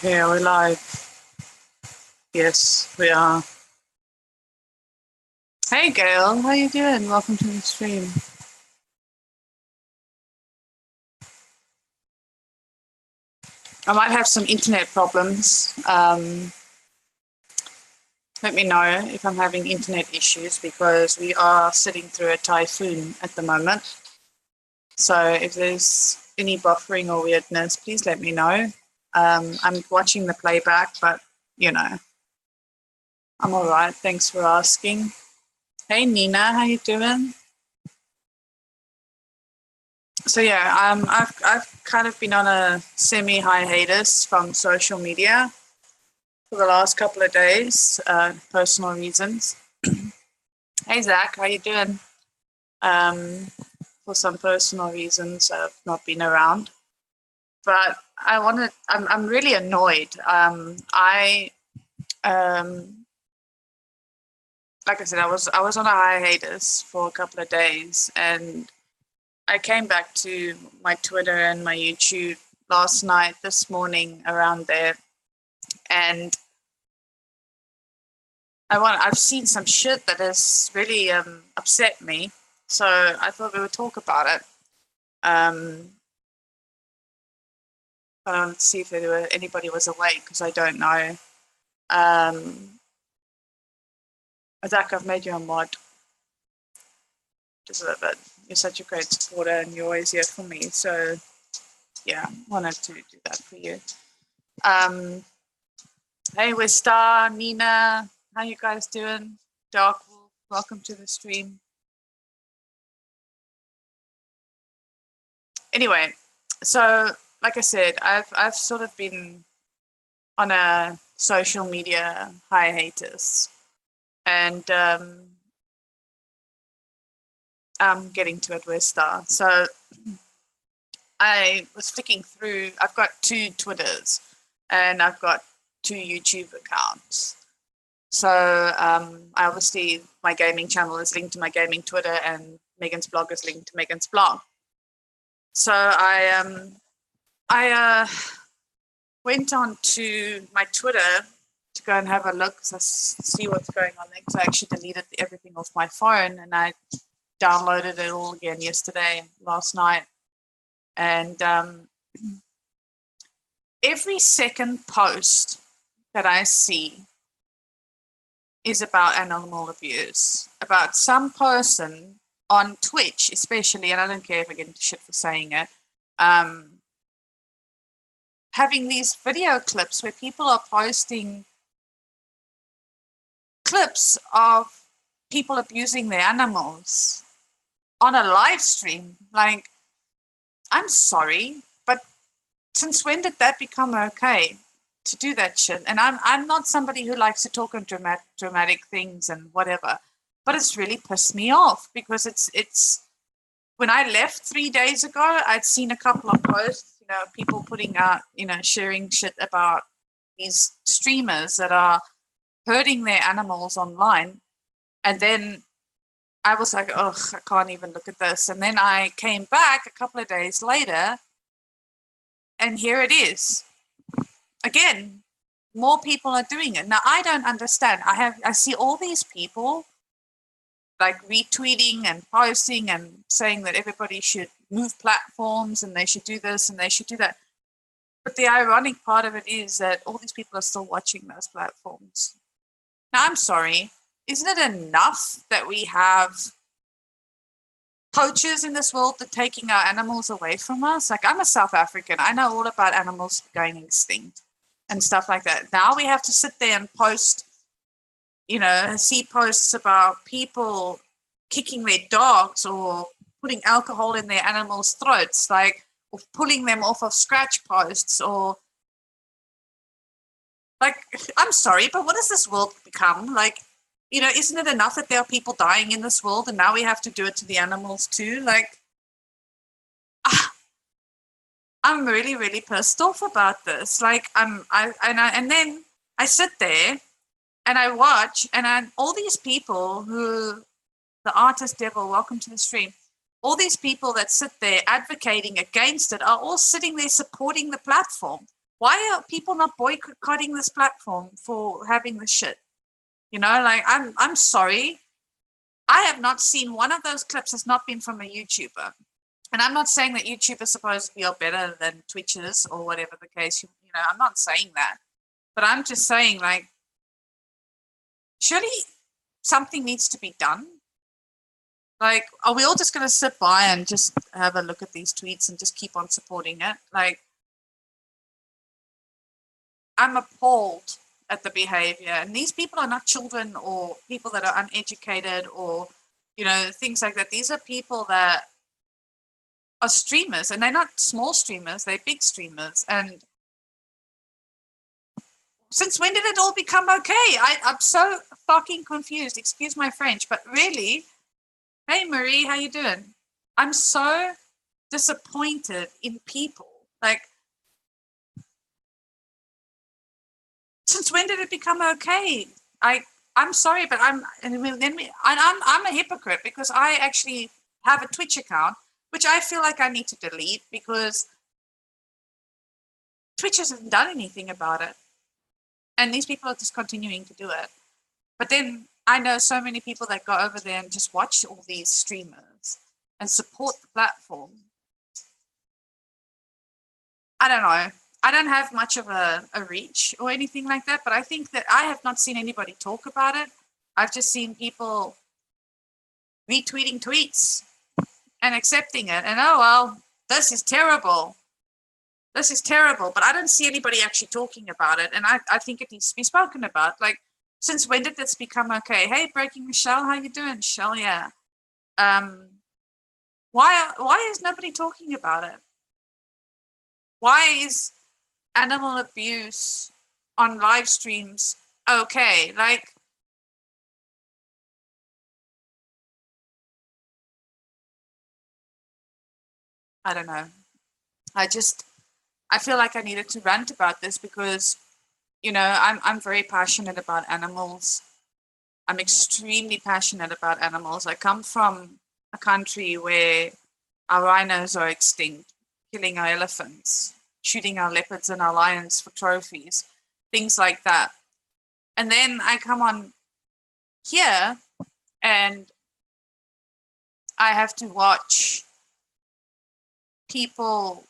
Okay, are we live? Yes, we are. Hey Gail, how you doing? Welcome to the stream. I might have some internet problems. Let me know if I'm having internet issues because we are sitting through a typhoon at the moment. So if there's any buffering or weirdness, please let me know. I'm watching the playback, but you know, I'm all right. Thanks for asking. Hey Nina, how you doing? So yeah, I've kind of been on a semi hiatus from social media for the last couple of days, personal reasons. Hey Zach, how you doing? For some personal reasons, I've not been around, but I'm really annoyed. Like I said, I was on a hiatus for a couple of days, and I came back to my Twitter and my YouTube last night, this morning, around there, and I've seen some shit that has really upset me. So I thought we would talk about it. I wanted to see if anybody was awake because I don't know. Zach, I've made you a mod. Just a little bit. You're such a great supporter and you're always here for me. So yeah, wanted to do that for you. Hey, we're Star, Nina. How you guys doing? Dark Wolf, welcome to the stream. Anyway, so like I said, I've sort of been on a social media hiatus, and I'm getting to it with Star. So I was flicking through. I've got 2 Twitters, and I've got 2 YouTube accounts. So I obviously, my gaming channel is linked to my gaming Twitter, and Megan's blog is linked to Megan's blog. So I went on to my Twitter to go and have a look, to see what's going on there, because I actually deleted everything off my phone, and I downloaded it all again last night. And every second post that I see is about animal abuse, about some person on Twitch especially, and I don't care if I get into shit for saying it, having these video clips where people are posting clips of people abusing their animals on a live stream. Like, I'm sorry, but since when did that become okay to do that shit? And I'm not somebody who likes to talk on dramatic things and whatever, but it's really pissed me off because it's when I left 3 days ago, I'd seen a couple of posts, people putting out, sharing shit about these streamers that are hurting their animals online. And then I was like, oh, I can't even look at this. And then I came back a couple of days later, and here it is. Again, more people are doing it. Now, I don't understand. I see all these people like retweeting and posting and saying that everybody should move platforms and they should do this and they should do that. But the ironic part of it is that all these people are still watching those platforms. Now, I'm sorry. Isn't it enough that we have poachers in this world that are taking our animals away from us? Like, I'm a South African. I know all about animals going extinct and stuff like that. Now we have to sit there and post, see posts about people kicking their dogs or putting alcohol in their animals' throats, or pulling them off of scratch posts, or I'm sorry, but what has this world become? Isn't it enough that there are people dying in this world and now we have to do it to the animals too? I'm really, really pissed off about this. And then I sit there and I watch, and all these people who, the artist devil, welcome to the stream, all these people that sit there advocating against it are all sitting there supporting the platform. why are people not boycotting this platform for having this shit? You know, like I'm sorry. I have not seen one of those clips has not been from a YouTuber. And I'm not saying that YouTube is supposed to be better than Twitches or whatever the case. You know, I'm not saying that. But I'm just saying, like, surely something needs to be done. Like, are we all just going to sit by and just have a look at these tweets and just keep on supporting it? Like, I'm appalled at the behavior. And these people are not children or people that are uneducated or, you know, things like that. These are people that are streamers, and they're not small streamers, they're big streamers. And since when did it all become okay? I'm so fucking confused. Excuse my French, but really, hey Marie, how you doing? I'm so disappointed in people. Like, since when did it become okay? I'm sorry, but I'm a hypocrite because I actually have a Twitch account, which I feel like I need to delete because Twitch hasn't done anything about it. And these people are just continuing to do it. But then I know so many people that go over there and just watch all these streamers and support the platform. I don't know. I don't have much of a reach or anything like that, but I think that I have not seen anybody talk about it. I've just seen people retweeting tweets and accepting it. And, oh, well, this is terrible. This is terrible. But I don't see anybody actually talking about it. And I think it needs to be spoken about. Like, since when did this become okay? Hey, Breaking Michelle, how you doing? Michelle, yeah. Why is nobody talking about it? Why is animal abuse on live streams okay? Like, I don't know. I feel like I needed to rant about this because, you know, I'm very passionate about animals. I'm extremely passionate about animals. I come from a country where our rhinos are extinct, killing our elephants, shooting our leopards and our lions for trophies, things like that. And then I come on here and I have to watch people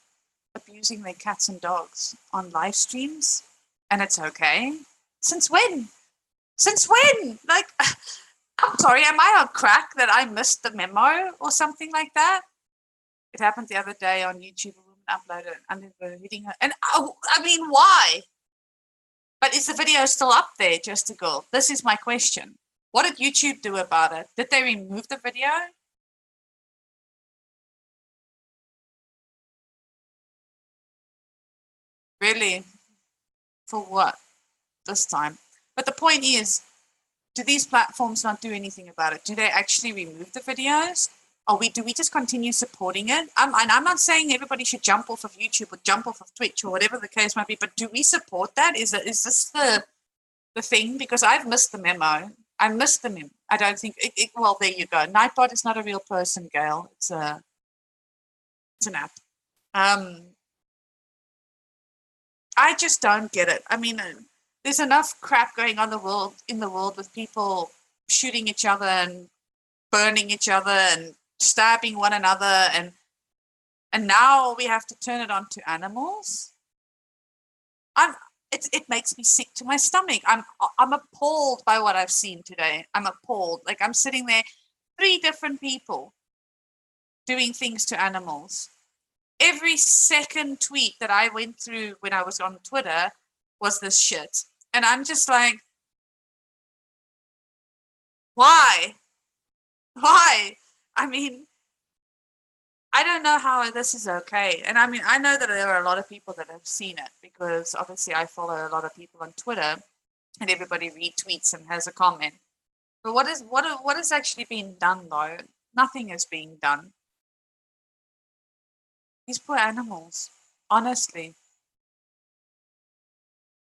abusing their cats and dogs on live streams, and it's okay. Since when? Since when? Like, I'm sorry, am I on crack that I missed the memo or something like that? It happened the other day on YouTube. A woman uploaded it and they were hitting her. And I mean, why? But is the video still up there, Just a Girl? This is my question. What did YouTube do about it? Did they remove the video? Really? For what? This time? But the point is, do these platforms not do anything about it? Do they actually remove the videos? Or do we just continue supporting it? And I'm not saying everybody should jump off of YouTube or jump off of Twitch or whatever the case might be, but do we support that? Is this the thing? Because I've missed the memo. I missed the memo. I don't think well, there you go. Nightbot is not a real person, Gail. It's an app. I just don't get it. I mean, there's enough crap going on in the world with people shooting each other and burning each other and stabbing one another, and now we have to turn it on to animals. It makes me sick to my stomach. I'm appalled by what I've seen today. I'm appalled. Like, I'm sitting there, 3 different people doing things to animals. Every second tweet that I went through when I was on Twitter was this shit. And I'm just like, why? Why? I mean, I don't know how this is okay. And I mean, I know that there are a lot of people that have seen it because obviously I follow a lot of people on Twitter and everybody retweets and has a comment. But what is actually being done though? Nothing is being done. These poor animals, honestly.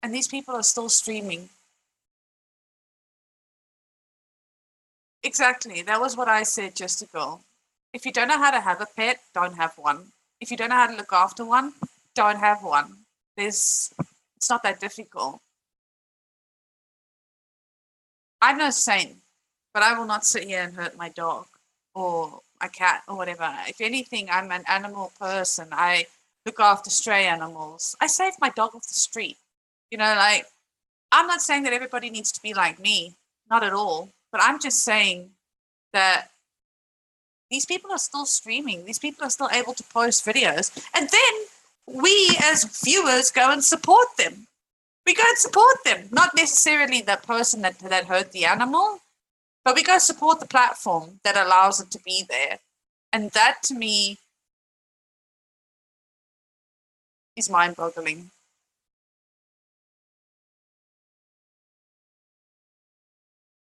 And these people are still streaming. Exactly. That was what I said, Just a Girl. If you don't know how to have a pet, don't have one. If you don't know how to look after one, don't have one. It's not that difficult. I'm no saint, but I will not sit here and hurt my dog or a cat or whatever. If anything, I'm an animal person. I look after stray animals. I saved my dog off the street. Like, I'm not saying that everybody needs to be like me, not at all. But I'm just saying that these people are still streaming. These people are still able to post videos. And then we as viewers go and support them. We go and support them. Not necessarily the person that hurt the animal, but we go support the platform that allows it to be there. And that to me is mind boggling.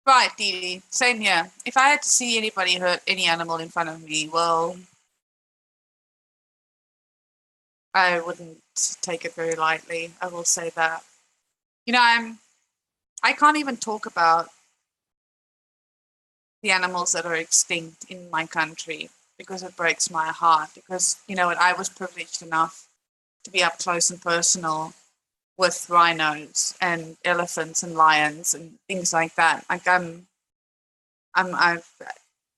Right, Dee. Same here. If I had to see anybody hurt any animal in front of me, well, I wouldn't take it very lightly. I will say that. I can't even talk about the animals that are extinct in my country because it breaks my heart. Because, I was privileged enough to be up close and personal with rhinos and elephants and lions and things like that. Like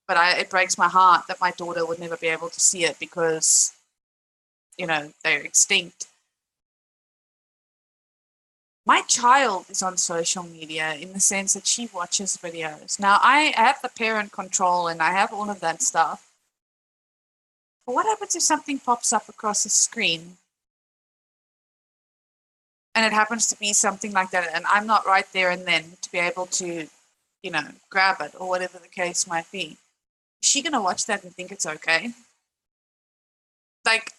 it breaks my heart that my daughter would never be able to see it because, they're extinct. My child is on social media in the sense that she watches videos. Now, I have the parent control and I have all of that stuff. But what happens if something pops up across the screen and it happens to be something like that and I'm not right there and then to be able to, grab it or whatever the case might be? Is she going to watch that and think it's okay? Like,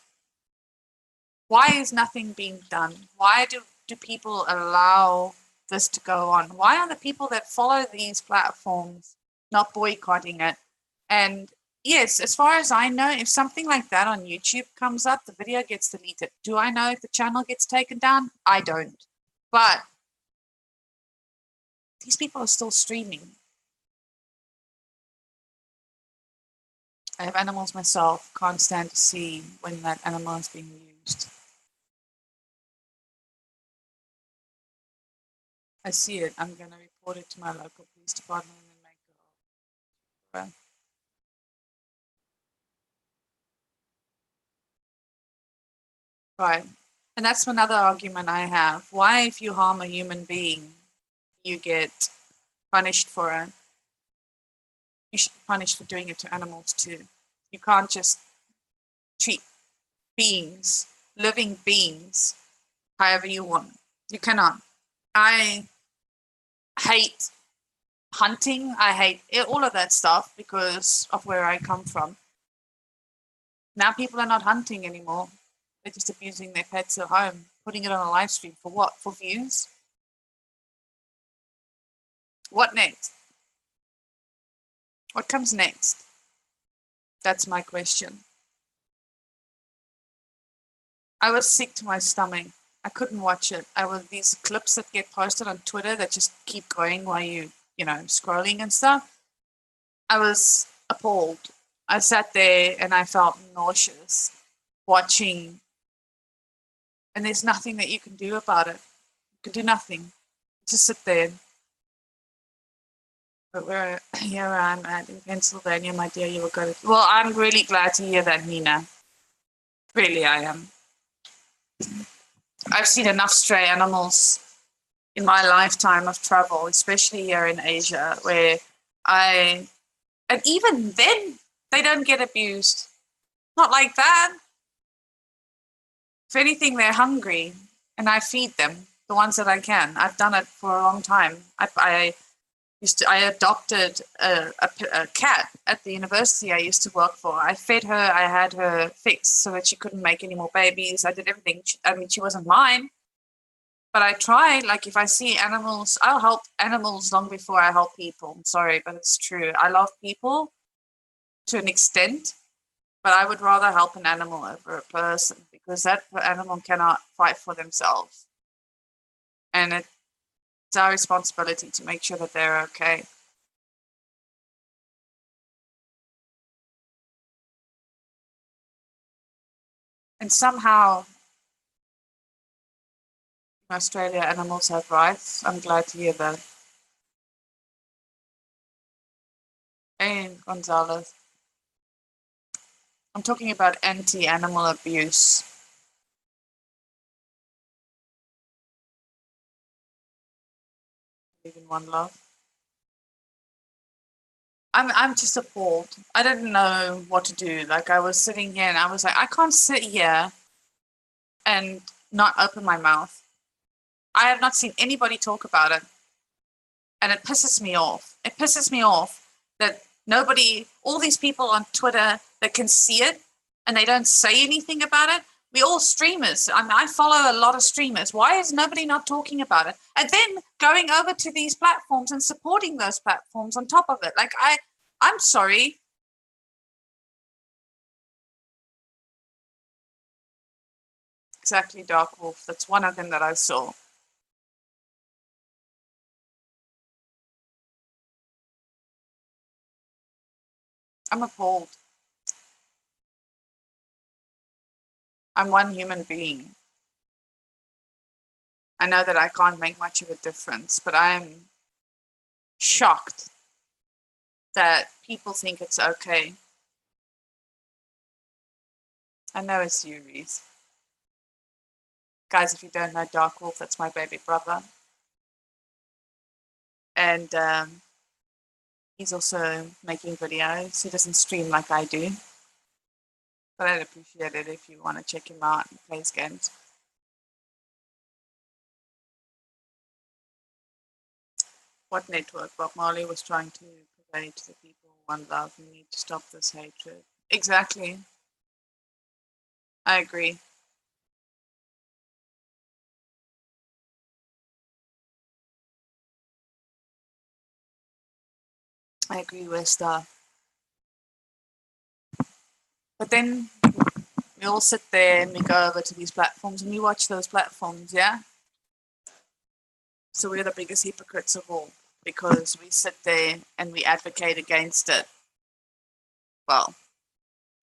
why is nothing being done? Why do people allow this to go on? Why are the people that follow these platforms not boycotting it? And yes, as far as I know, if something like that on YouTube comes up, the video gets deleted. Do I know if the channel gets taken down? I don't. But these people are still streaming. I have animals myself, can't stand to see when that animal is being used. I see it. I'm going to report it to my local police department and make it. Right. And that's another argument I have. Why, if you harm a human being, you get punished for it? You should be punished for doing it to animals too. You can't just treat beings, living beings, however you want. You cannot. I hate hunting. I hate all of that stuff because of where I come from. Now people are not hunting anymore. They're just abusing their pets at home, putting it on a live stream for what? For views? What next? What comes next? That's my question. I was sick to my stomach. I couldn't watch it. I was these clips that get posted on Twitter that just keep going while scrolling and stuff. I was appalled. I sat there and I felt nauseous watching, and there's nothing that you can do about it. You can do nothing. Just sit there. But here I'm at in Pennsylvania, my dear, you were going to. Well, I'm really glad to hear that, Nina. Really, I am. I've seen enough stray animals in my lifetime of travel, especially here in Asia, where and even then, they don't get abused. Not like that. If anything, they're hungry, and I feed them the ones that I can. I've done it for a long time. I adopted a cat at the university I used to work for. I fed her. I had her fixed so that she couldn't make any more babies. I did everything. She wasn't mine, but I try. Like, if I see animals, I'll help animals long before I help people. I'm sorry, but it's true. I love people to an extent, but I would rather help an animal over a person because that animal cannot fight for themselves. And it's our responsibility to make sure that they're okay. And somehow Australia, animals have rights. I'm glad to hear that. Hey, Gonzalez. I'm talking about anti-animal abuse. Even one love. I'm just appalled. I didn't know what to do. Like I was sitting here and I was like, I can't sit here and not open my mouth. I have not seen anybody talk about it. And it pisses me off. It pisses me off that nobody, all these people on Twitter that can see it and they don't say anything about it. We all streamers. I mean, I follow a lot of streamers. Why is nobody not talking about it? And then going over to these platforms and supporting those platforms on top of it. Like I'm sorry. Exactly, Dark Wolf. That's one of them that I saw. I'm appalled. I'm one human being. I know that I can't make much of a difference, but I'm shocked that people think it's okay. I know it's you, Reese. Guys, if you don't know Dark Wolf, that's my baby brother. And he's also making videos. He doesn't stream like I do. But I'd appreciate it if you want to check him out. He plays games. What network? Bob Marley was trying to convey to the people one love. We need to stop this hatred. Exactly. I agree. I agree with stuff. But then we all sit there and we go over to these platforms and we watch those platforms, yeah? So we're the biggest hypocrites of all because we sit there and we advocate against it. Well,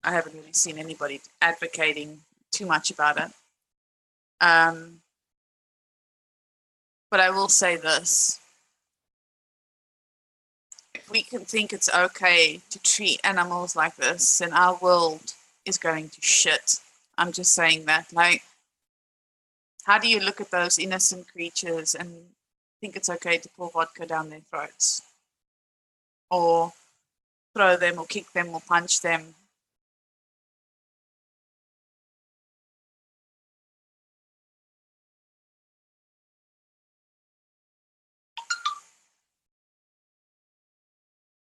I haven't really seen anybody advocating too much about it. But I will say this. If we can think it's okay to treat animals like this, then our world is going to shit. I'm just saying that. Like, how do you look at those innocent creatures and think it's okay to pour vodka down their throats? Or throw them or kick them or punch them?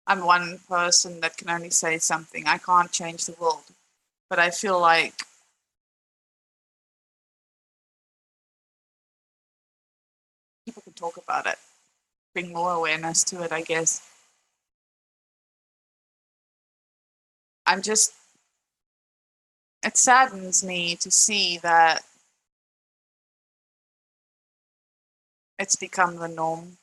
I'm one person that can only say something. I can't change the world. But I feel like people can talk about it, bring more awareness to it, I guess. I'm just, it saddens me to see that it's become the norm.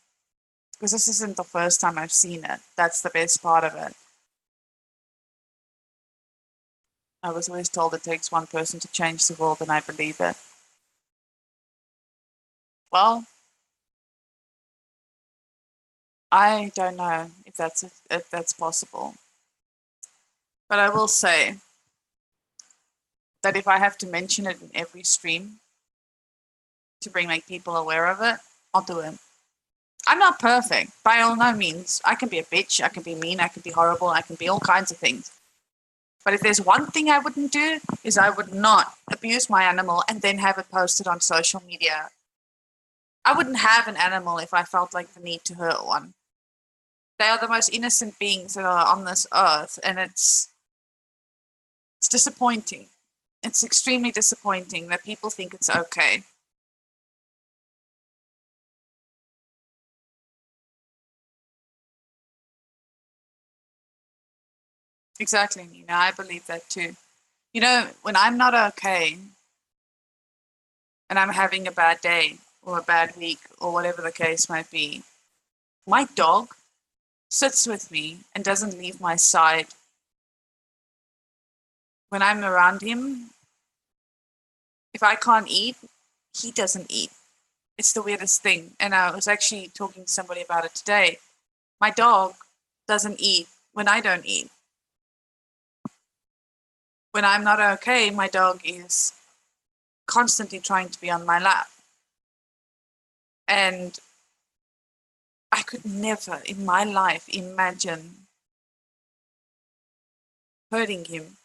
Because this isn't the first time I've seen it. That's the best part of it. I was always told it takes one person to change the world, and I believe it. Well, I don't know if that's possible. But I will say that if I have to mention it in every stream to make people aware of it, I'll do it. I'm not perfect, by all no means. I can be a bitch, I can be mean, I can be horrible, I can be all kinds of things. But if there's one thing I wouldn't do, is I would not abuse my animal and then have it posted on social media. I wouldn't have an animal if I felt like the need to hurt one. They are the most innocent beings that are on this earth, and it's disappointing. It's extremely disappointing that people think it's okay. Exactly, Nina. I believe that too. You know, when I'm not okay and I'm having a bad day or a bad week or whatever the case might be, my dog sits with me and doesn't leave my side. When I'm around him, if I can't eat, he doesn't eat. It's the weirdest thing. And I was actually talking to somebody about it today. My dog doesn't eat when I don't eat. When I'm not okay, my dog is constantly trying to be on my lap. And I could never in my life imagine hurting him.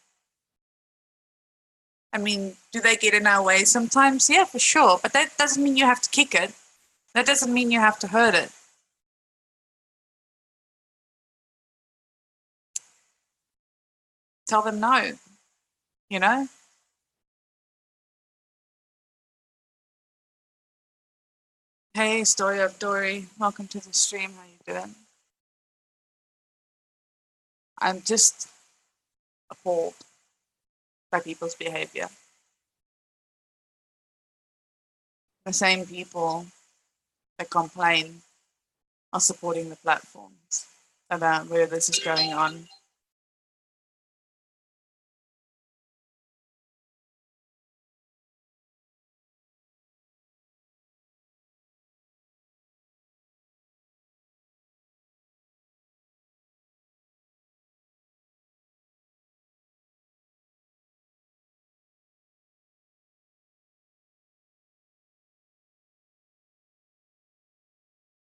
I mean, do they get in our way sometimes? Yeah, for sure. But that doesn't mean you have to kick it. That doesn't mean you have to hurt it. Tell them no, you know? Hey, Story of Dory, welcome to the stream. How you doing? I'm just appalled by people's behavior. The same people that complain are supporting the platforms about where this is going on.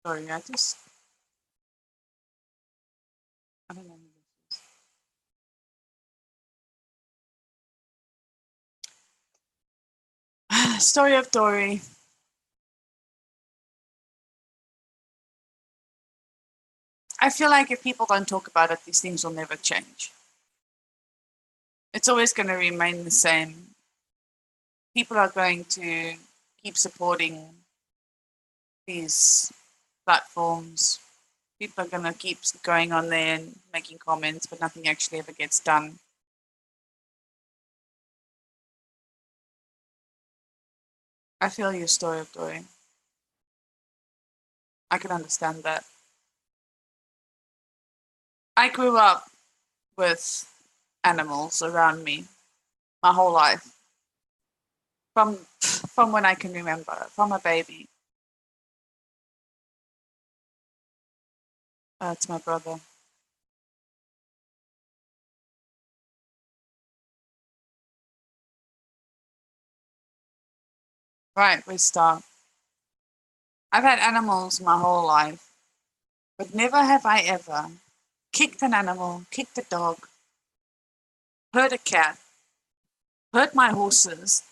Sorry, I don't know. Story of Dory. I feel like if people don't talk about it, these things will never change. It's always going to remain the same. People are going to keep supporting these platforms. People are going to keep going on there and making comments, but nothing actually ever gets done. I feel your story of Dory. I can understand that. I grew up with animals around me my whole life. From when I can remember, from a baby. It's my brother. Right, we start. I've had animals my whole life, but never have I ever kicked an animal, kicked a dog, hurt a cat, hurt my horses.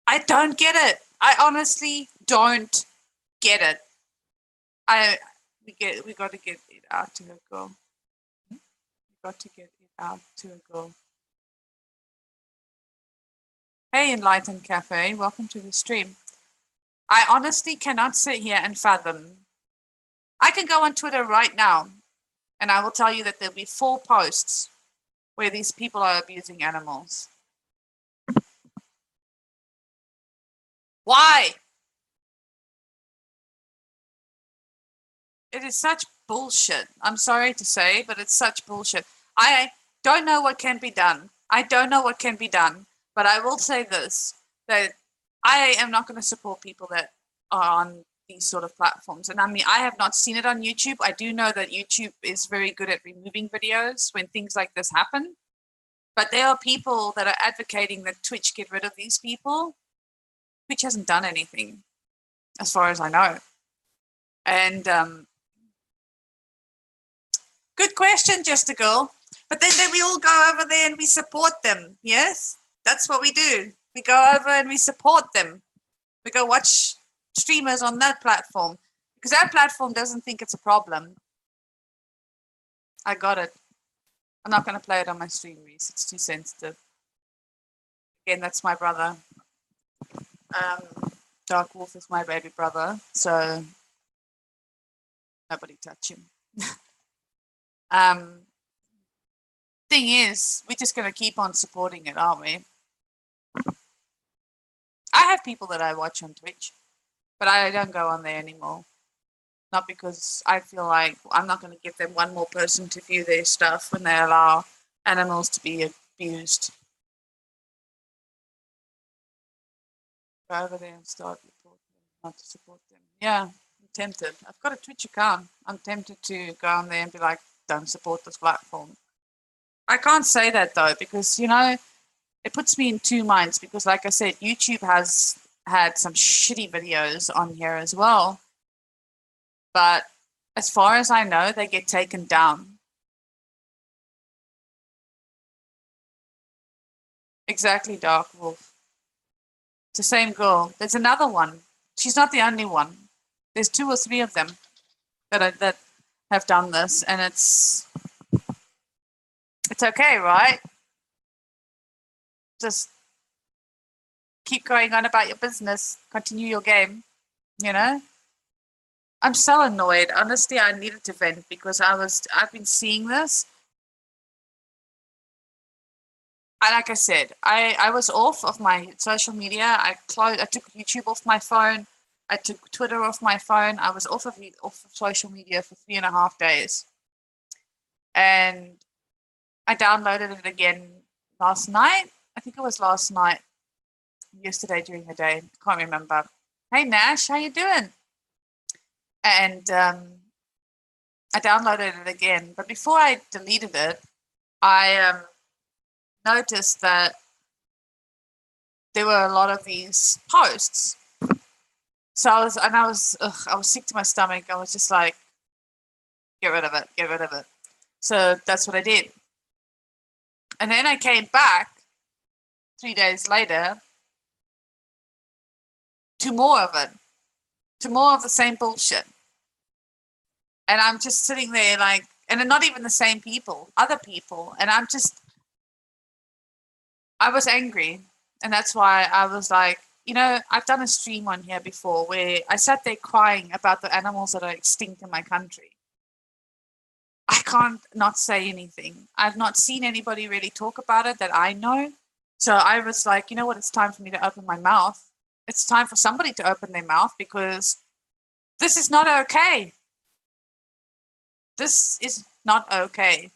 I don't get it. I honestly don't get it. We got to get it out to a girl. We got to get it out to a girl. Hey, Enlightened Cafe, welcome to the stream. I honestly cannot sit here and fathom. I can go on Twitter right now and I will tell you that there'll be 4 posts where these people are abusing animals. Why? It is such bullshit. I'm sorry to say, but it's such bullshit. I don't know what can be done. I don't know what can be done, but I will say this, that I am not going to support people that are on these sort of platforms. And I mean, I have not seen it on YouTube. I do know that YouTube is very good at removing videos when things like this happen. But there are people that are advocating that Twitch get rid of these people. Twitch hasn't done anything, as far as I know. And good question, Just a Girl. But then we all go over there and we support them. Yes, that's what we do. We go over and we support them. We go watch streamers on that platform because that platform doesn't think it's a problem. I got it. I'm not going to play it on my stream, Reese. It's too sensitive. Again, that's my brother. Dark Wolf is my baby brother, so nobody touch him. Thing is, we're just going to keep on supporting it, aren't we? I have people that I watch on Twitch, but I don't go on there anymore. Not because I feel like I'm not going to give them one more person to view their stuff when they allow animals to be abused. Go over there and start reporting them, not to support them. Yeah, I'm tempted. I've got a Twitch account. I'm tempted to go on there and be like, don't support this platform. I can't say that though, because, you know, it puts me in two minds because, like I said, YouTube has had some shitty videos on here as well. But as far as I know, they get taken down. Exactly, Dark Wolf. It's the same girl. There's another one. She's not the only one. There's 2 or 3 of them that have done this, and it's okay, right? Just keep going on about your business, continue your game, you know? I'm so annoyed. Honestly, I needed to vent because I've been seeing this. Like I said, I was off of my social media. I took YouTube off my phone. I took Twitter off my phone. I was off of social media for 3.5 days. And I downloaded it again last night. I think it was last night, yesterday during the day. Can't remember. Hey Nash, how you doing? And I downloaded it again. But before I deleted it, I noticed that there were a lot of these posts. So I was sick to my stomach. I was just like, get rid of it. So that's what I did. And then I came back 3 days later to more of it, to more of the same bullshit. And I'm just sitting there like, and they're not even the same people, other people. And I was angry. And that's why I was like, you know, I've done a stream on here before where I sat there crying about the animals that are extinct in my country. I can't not say anything. I've not seen anybody really talk about it that I know. So I was like, you know what? It's time for me to open my mouth. It's time for somebody to open their mouth because this is not okay. This is not okay.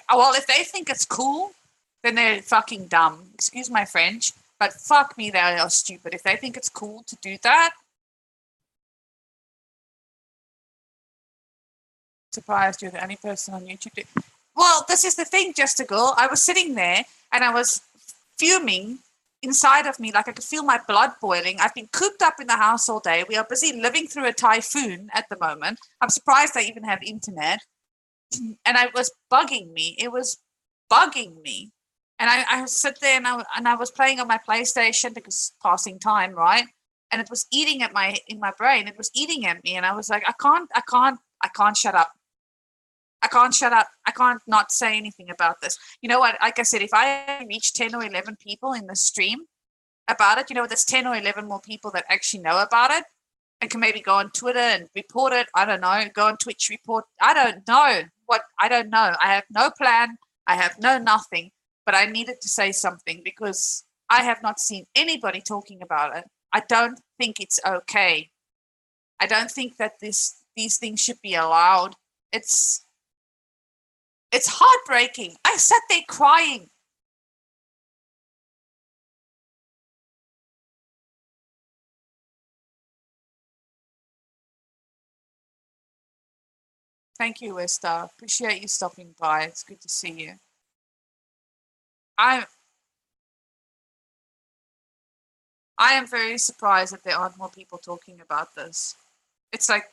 Oh, well, if they think it's cool, then they're fucking dumb. Excuse my French, but fuck me, they are stupid. If they think it's cool to do that, surprised you're the only person on YouTube. Well, this is the thing, Just a Girl. I was sitting there and I was fuming inside of me, like I could feel my blood boiling. I've been cooped up in the house all day. We are busy living through a typhoon at the moment. I'm surprised I even have internet. And it was bugging me. It was bugging me. And I sit there and I was playing on my PlayStation because passing time, right? And it was eating at in my brain. It was eating at me, and I was like, I can't shut up. I can't shut up. I can't not say anything about this. You know what? Like I said, if I reach 10 or 11 people in the stream about it, you know, there's 10 or 11 more people that actually know about it and can maybe go on Twitter and report it. I don't know. Go on Twitch, report. I don't know what. I don't know. I have no plan. I have no nothing. But I needed to say something because I have not seen anybody talking about it. I don't think it's okay. I don't think that these things should be allowed. It's heartbreaking. I sat there crying. Thank you, Esther. Appreciate you stopping by. It's good to see you. I I am very surprised that there aren't more people talking about this. It's like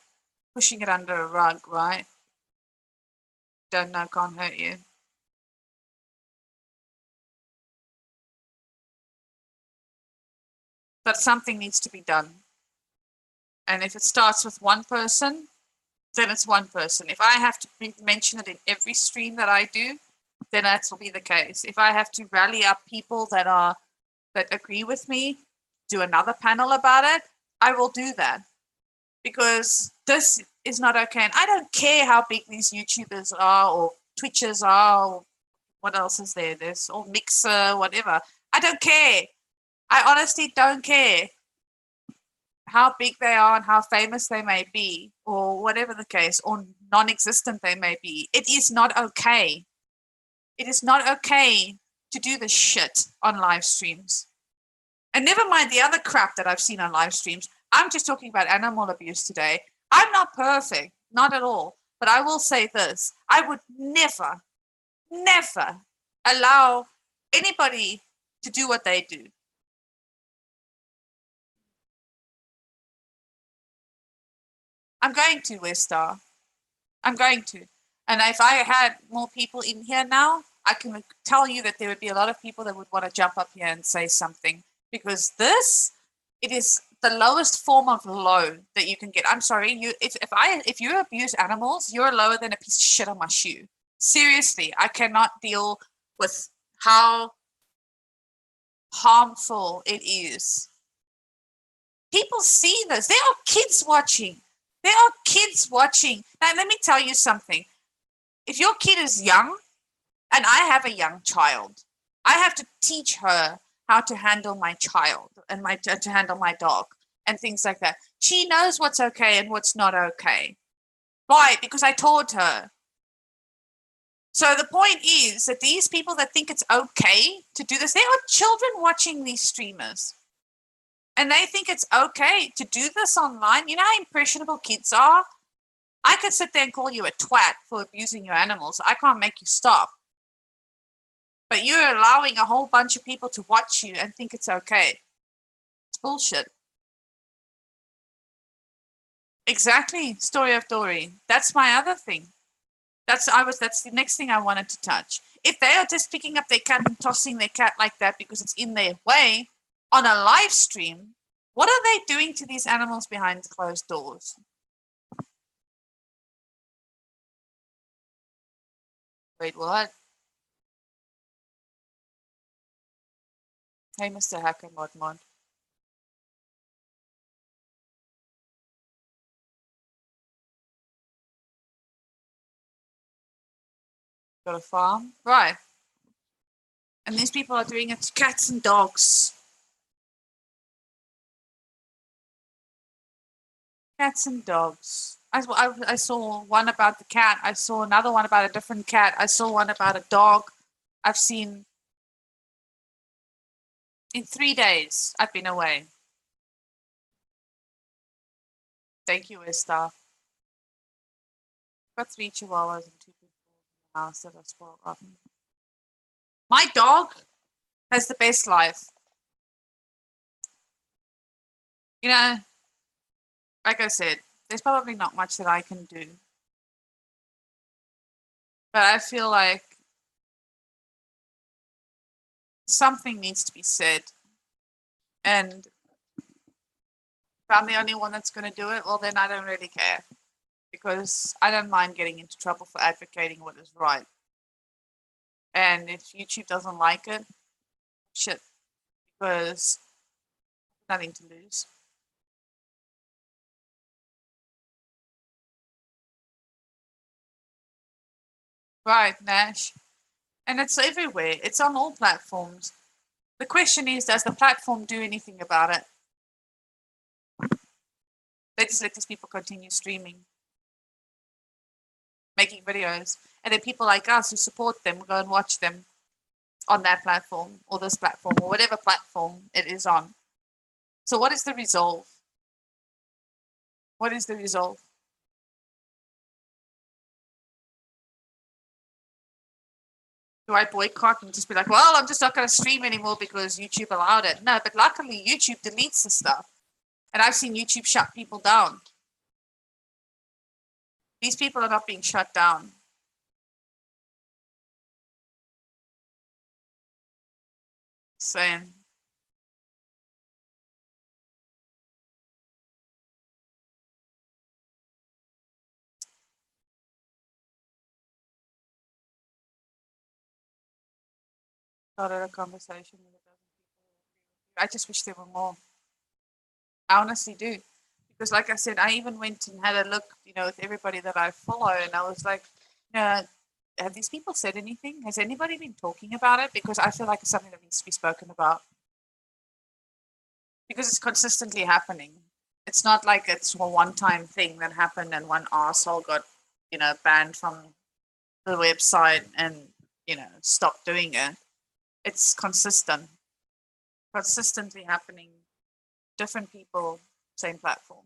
pushing it under a rug, right? Don't know, can't hurt you. But something needs to be done. And if it starts with one person, then it's one person. If I have to mention it in every stream that I do, then that will be the case. If I have to rally up people that agree with me, do another panel about it, I will do that. Because this is not okay. And I don't care how big these YouTubers are or Twitchers are or what else is there? There's all Mixer, whatever. I don't care. I honestly don't care how big they are and how famous they may be, or whatever the case, or non existent they may be. It is not okay. It is not okay to do this shit on live streams. And never mind the other crap that I've seen on live streams. I'm just talking about animal abuse today. I'm not perfect, not at all. But I will say this. I would never, never allow anybody to do what they do. I'm going to, Westar. I'm going to. And if I had more people in here now, I can tell you that there would be a lot of people that would want to jump up here and say something, because it is the lowest form of low that you can get. I'm sorry, if you abuse animals, you're lower than a piece of shit on my shoe. Seriously, I cannot deal with how harmful it is. People see this. There are kids watching. There are kids watching. Now, let me tell you something. If your kid is young, and I have a young child, I have to teach her how to handle my child and to handle my dog and things like that. She knows what's okay and what's not okay. Why? Because I taught her. So the point is that these people that think it's okay to do this, there are children watching these streamers. And they think it's okay to do this online. You know how impressionable kids are? I could sit there and call you a twat for abusing your animals. I can't make you stop. But you're allowing a whole bunch of people to watch you and think it's okay. It's bullshit. Exactly. Story of Dory. That's my other thing. That's the next thing I wanted to touch. If they are just picking up their cat and tossing their cat like that because it's in their way on a live stream, what are they doing to these animals behind closed doors? Wait, what? Hey, Mr. Hacker Mod. Got a farm? Right. And these people are doing it to cats and dogs. Cats and dogs. I saw one about the cat. I saw another one about a different cat. I saw one about a dog. I've seen in 3 days. I've been away. Thank you, Esther. Got 3 chihuahuas and 2 people in the house that are spoiled rotten. My dog has the best life. You know, like I said, there's probably not much that I can do. But I feel like something needs to be said. And if I'm the only one that's going to do it, well, then I don't really care. Because I don't mind getting into trouble for advocating what is right. And if YouTube doesn't like it, shit. Because nothing to lose. Right, Nash. And it's everywhere. It's on all platforms. The question is, does the platform do anything about it? They just let these people continue streaming, making videos. And then people like us who support them go and watch them on that platform or this platform or whatever platform it is on. So what is the resolve? What is the resolve? Do I boycott and just be like, well, I'm just not going to stream anymore because YouTube allowed it? No, but luckily YouTube deletes the stuff. And I've seen YouTube shut people down. These people are not being shut down. Saying. Started a conversation with a dozen people. I just wish there were more. I honestly do. Because like I said, I even went and had a look, with everybody that I follow, and I was like, have these people said anything? Has anybody been talking about it? Because I feel like it's something that needs to be spoken about. Because it's consistently happening. It's not like it's a one-time thing that happened and one arsehole got, banned from the website and, stop doing it. It's consistently happening. Different people, same platform.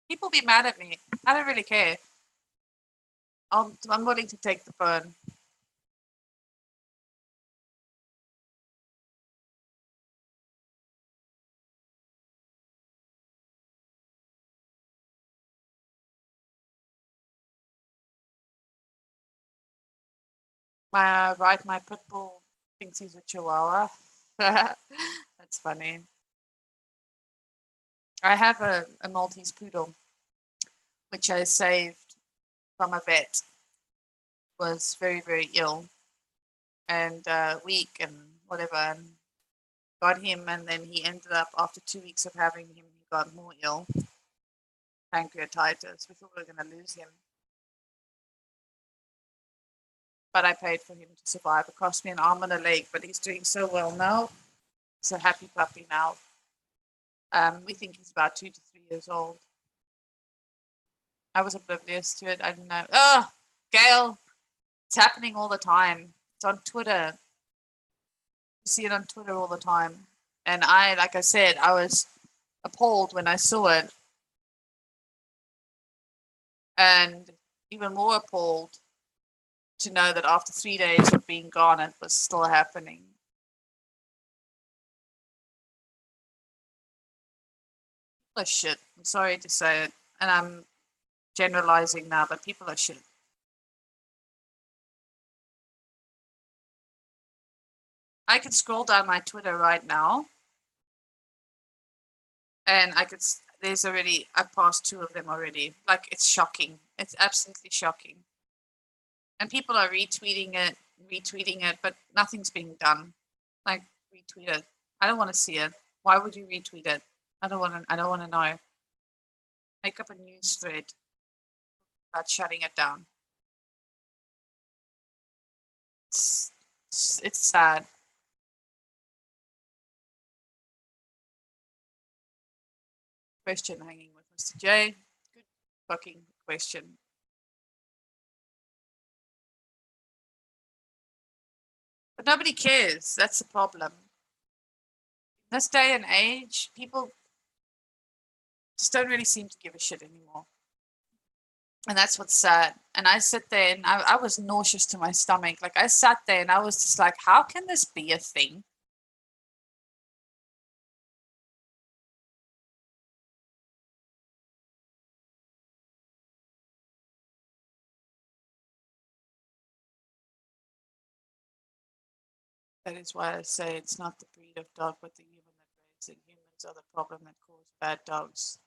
People be mad at me. I don't really care. I'm willing to take the burn. My pit bull thinks he's a chihuahua. That's funny. I have a Maltese poodle, which I saved from a vet. Was very, very ill and weak and whatever. And got him, and then he ended up, after 2 weeks of having him, he got more ill. Pancreatitis. We thought we were going to lose him. But I paid for him to survive. It cost me an arm and a leg, but he's doing so well now. He's a happy puppy now. We think he's about 2 to 3 years old. I was oblivious to it. I didn't know. Oh, Gail, it's happening all the time. It's on Twitter. You see it on Twitter all the time. And like I said, I was appalled when I saw it. And even more appalled to know that after 3 days of being gone, it was still happening. People are shit. I'm sorry to say it. And I'm generalizing now, but people are shit. I could scroll down my Twitter right now, and I've passed 2 of them already. Like, it's shocking. It's absolutely shocking. And people are retweeting it, but nothing's being done. Like, retweet it. I don't want to see it. Why would you retweet it? I don't want to know. Make up a news thread about shutting it down. It's sad. Question hanging with Mr. J. Good fucking question. But nobody cares. That's the problem. In this day and age, people just don't really seem to give a shit anymore. And that's what's sad. And I sit there and I was nauseous to my stomach. Like, I sat there and I was just like, how can this be a thing? That is why I say it's not the breed of dog, but the human that raised it. Humans are the problem that cause bad dogs.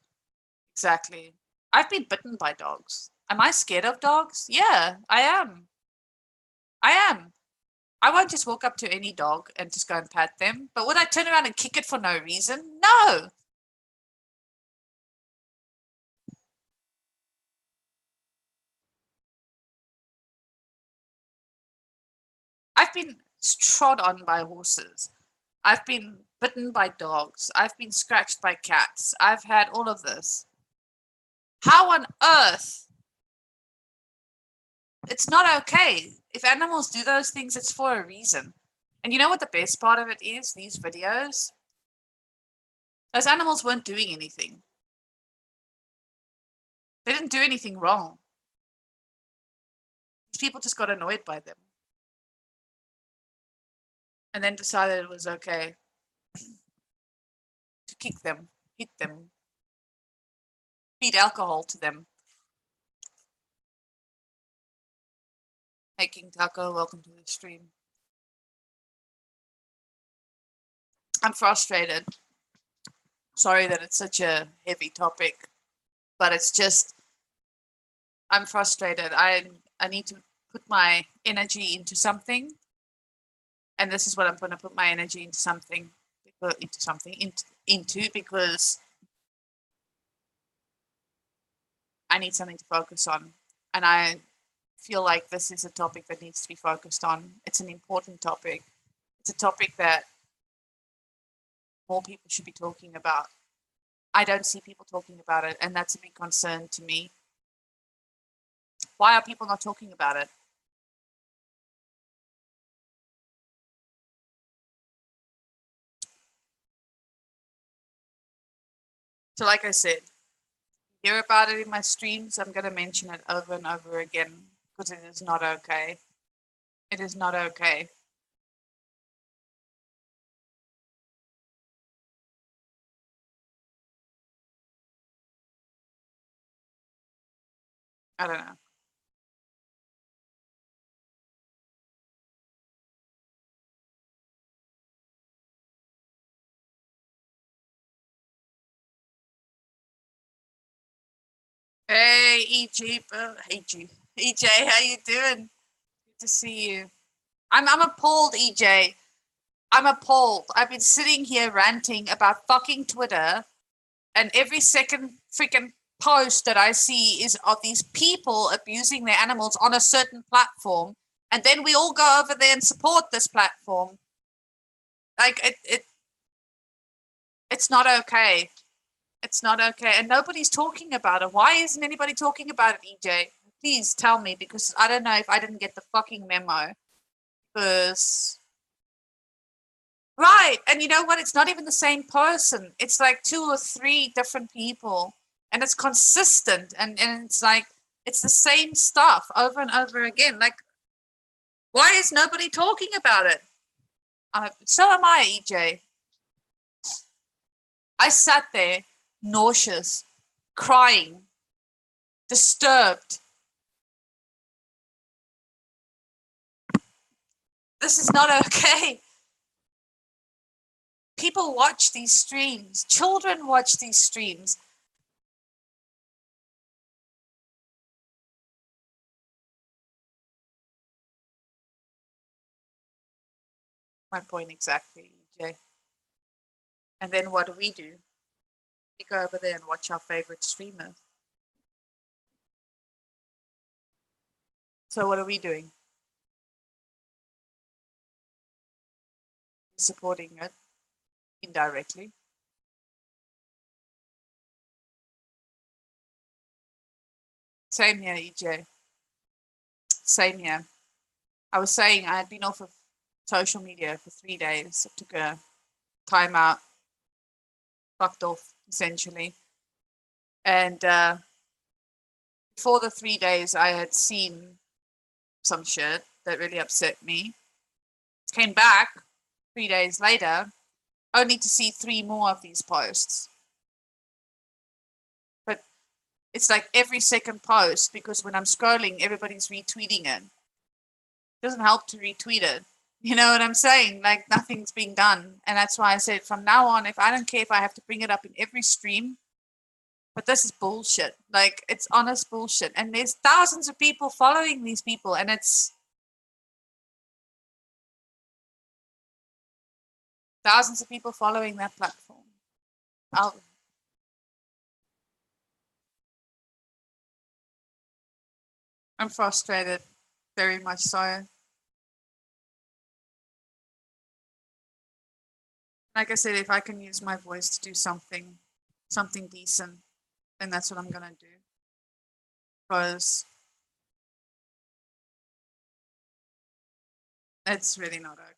Exactly. I've been bitten by dogs. Am I scared of dogs? Yeah, I am. I am. I won't just walk up to any dog and just go and pat them. But would I turn around and kick it for no reason? No. I've been trod on by horses. I've been bitten by dogs. I've been scratched by cats. I've had all of this. How on earth? It's not okay. If animals do those things, it's for a reason. And you know what the best part of it is? These videos? Those animals weren't doing anything. They didn't do anything wrong. These people just got annoyed by them. And then decided it was okay to kick them, hit them, feed alcohol to them. Hey, King Taco, welcome to the stream. I'm frustrated. Sorry that it's such a heavy topic, but it's just, I'm frustrated. I need to put my energy into something, and this is what I'm going to put my energy into something, because I need something to focus on, and I feel like this is a topic that needs to be focused on. It's an important topic. It's a topic that more people should be talking about. I don't see people talking about it, and that's a big concern to me. Why are people not talking about it? So, like I said, hear about it in my streams, I'm going to mention it over and over again because it is not okay. It is not okay. I don't know. Hey, EJ, how you doing? Good to see you. I'm appalled, EJ. I'm appalled. I've been sitting here ranting about fucking Twitter, and every second freaking post that I see is of these people abusing their animals on a certain platform, and then we all go over there and support this platform. Like it's not okay. It's not okay, and nobody's talking about it. Why isn't anybody talking about it, EJ? Please tell me, because I don't know if I didn't get the fucking memo. Because right, and you know what? It's not even the same person. It's like two or three different people, and it's consistent, and it's like it's the same stuff over and over again. Like, why is nobody talking about it? So am I, EJ. I sat there, nauseous, crying, disturbed. This is not okay. People watch these streams. Children watch these streams. My point exactly, EJ. And then what do? We go over there and watch our favorite streamer. So what are we doing? Supporting it indirectly. Same here, EJ. Same here. I was saying I had been off of social media for 3 days. I took a time out, fucked off essentially. And before the 3 days, I had seen some shit that really upset me. Came back 3 days later, only to see three more of these posts. But it's like every second post, because when I'm scrolling, everybody's retweeting it. It doesn't help to retweet it. You know what I'm saying? Like nothing's being done. And that's why I said from now on, if I don't care if I have to bring it up in every stream, but this is bullshit. Like it's honest bullshit. And there's thousands of people following these people, and it's thousands of people following that platform. I'll, I'm frustrated, very much so. Like I said, if I can use my voice to do something decent, then that's what I'm gonna do. Because it's really not okay.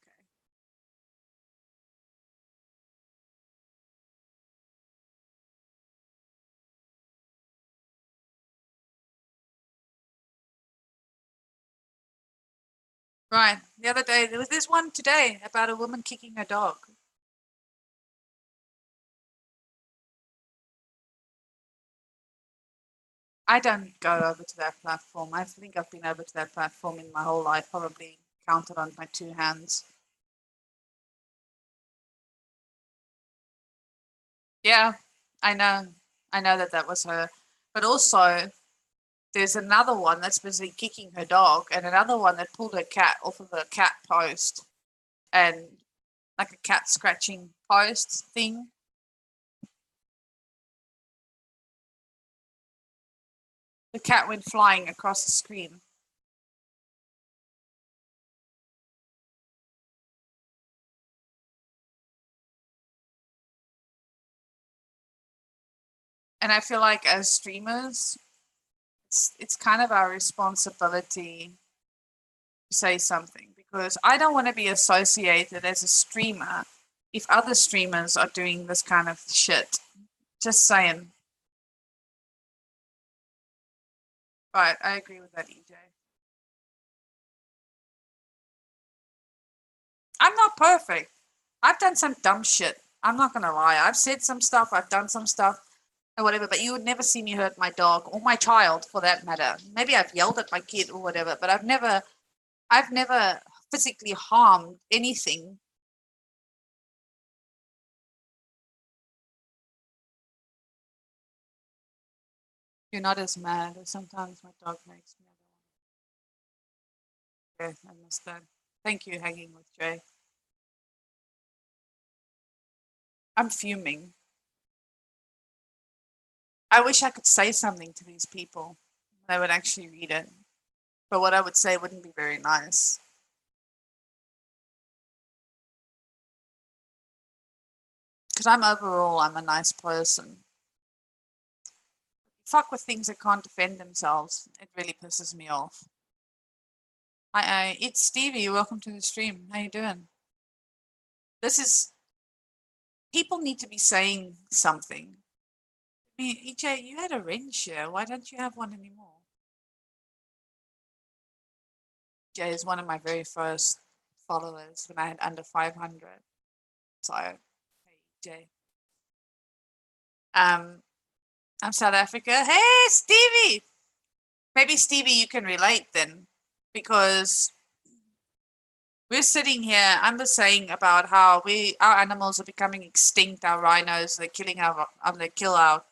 Right. The other day, there was this one today about a woman kicking her dog. I don't go over to that platform. I think I've been over to that platform in my whole life, probably counted on my two hands. Yeah, I know. I know that that was her. But also, there's another one that's busy kicking her dog, and another one that pulled her cat off of a cat post, and like a cat scratching post thing. The cat went flying across the screen. And I feel like as streamers, it's kind of our responsibility to say something because I don't want to be associated as a streamer if other streamers are doing this kind of shit. Just saying. Right, I agree with that, EJ. I'm not perfect. I've done some dumb shit. I'm not gonna lie. I've said some stuff, I've done some stuff, or whatever, but you would never see me hurt my dog or my child for that matter. Maybe I've yelled at my kid or whatever, but I've never physically harmed anything. You're not as mad as sometimes my dog makes me. Okay, I missed that. Thank you, hanging with Jay. I'm fuming. I wish I could say something to these people. They would actually read it. But what I would say wouldn't be very nice. Because I'm a nice person. Fuck with things that can't defend themselves. It really pisses me off. It's Stevie. Welcome to the stream. How you doing? This is people need to be saying something. I mean, EJ, you had a wrench here. Why don't you have one anymore? EJ is one of my very first followers when I had under 500. So, hey, EJ. I'm South Africa. Hey, Stevie. Maybe Stevie, you can relate then, because we're sitting here. I'm just saying about how our animals are becoming extinct. Our rhinos, they're killing they kill our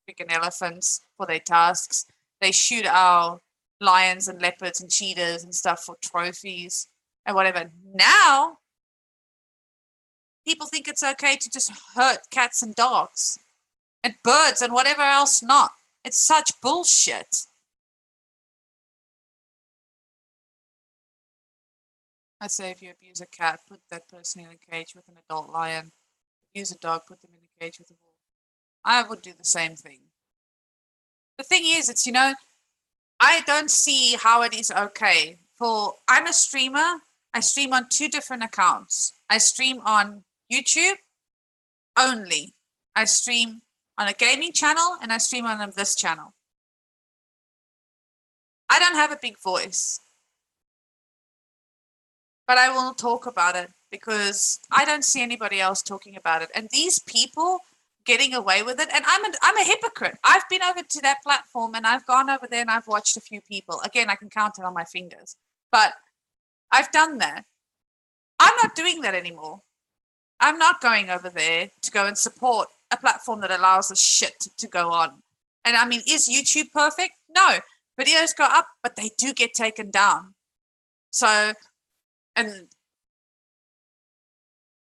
freaking elephants for their tasks. They shoot our lions and leopards and cheetahs and stuff for trophies and whatever. Now people think it's okay to just hurt cats and dogs and birds and whatever else not. It's such bullshit. I say if you abuse a cat, put that person in a cage with an adult lion. Abuse a dog, put them in a cage with a wolf. I would do the same thing. The thing is, I don't see how it is okay for. I'm a streamer. I stream on two different accounts. I stream on YouTube only. I stream on a gaming channel and I stream on this channel. I don't have a big voice, but I will talk about it because I don't see anybody else talking about it. And these people getting away with it, and I'm a hypocrite. I've been over to that platform and I've gone over there and I've watched a few people. Again, I can count it on my fingers, but I've done that. I'm not doing that anymore. I'm not going over there to go and support a platform that allows this shit to go on. And I mean, is YouTube perfect? No. Videos go up, but they do get taken down. So, and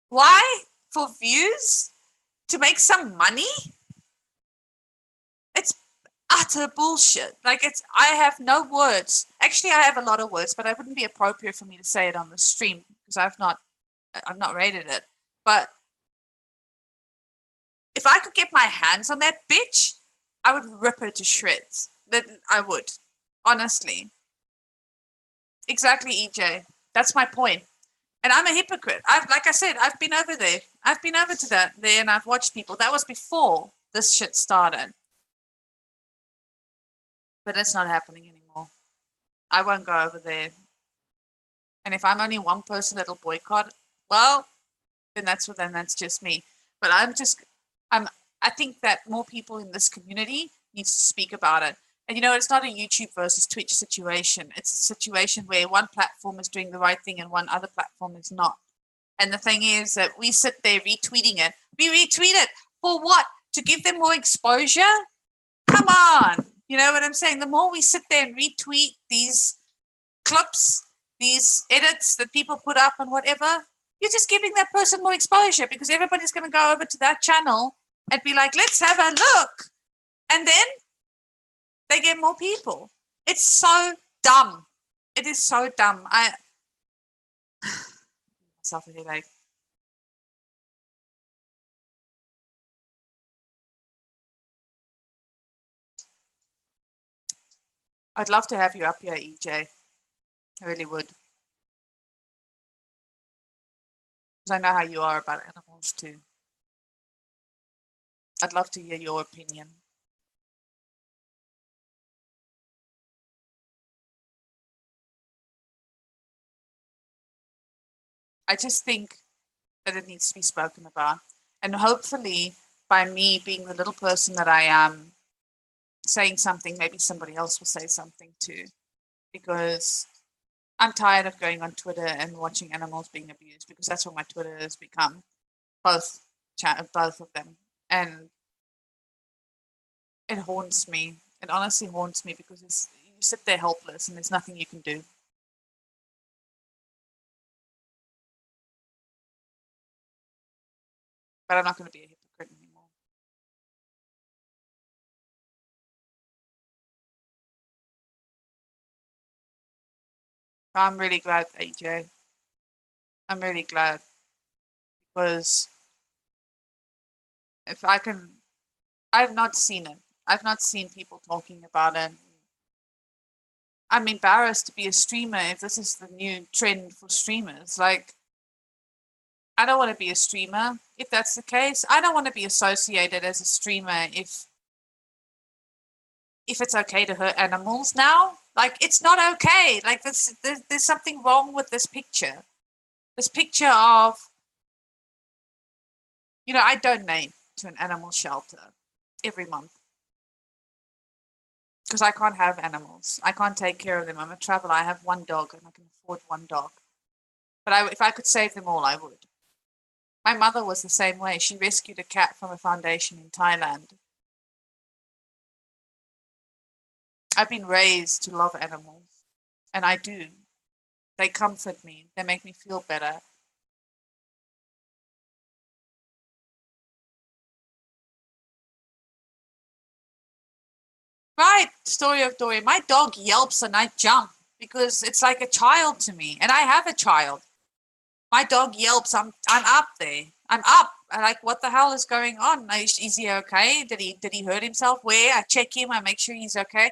why? For views? To make some money? It's utter bullshit. Like I have no words. Actually, I have a lot of words, but it wouldn't be appropriate for me to say it on the stream because I've not rated it. But if I could get my hands on that bitch, I would rip her to shreds. That I would, honestly. Exactly, EJ. That's my point. And I'm a hypocrite. Like I said, I've been over there. I've been over to that there, and I've watched people. That was before this shit started. But it's not happening anymore. I won't go over there. And if I'm only one person that'll boycott, well, then that's just me. But I'm I think that more people in this community needs to speak about it. And it's not a YouTube versus Twitch situation. It's a situation where one platform is doing the right thing and one other platform is not. And the thing is that we sit there retweeting it. We retweet it for what? To give them more exposure? Come on. You know what I'm saying? The more we sit there and retweet these clips, these edits that people put up and whatever, you're just giving that person more exposure because everybody's going to go over to that channel and be like, let's have a look. And then they get more people. It's so dumb. It is so dumb. I myself a headache. I'd love to have you up here, EJ. I really would. Because I know how you are about animals too. I'd love to hear your opinion. I just think that it needs to be spoken about. And hopefully, by me being the little person that I am, saying something, maybe somebody else will say something too. Because I'm tired of going on Twitter and watching animals being abused, because that's what my Twitter has become. Both, both of them. And it haunts me. It honestly haunts me because you sit there helpless and there's nothing you can do. But I'm not going to be a hypocrite anymore. I'm really glad, AJ. I'm really glad because if I can, I've not seen it. I've not seen people talking about it. I'm embarrassed to be a streamer if this is the new trend for streamers. Like, I don't want to be a streamer if that's the case. I don't want to be associated as a streamer if it's okay to hurt animals now. Like, it's not okay. Like, there's something wrong with this picture. This picture of, I donate to an animal shelter every month because I can't have animals. I can't take care of them. I'm a traveler. I have one dog and I can afford one dog. But if I could save them all, I would. My mother was the same way. She rescued a cat from a foundation in Thailand. I've been raised to love animals, and I do. They comfort me. They make me feel better. Right, story of Dory. My dog yelps and I jump because it's like a child to me, and I have a child. My dog yelps. I'm up there. I'm up. I'm like, what the hell is going on? Is he okay? Did he hurt himself? Where? I check him. I make sure he's okay.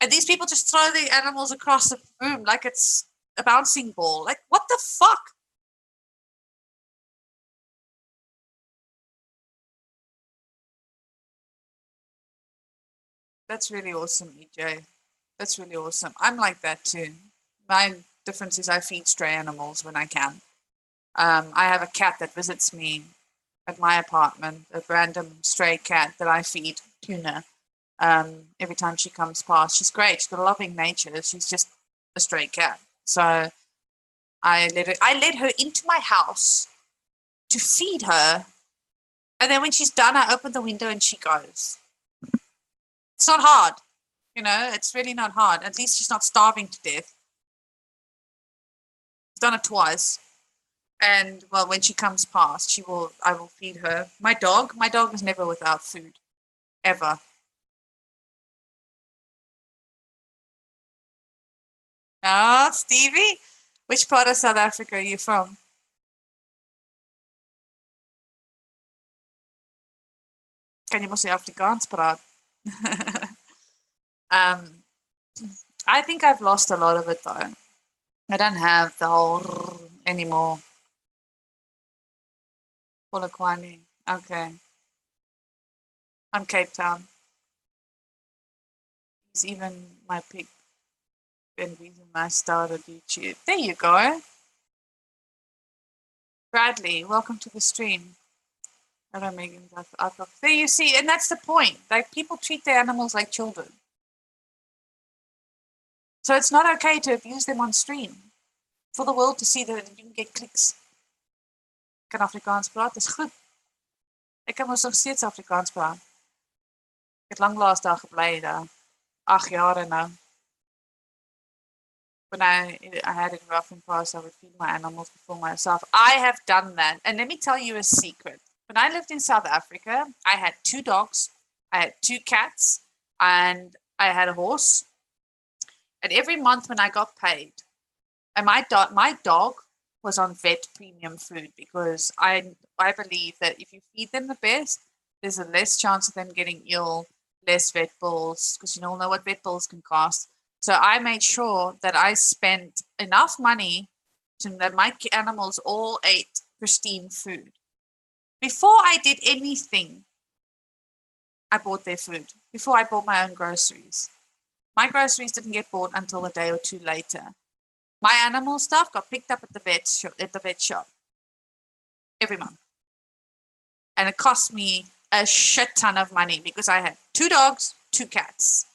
And these people just throw the animals across the room like it's a bouncing ball. Like, what the fuck? That's really awesome, EJ. That's really awesome. I'm like that too. My difference is I feed stray animals when I can. I have a cat that visits me at my apartment, a random stray cat that I feed tuna. Every time she comes past, she's great. She's got a loving nature. She's just a stray cat. So I let her into my house to feed her, and then when she's done, I open the window and she goes. It's not hard, It's really not hard. At least she's not starving to death. I've done it twice. And well, when she comes past, I will feed her. My dog is never without food, ever. Oh, Stevie, which part of South Africa are you from? Kan jy mos nie Afrikaans praat? um, I think I've lost a lot of it though. I don't have the whole anymore. Polokwane. Okay. I'm Cape Town. It's even my pick and reason I started YouTube. There you go. Bradley, welcome to the stream. Hello, Megan. There you see, and that's the point. Like, people treat their animals like children. So it's not okay to abuse them on stream. For the world to see that you can get clicks. Ik kan Afrikaans praat, dis goed. Ek kan mos nog steeds Afrikaans praat. Ek het lanklaas daar gebly daar. 8 jare now. When I had it rough and fast, I would feed my animals before myself. I have done that. And let me tell you a secret. When I lived in South Africa, I had 2 dogs, I had 2 cats, and I had a horse. And every month when I got paid, and my dog was on vet premium food because I believe that if you feed them the best, there's a less chance of them getting ill, less vet bills, because you all know what vet bills can cost. So I made sure that I spent enough money to that my animals all ate pristine food. Before I did anything, I bought their food. Before I bought my own groceries. My groceries didn't get bought until a day or two later. My animal stuff got picked up at the vet shop every month. And it cost me a shit ton of money because I had 2 dogs, 2 cats.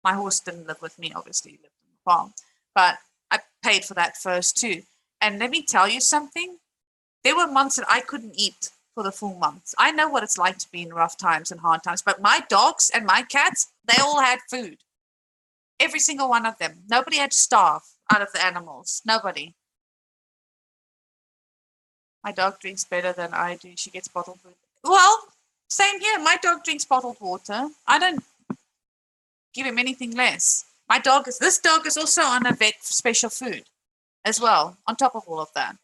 My horse didn't live with me, obviously, he lived on the farm. But I paid for that first too. And let me tell you something. There were months that I couldn't eat for the full month. I know what it's like to be in rough times and hard times, but my dogs and my cats, they all had food. Every single one of them. Nobody had to starve out of the animals. Nobody. My dog drinks better than I do. She gets bottled water. Well, same here. My dog drinks bottled water. I don't give him anything less. This dog is also on a vet special food as well, on top of all of that.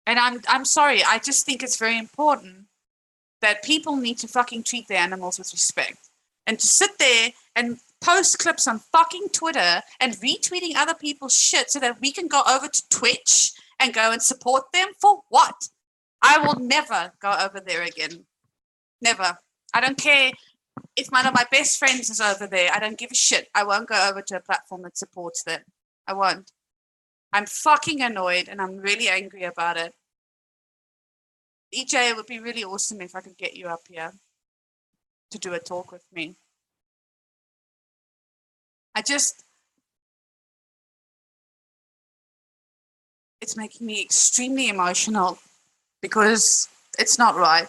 And I'm sorry, I just think it's very important that people need to fucking treat their animals with respect. And to sit there and post clips on fucking Twitter and retweeting other people's shit so that we can go over to Twitch and go and support them for what? I will never go over there again. Never. I don't care if one of my best friends is over there. I don't give a shit. I won't go over to a platform that supports them. I won't. I'm fucking annoyed and I'm really angry about it. EJ, it would be really awesome if I could get you up here to do a talk with me. It's making me extremely emotional because it's not right.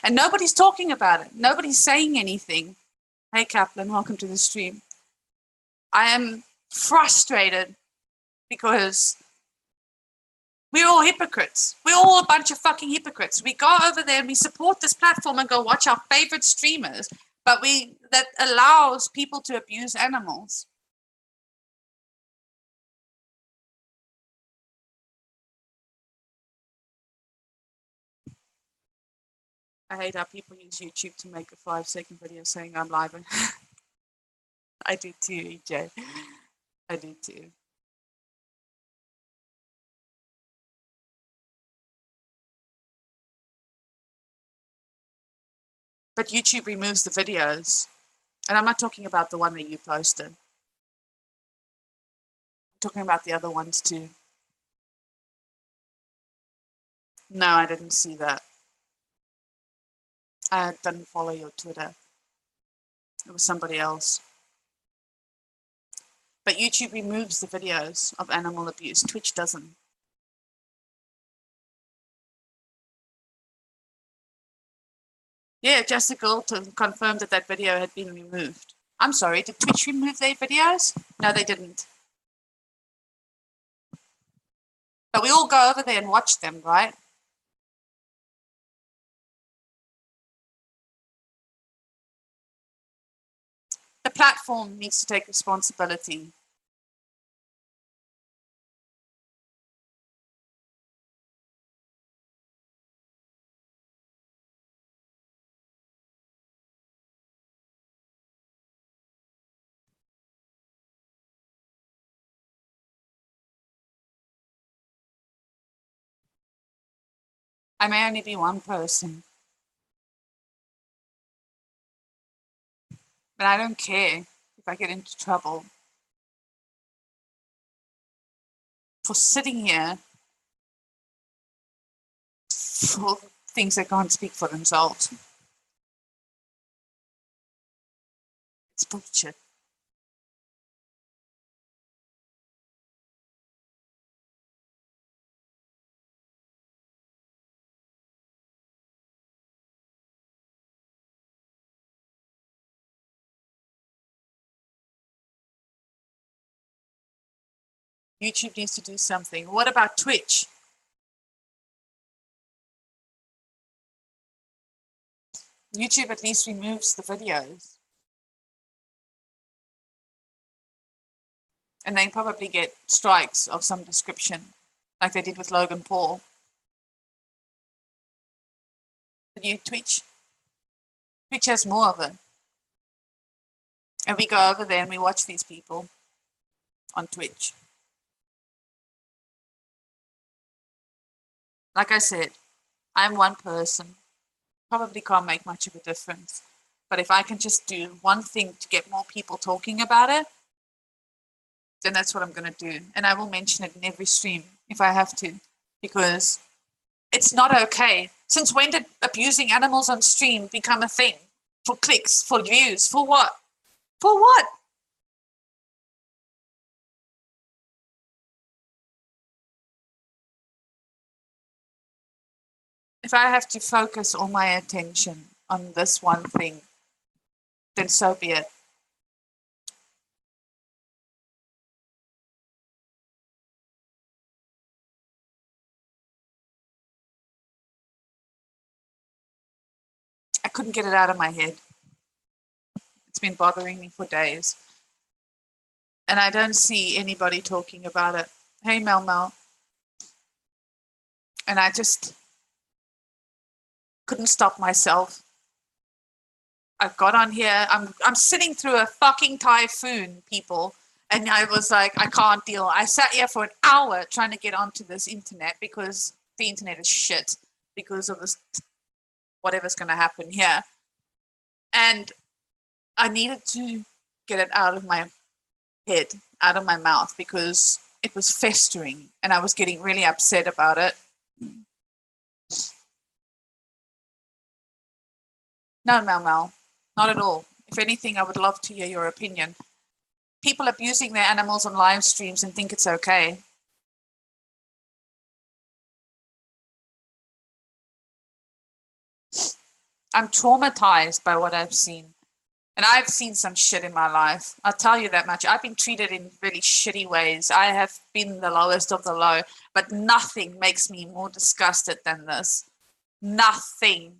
And nobody's talking about it. Nobody's saying anything. Hey, Kaplan, welcome to the stream. I am frustrated because we're all hypocrites. We're all a bunch of fucking hypocrites. We go over there and we support this platform and go watch our favorite streamers, but that allows people to abuse animals. I hate how people use YouTube to make a 5-second video saying I'm live. I do too, EJ. I do too. But YouTube removes the videos. And I'm not talking about the one that you posted. I'm talking about the other ones too. No, I didn't see that. I didn't follow your Twitter. It was somebody else. But YouTube removes the videos of animal abuse. Twitch doesn't. Yeah, Jessica Alton confirmed that video had been removed. I'm sorry, did Twitch remove their videos? No, they didn't. But we all go over there and watch them, right? The platform needs to take responsibility. I may only be one person, but I don't care if I get into trouble for sitting here for things that can't speak for themselves. It's bullshit. YouTube needs to do something. What about Twitch? YouTube at least removes the videos. And they probably get strikes of some description, like they did with Logan Paul. The new Twitch. Twitch has more of it. And we go over there and we watch these people on Twitch. Like I said, I'm one person. Probably can't make much of a difference. But if I can just do one thing to get more people talking about it, then that's what I'm going to do. And I will mention it in every stream if I have to, because it's not okay. Since when did abusing animals on stream become a thing? For clicks, for views, for what? For what? If I have to focus all my attention on this one thing, then so be it. I couldn't get it out of my head. It's been bothering me for days. And I don't see anybody talking about it. Hey, Mel. And I just couldn't stop myself. I got on here. I'm sitting through a fucking typhoon, people. And I was like, I can't deal. I sat here for an hour trying to get onto this internet because the internet is shit because of this whatever's going to happen here. And I needed to get it out of my head, out of my mouth, because it was festering and I was getting really upset about it. No, Mel, not at all. If anything, I would love to hear your opinion. People abusing their animals on live streams and think it's okay. I'm traumatized by what I've seen. And I've seen some shit in my life. I'll tell you that much. I've been treated in really shitty ways. I have been the lowest of the low, but nothing makes me more disgusted than this. Nothing.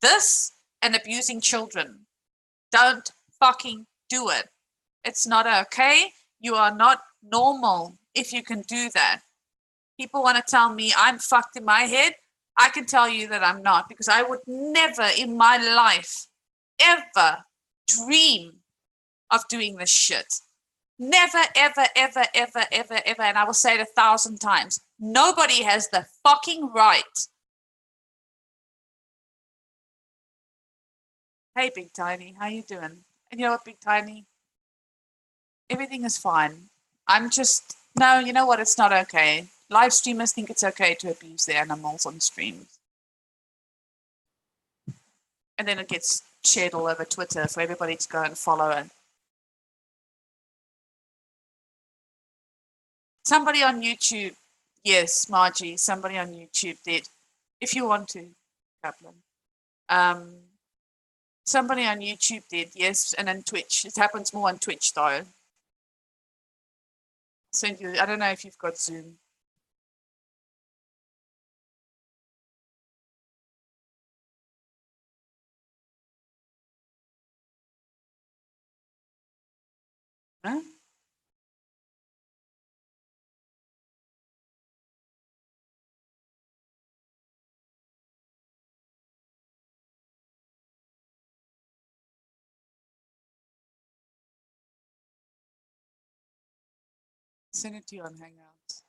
This and abusing children. Don't fucking do it. It's not okay. You are not normal if you can do that. People want to tell me I'm fucked in my head. I can tell you that I'm not, because I would never in my life ever dream of doing this shit. Never, ever, ever, ever, ever, ever. And I will say it 1,000 times. Nobody has the fucking right. Hey, Big Tiny, how you doing? And you know what, Big Tiny? Everything is fine. I'm just, no, you know what? It's not okay. Live streamers think it's okay to abuse their animals on streams. And then it gets shared all over Twitter for everybody to go and follow it. Somebody on YouTube, yes, Margie, somebody on YouTube did. If you want to, Kaplan. Somebody on YouTube did, yes, and then Twitch. It happens more on Twitch though. Send you. I don't know if you've got Zoom. Huh? Send it to you on Hangouts.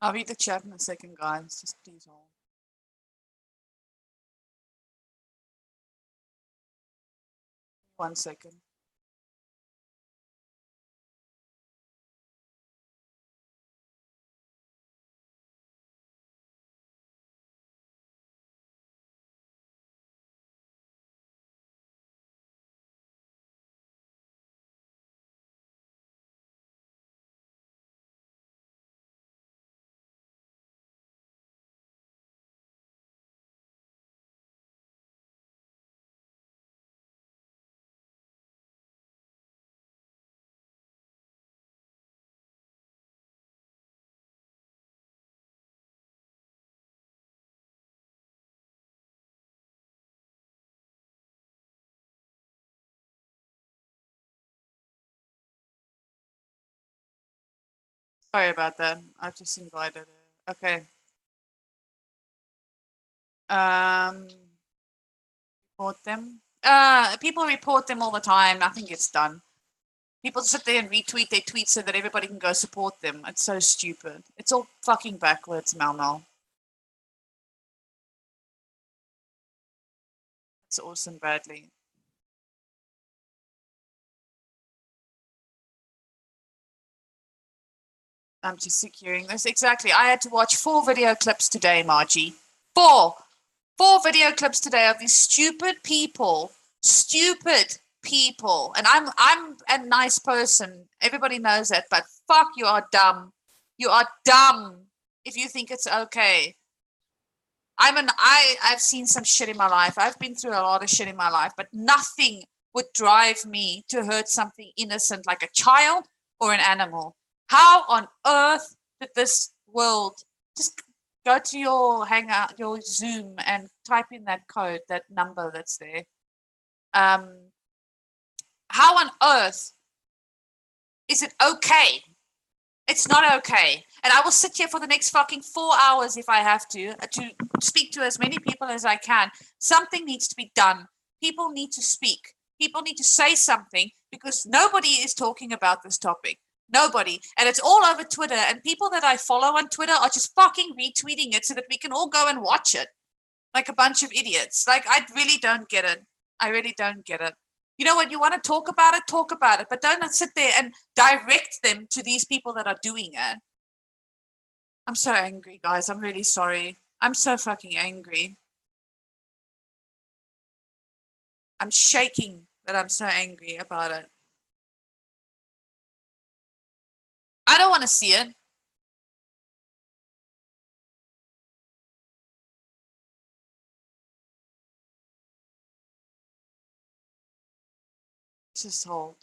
I'll read the chat in a second, guys. Just please hold. 1 second. Sorry about that. I've just invited her. Okay. Report them. People report them all the time. Nothing gets done. People sit there and retweet their tweets so that everybody can go support them. It's so stupid. It's all fucking backwards, Mal. It's awesome, Bradley. I'm just securing this. Exactly. I had to watch 4 video clips today, Margie. 4. 4 video clips today of these stupid people. Stupid people. And I'm a nice person. Everybody knows that. But fuck, you are dumb. You are dumb if you think it's okay. I've seen some shit in my life. I've been through a lot of shit in my life, but nothing would drive me to hurt something innocent like a child or an animal. How on earth did this world just go to your Hangout, your Zoom, and type in that code, that number that's there? How on earth is it okay? It's not okay. And I will sit here for the next fucking 4 hours if I have to speak to as many people as I can. Something needs to be done. People need to speak. People need to say something because nobody is talking about this topic. Nobody. And it's all over Twitter. And people that I follow on Twitter are just fucking retweeting it so that we can all go and watch it. Like a bunch of idiots. Like, I really don't get it. I really don't get it. You know what? You want to talk about it, but don't sit there and direct them to these people that are doing it. I'm so angry, guys. I'm really sorry. I'm so fucking angry. I'm shaking that I'm so angry about it. I don't want to see it. Just hold.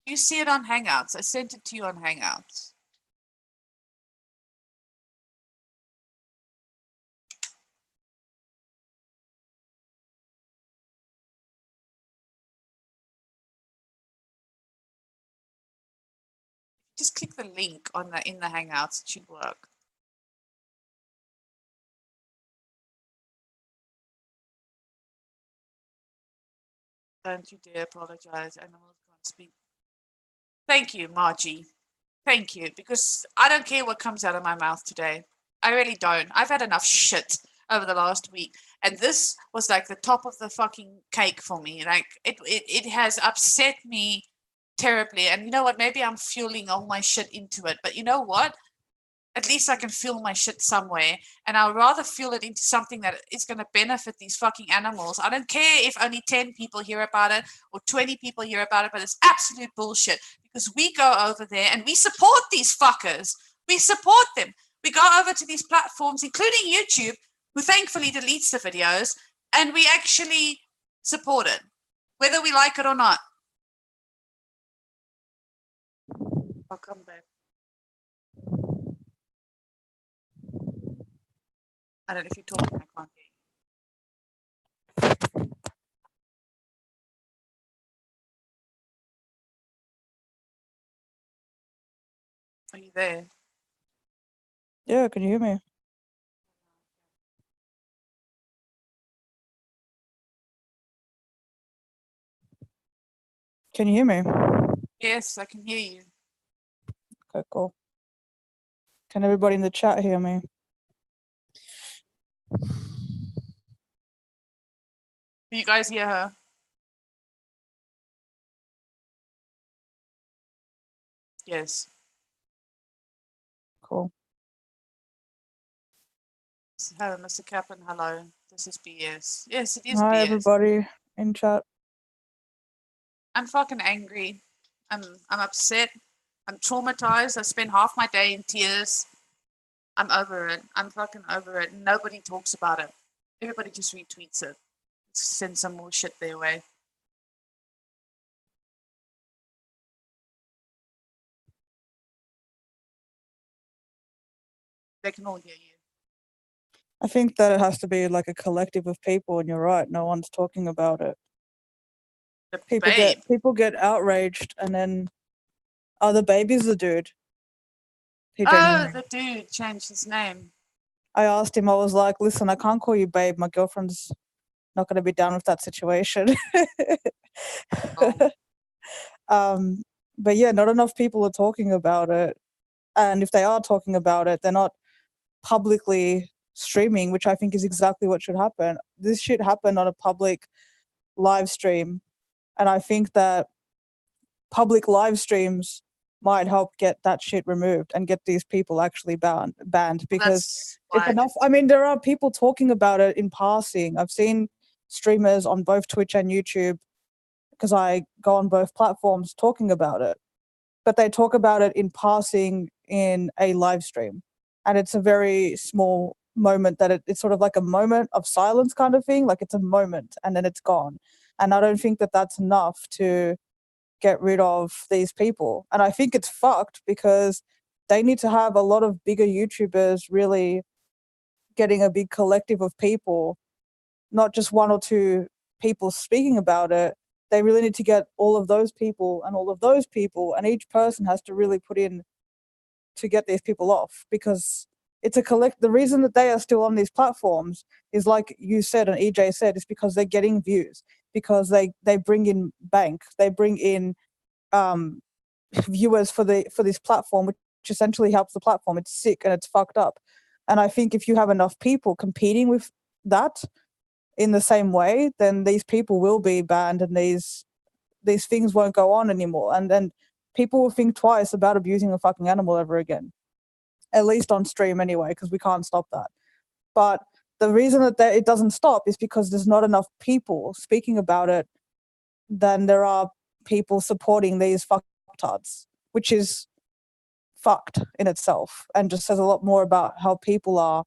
You see it on Hangouts. I sent it to you on Hangouts. Just click the link on in the Hangouts. It should work. Don't you dare apologize. Animals can't speak. Thank you, Margie. Thank you, because I don't care what comes out of my mouth today. I really don't. I've had enough shit over the last week, and this was like the top of the fucking cake for me. Like it has upset me terribly. And you know what? Maybe I'm fueling all my shit into it. But you know what? At least I can fuel my shit somewhere. And I'll rather fuel it into something that is going to benefit these fucking animals. I don't care if only 10 people hear about it or 20 people hear about it, but it's absolute bullshit because we go over there and we support these fuckers. We support them. We go over to these platforms, including YouTube, who thankfully deletes the videos, and we actually support it, whether we like it or not. I'll come back. I don't know if you're talking, I can't hear you. Are you there? Yeah, can you hear me? Can you hear me? Yes, I can hear you. Okay, cool. Can everybody in the chat hear me? Do you guys hear her? Yes. Cool. Hello, Mr. Kaplan. Hello. This is BS. Yes, it is Hi, BS. everybody in chat. I'm fucking angry. I'm upset. I'm traumatized. I spent half my day in tears. I'm over it. I'm fucking over it. Nobody talks about it. Everybody just retweets it. Send some more shit their way. They can all hear you. I think that it has to be like a collective of people, and you're right, no one's talking about it. The People babe. get outraged, and then the baby's the dude. He Oh, genuinely. the dude changed his name. I asked him. I was like, "Listen, I can't call you babe. My girlfriend's not going to be down with that situation." Oh. But yeah, not enough people are talking about it, and if they are talking about it, they're not publicly streaming, which I think is exactly what should happen. This should happen on a public live stream, and I think that public live streams might help get that shit removed and get these people actually banned Well, because that's if why. enough, I mean, there are people talking about it in passing. I've seen streamers on both Twitch and YouTube, because I go on both platforms, talking about it, but they talk about it in passing in a live stream, and it's a very small moment that it's sort of like a moment of silence kind of thing, like it's a moment and then it's gone. And I don't think that that's enough to get rid of these people. And I think it's fucked because they need to have a lot of bigger YouTubers really getting a big collective of people, not just one or two people speaking about it. They really need to get all of those people and all of those people, and each person has to really put in to get these people off, because it's a collect. The reason that they are still on these platforms is, like you said and EJ said, is because they're getting views, because they bring in bank, they bring in um, viewers for this platform, which essentially helps the platform. It's sick and it's fucked up. And I think if you have enough people competing with that in the same way, then these people will be banned, and these things won't go on anymore. And then people will think twice about abusing a fucking animal ever again. At least on stream anyway, because we can't stop that. But the reason that it doesn't stop is because there's not enough people speaking about it than there are people supporting these fucktards, which is fucked in itself and just says a lot more about how people are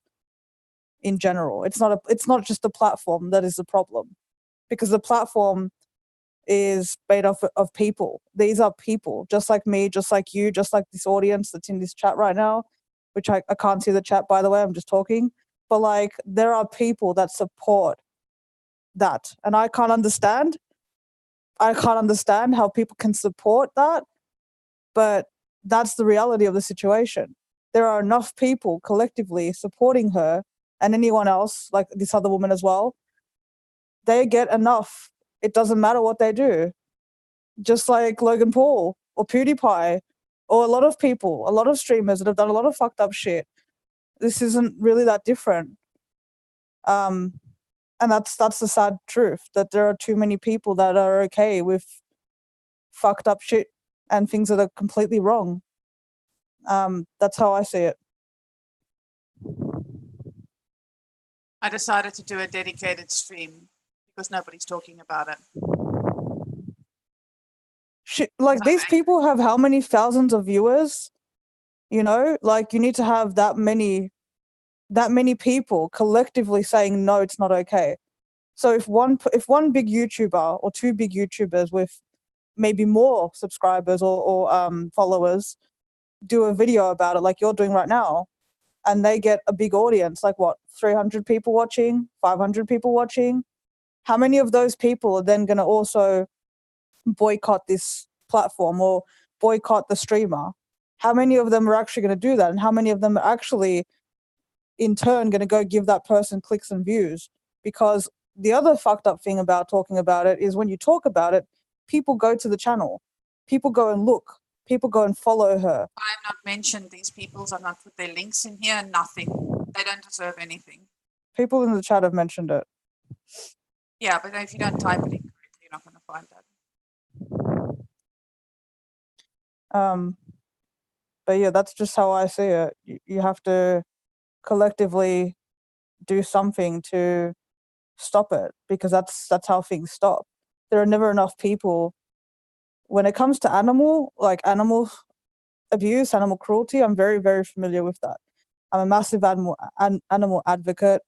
in general. It's not just the platform that is the problem, because the platform is made up of people. These are people just like me, just like you, just like this audience that's in this chat right now, which I can't see the chat, by the way, I'm just talking. But like, there are people that support that, and I can't understand how people can support that, but that's the reality of the situation. There are enough people collectively supporting her, and anyone else, like this other woman as well. They get enough. It doesn't matter what they do. Just like Logan Paul or PewDiePie or a lot of people, a lot of streamers that have done a lot of fucked up shit. This isn't really that different. And that's the sad truth, that there are too many people that are okay with fucked up shit and things that are completely wrong. That's how I see it. I decided to do a dedicated stream because nobody's talking about it. Shit, like these people have how many thousands of viewers? You know, like you need to have that many people collectively saying no, it's not okay. So if one big YouTuber or two big YouTubers with maybe more subscribers or followers do a video about it, like you're doing right now, and they get a big audience, like what, 300 people watching, 500 people watching, how many of those people are then going to also boycott this platform or boycott the streamer? How many of them are actually going to do that, and how many of them are actually in turn going to go give that person clicks and views? Because the other fucked up thing about talking about it is when you talk about it, people go to the channel, people go and look, people go and follow her. I have not mentioned these peoples. I've not put their links in here. Nothing. They don't deserve anything. People in the chat have mentioned it. Yeah, but if you don't type it incorrectly, you're not going to find that. But yeah, that's just how I see it. You have to collectively do something to stop it, because that's how things stop. There are never enough people. When it comes to animal abuse, animal cruelty, I'm very, very familiar with that. I'm a massive animal advocate.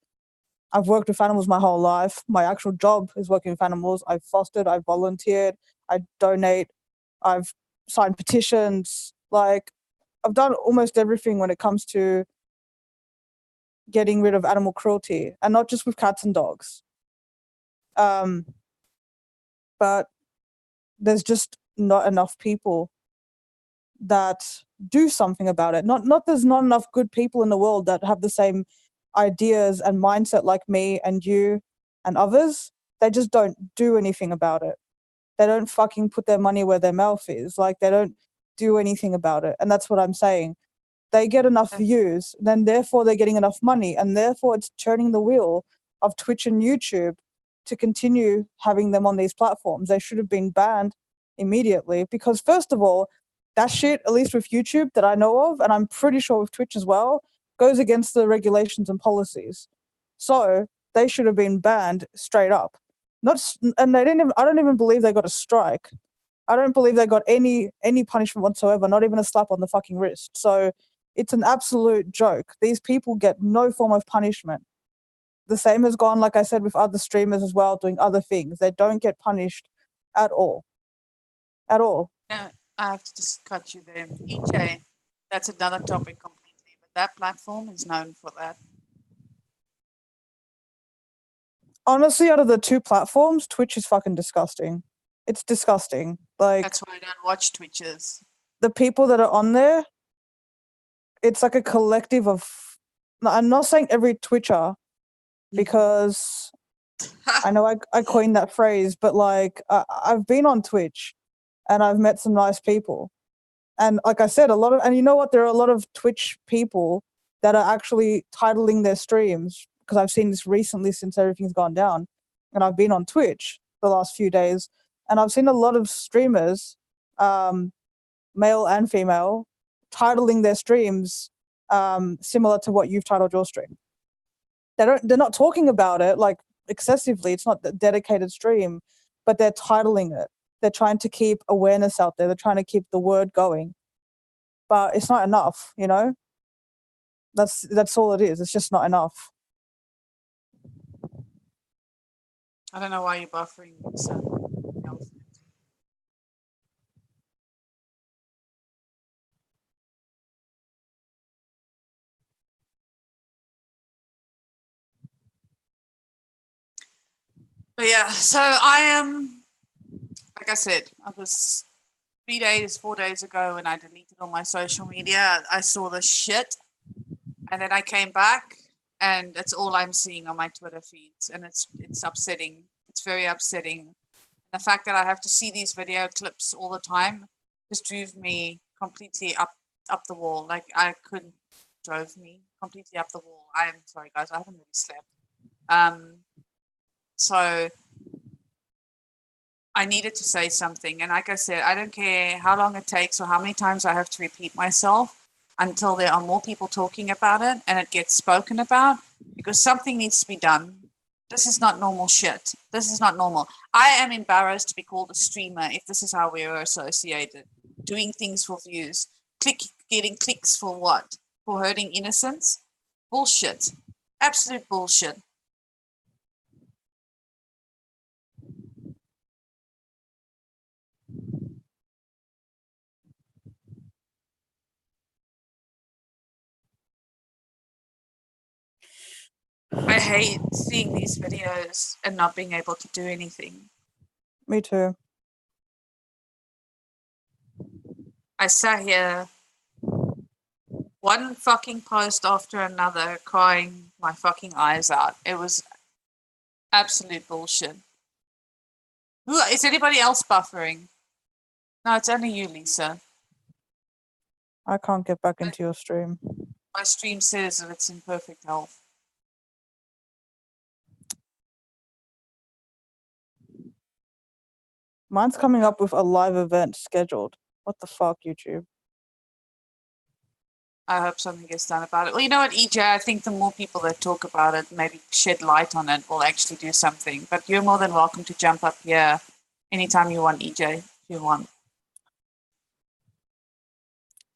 I've worked with animals my whole life. My actual job is working with animals. I've fostered, I've volunteered, I donate, I've signed petitions. Like, I've done almost everything when it comes to getting rid of animal cruelty, and not just with cats and dogs. But there's just not enough people that do something about it. Not there's not enough good people in the world that have the same ideas and mindset like me and you and others. They just don't do anything about it. They don't fucking put their money where their mouth is. Like, they don't do anything about it. And that's what I'm saying. They get enough views, then therefore they're getting enough money, and therefore it's turning the wheel of Twitch and YouTube to continue having them on these platforms. They should have been banned immediately because, first of all, that shit, at least with YouTube that I know of, and I'm pretty sure with Twitch as well, goes against the regulations and policies. So they should have been banned straight up. And they didn't even, I don't even believe they got a strike. I don't believe they got any punishment whatsoever, not even a slap on the fucking wrist. So it's an absolute joke. These people get no form of punishment. The same has gone, like I said, with other streamers as well, doing other things. They don't get punished at all. At all. Yeah, I have to just cut you there. EJ, that's another topic completely, but that platform is known for that. Honestly, out of the two platforms, Twitch is fucking disgusting. It's disgusting. Like, that's why I don't watch Twitches. The people that are on there, it's like a collective of. I'm not saying every Twitcher, because I know I coined that phrase, but like I've been on Twitch, and I've met some nice people, and like I said, and you know what? There are a lot of Twitch people that are actually titling their streams, because I've seen this recently since everything's gone down, and I've been on Twitch the last few days, and I've seen a lot of streamers, male and female, titling their streams similar to what you've titled your stream. They're not talking about it like excessively. It's not a dedicated stream, but they're titling it. They're trying to keep awareness out there. They're trying to keep the word going, but it's not enough. You know, that's all it is. It's just not enough. I don't know why you're buffering. So. But yeah, so I am, like I said, I was 4 days ago when I deleted all my social media. I saw the shit, and then I came back, and that's all I'm seeing on my Twitter feeds, and it's upsetting. It's very upsetting. The fact that I have to see these video clips all the time just drove me completely up the wall. Like, I couldn't, drove me completely up the wall. I am sorry, guys, I haven't really slept. So I needed to say something. And like I said, I don't care how long it takes or how many times I have to repeat myself until there are more people talking about it and it gets spoken about, because something needs to be done. This is not normal shit. This is not normal. I am embarrassed to be called a streamer if this is how we are associated. Doing things for views. Getting clicks for what? For hurting innocents? Bullshit. Absolute bullshit. I hate seeing these videos and not being able to do anything. Me too. I sat here, one fucking post after another, crying my fucking eyes out. It was absolute bullshit. Is anybody else buffering? No, it's only you, Lisa. I can't get back into your stream. My stream says that it's in perfect health. Mine's coming up with a live event scheduled. What the fuck, YouTube? I hope something gets done about it. Well, you know what, EJ, I think the more people that talk about it, maybe shed light on it, will actually do something. But you're more than welcome to jump up here anytime you want, EJ, if you want.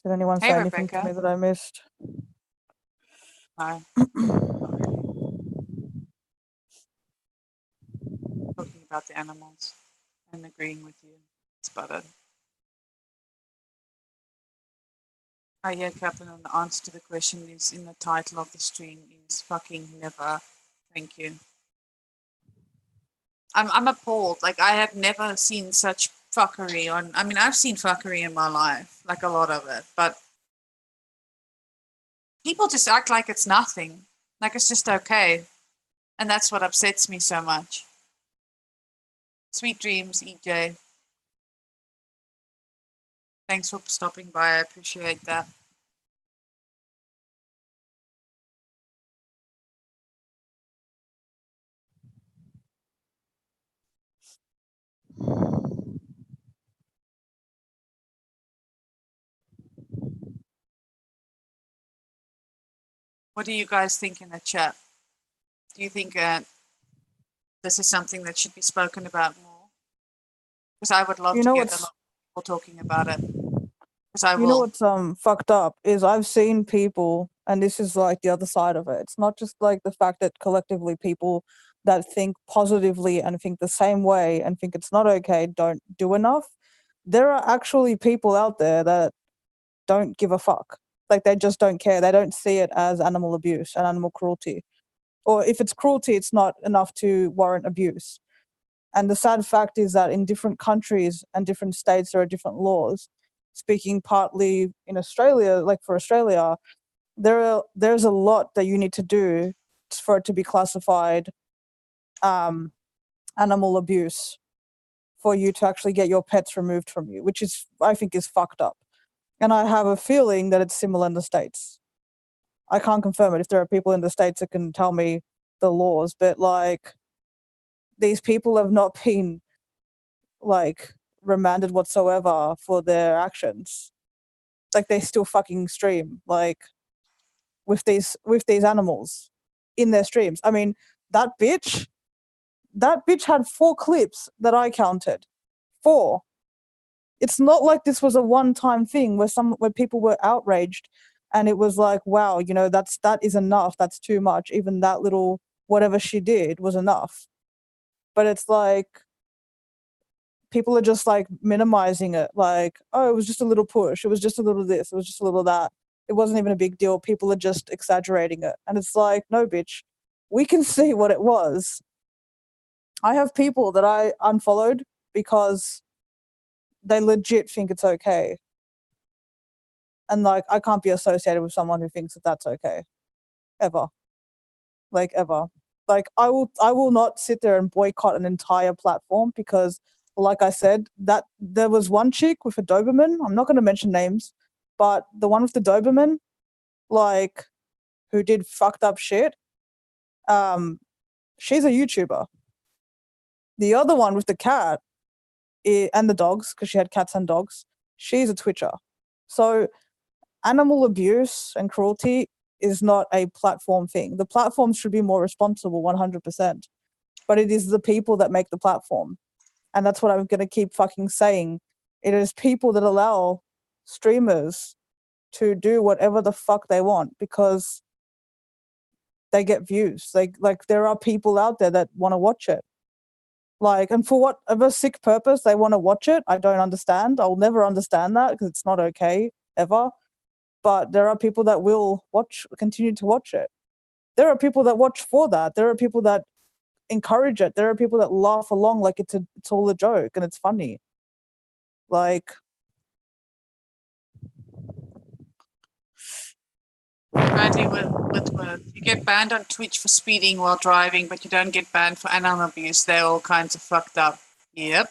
Did anyone say anything to me that I missed? No. Talking about the animals and agreeing with you. It's about it. Yeah, Captain, and the answer to the question is in the title of the stream is fucking never. Thank you. I'm appalled. Like, I have never seen such fuckery on. I mean, I've seen fuckery in my life, like a lot of it, but people just act like it's nothing, like it's just okay, and that's what upsets me so much. Sweet dreams, EJ. Thanks for stopping by. I appreciate that. What do you guys think in the chat? Do you think this is something that should be spoken about more? Because I would love You to know get a what's lot of people talking about it. Because I you know will. what's fucked up is I've seen people, and this is like the other side of it. It's not just like the fact that collectively people that think positively and think the same way and think it's not okay don't do enough. There are actually people out there that don't give a fuck. Like they just don't care. They don't see it as animal abuse and animal cruelty. Or if it's cruelty, it's not enough to warrant abuse. And the sad fact is that in different countries and different states, there are different laws. Speaking partly in Australia, like for Australia, there's a lot that you need to do for it to be classified animal abuse for you to actually get your pets removed from you, which is I think is fucked up. And I have a feeling that it's similar in the States. I can't confirm it. If there are people in the States that can tell me the laws, but like these people have not been like remanded whatsoever for their actions. Like they still fucking stream like with these animals in their streams. I mean, that bitch had 4 clips that I counted. 4. It's not like this was a one-time thing where people were outraged and it was like, wow, you know, that is enough. That's too much. Even that little whatever she did was enough. But it's like people are just like minimizing it, like, oh, it was just a little push, it was just a little this, it was just a little that, it wasn't even a big deal, people are just exaggerating it. And it's like, no, bitch, we can see what it was. I have people that I unfollowed because they legit think it's okay. And like, I can't be associated with someone who thinks that that's okay. Ever. Like, ever. Like, I will not sit there and boycott an entire platform because, like I said, that there was one chick with a Doberman. I'm not going to mention names, but the one with the Doberman, like, who did fucked up shit, she's a YouTuber. The other one with the cat and the dogs, because she had cats and dogs, she's a Twitcher. So animal abuse and cruelty is not a platform thing. The platform should be more responsible 100%, but it is the people that make the platform. And that's what I'm going to keep fucking saying. It is people that allow streamers to do whatever the fuck they want because they get views. Like there are people out there that want to watch it. Like, and for whatever sick purpose they want to watch it, I don't understand. I'll never understand that because it's not okay ever. But there are people that will continue to watch it. There are people that watch for that. There are people that encourage it. There are people that laugh along like it's all a joke and it's funny. Like, Bradley Whitworth. You get banned on Twitch for speeding while driving, but you don't get banned for animal abuse. They're all kinds of fucked up. Yep.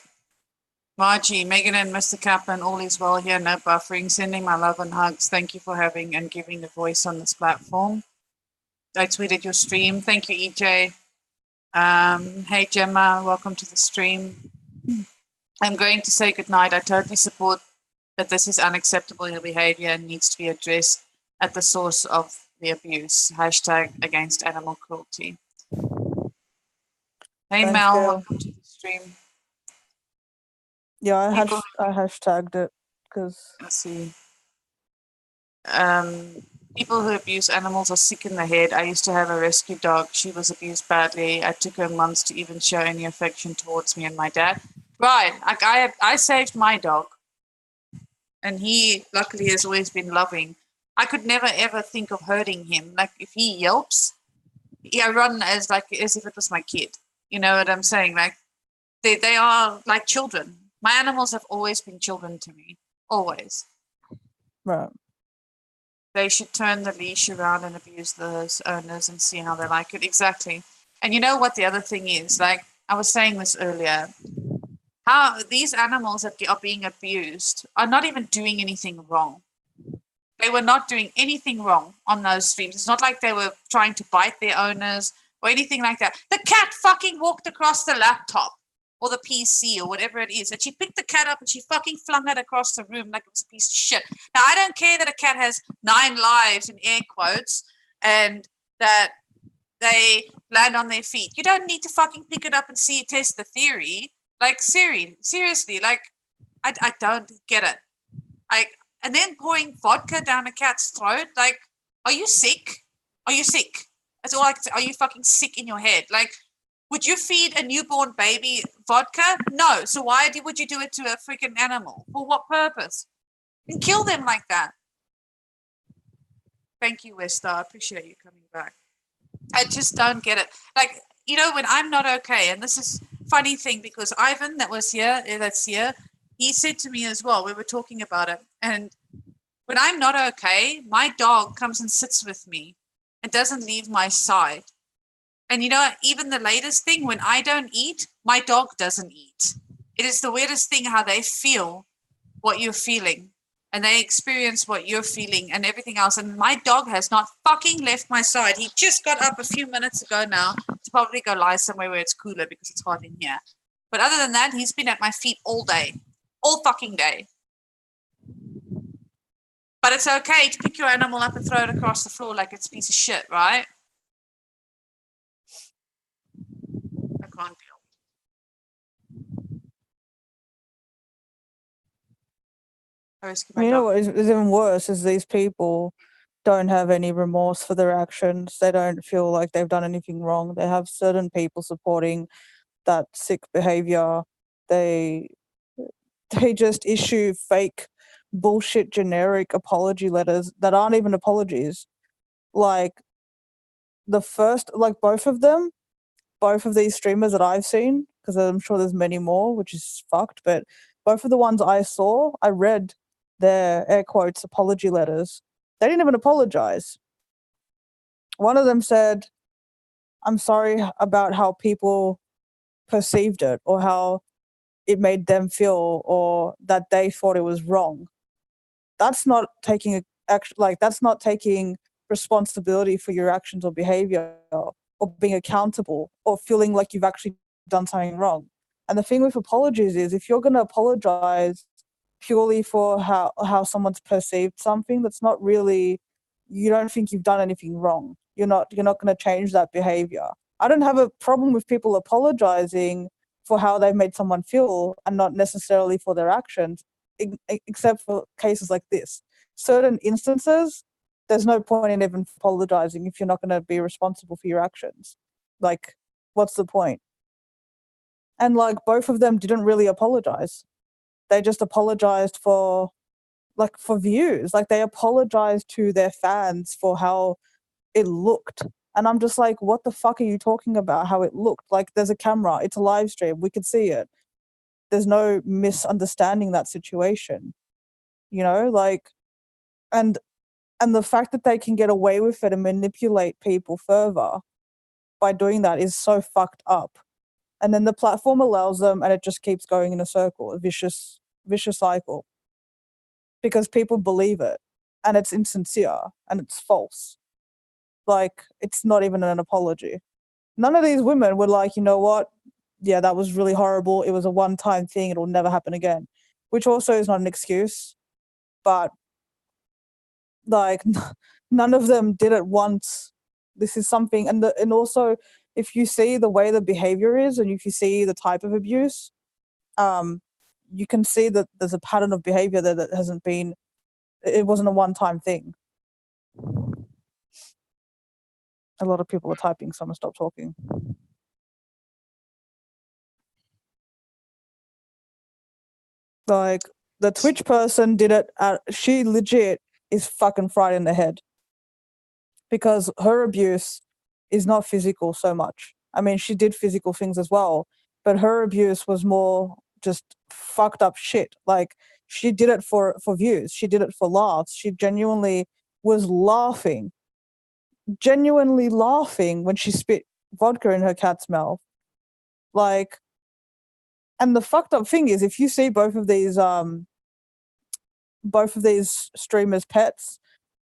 Margie, Megan and Mr. Kaplan, all is well here, no buffering. Sending my love and hugs. Thank you for having and giving the voice on this platform. I tweeted your stream. Thank you, EJ. Hey, Gemma, welcome to the stream. I'm going to say goodnight. I totally support that this is unacceptable behavior and needs to be addressed at the source of the abuse. Hashtag against animal cruelty. Hey, thanks, Mel, Gail. welcome to the stream. Yeah, I hashtagged it because. Let's see. People who abuse animals are sick in the head. I used to have a rescue dog. She was abused badly. I took her months to even show any affection towards me and my dad. Right. I saved my dog. And he, luckily, has always been loving. I could never, ever think of hurting him. Like, if he yelps, I run as if it was my kid. You know what I'm saying? Like, they are like children. My animals have always been children to me. Always. Right. They should turn the leash around and abuse those owners and see how they like it. Exactly. And you know what the other thing is? Like I was saying this earlier, how these animals that are being abused are not even doing anything wrong. They were not doing anything wrong on those streams. It's not like they were trying to bite their owners or anything like that. The cat fucking walked across the laptop or the PC or whatever it is. And she picked the cat up and she fucking flung it across the room like it was a piece of shit. Now, I don't care that a cat has 9 lives in air quotes and that they land on their feet. You don't need to fucking pick it up and see test the theory. Like, seriously, like, I don't get it. And then pouring vodka down a cat's throat. Like, are you sick? Are you sick? That's all I can say. Are you fucking sick in your head? Like, would you feed a newborn baby vodka? No. So why would you do it to a freaking animal? For what purpose? And kill them like that. Thank you, Westar. I appreciate you coming back. I just don't get it. Like, you know, when I'm not okay, and this is funny thing because Ivan that's here, he said to me as well, we were talking about it, and when I'm not okay, my dog comes and sits with me and doesn't leave my side. And you know, even the latest thing, when I don't eat, my dog doesn't eat. It is the weirdest thing how they feel what you're feeling and they experience what you're feeling and everything else. And my dog has not fucking left my side. He just got up a few minutes ago now to probably go lie somewhere where it's cooler because it's hot in here. But other than that, he's been at my feet all day, all fucking day. But it's okay to pick your animal up and throw it across the floor like it's a piece of shit, right? I can't deal. You know what is even worse is these people don't have any remorse for their actions. They don't feel like they've done anything wrong. They have certain people supporting that sick behavior. They just issue fake bullshit generic apology letters that aren't even apologies. Like both of these streamers that I've seen, because I'm sure there's many more, which is fucked, but both of the ones I saw, I read their air quotes apology letters. They didn't even apologize. One of them said, I'm sorry about how people perceived it or how it made them feel or that they thought it was wrong. That's not taking that's not taking responsibility for your actions or behavior or being accountable or feeling like you've actually done something wrong. And the thing with apologies is if you're going to apologize purely for how someone's perceived something, that's not really, you don't think you've done anything wrong. You're not going to change that behavior. I don't have a problem with people apologizing for how they've made someone feel and not necessarily for their actions, except for cases like this. Certain instances, there's no point in even apologizing if you're not going to be responsible for your actions. Like, what's the point? And like both of them didn't really apologize. They just apologized for views. Like they apologized to their fans for how it looked. And I'm just like, what the fuck are you talking about? How it looked? Like there's a camera, it's a live stream, we could see it. There's no misunderstanding that situation. You know, like and the fact that they can get away with it and manipulate people further by doing that is so fucked up. And then the platform allows them and it just keeps going in a circle, a vicious cycle. Because people believe it and it's insincere and it's false. Like it's not even an apology. None of these women were like, you know what? Yeah, that was really horrible. It was a one-time thing. It'll never happen again. Which also is not an excuse. But like none of them did it once. This is something, and also if you see the way the behavior is and if you see the type of abuse, you can see that there's a pattern of behavior there that hasn't been, it wasn't a one-time thing. A lot of people are typing, so I'm gonna stop talking. Like the Twitch person did it, she legit is fucking fried in the head. Because her abuse is not physical so much. I mean, she did physical things as well, but her abuse was more just fucked up shit. Like, she did it for views. She did it for laughs. She genuinely was genuinely laughing when she spit vodka in her cat's mouth. Like, and the fucked up thing is, if you see both of these streamers' pets,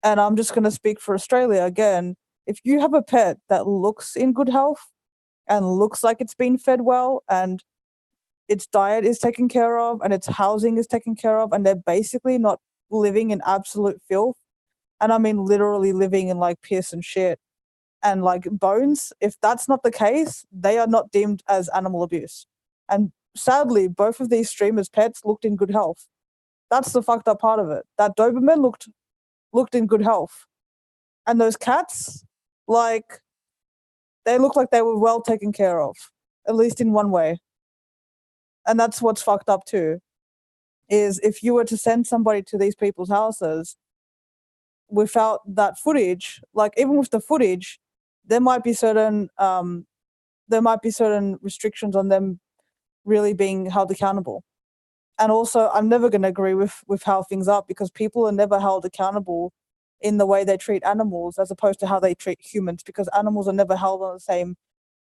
and I'm just going to speak for Australia again, if you have a pet that looks in good health and looks like it's been fed well and its diet is taken care of and its housing is taken care of, and they're basically not living in absolute filth, and I mean literally living in like piss and shit and like bones, if that's not the case, they are not deemed as animal abuse. And sadly, both of these streamers' pets looked in good health. That's the fucked up part of it. That Doberman looked in good health. And those cats, like, they look like they were well taken care of, at least in one way. And that's what's fucked up too, is if you were to send somebody to these people's houses without that footage, like even with the footage, there might be certain restrictions on them really being held accountable. And also, I'm never going to agree with how things are, because people are never held accountable in the way they treat animals as opposed to how they treat humans, because animals are never held on the same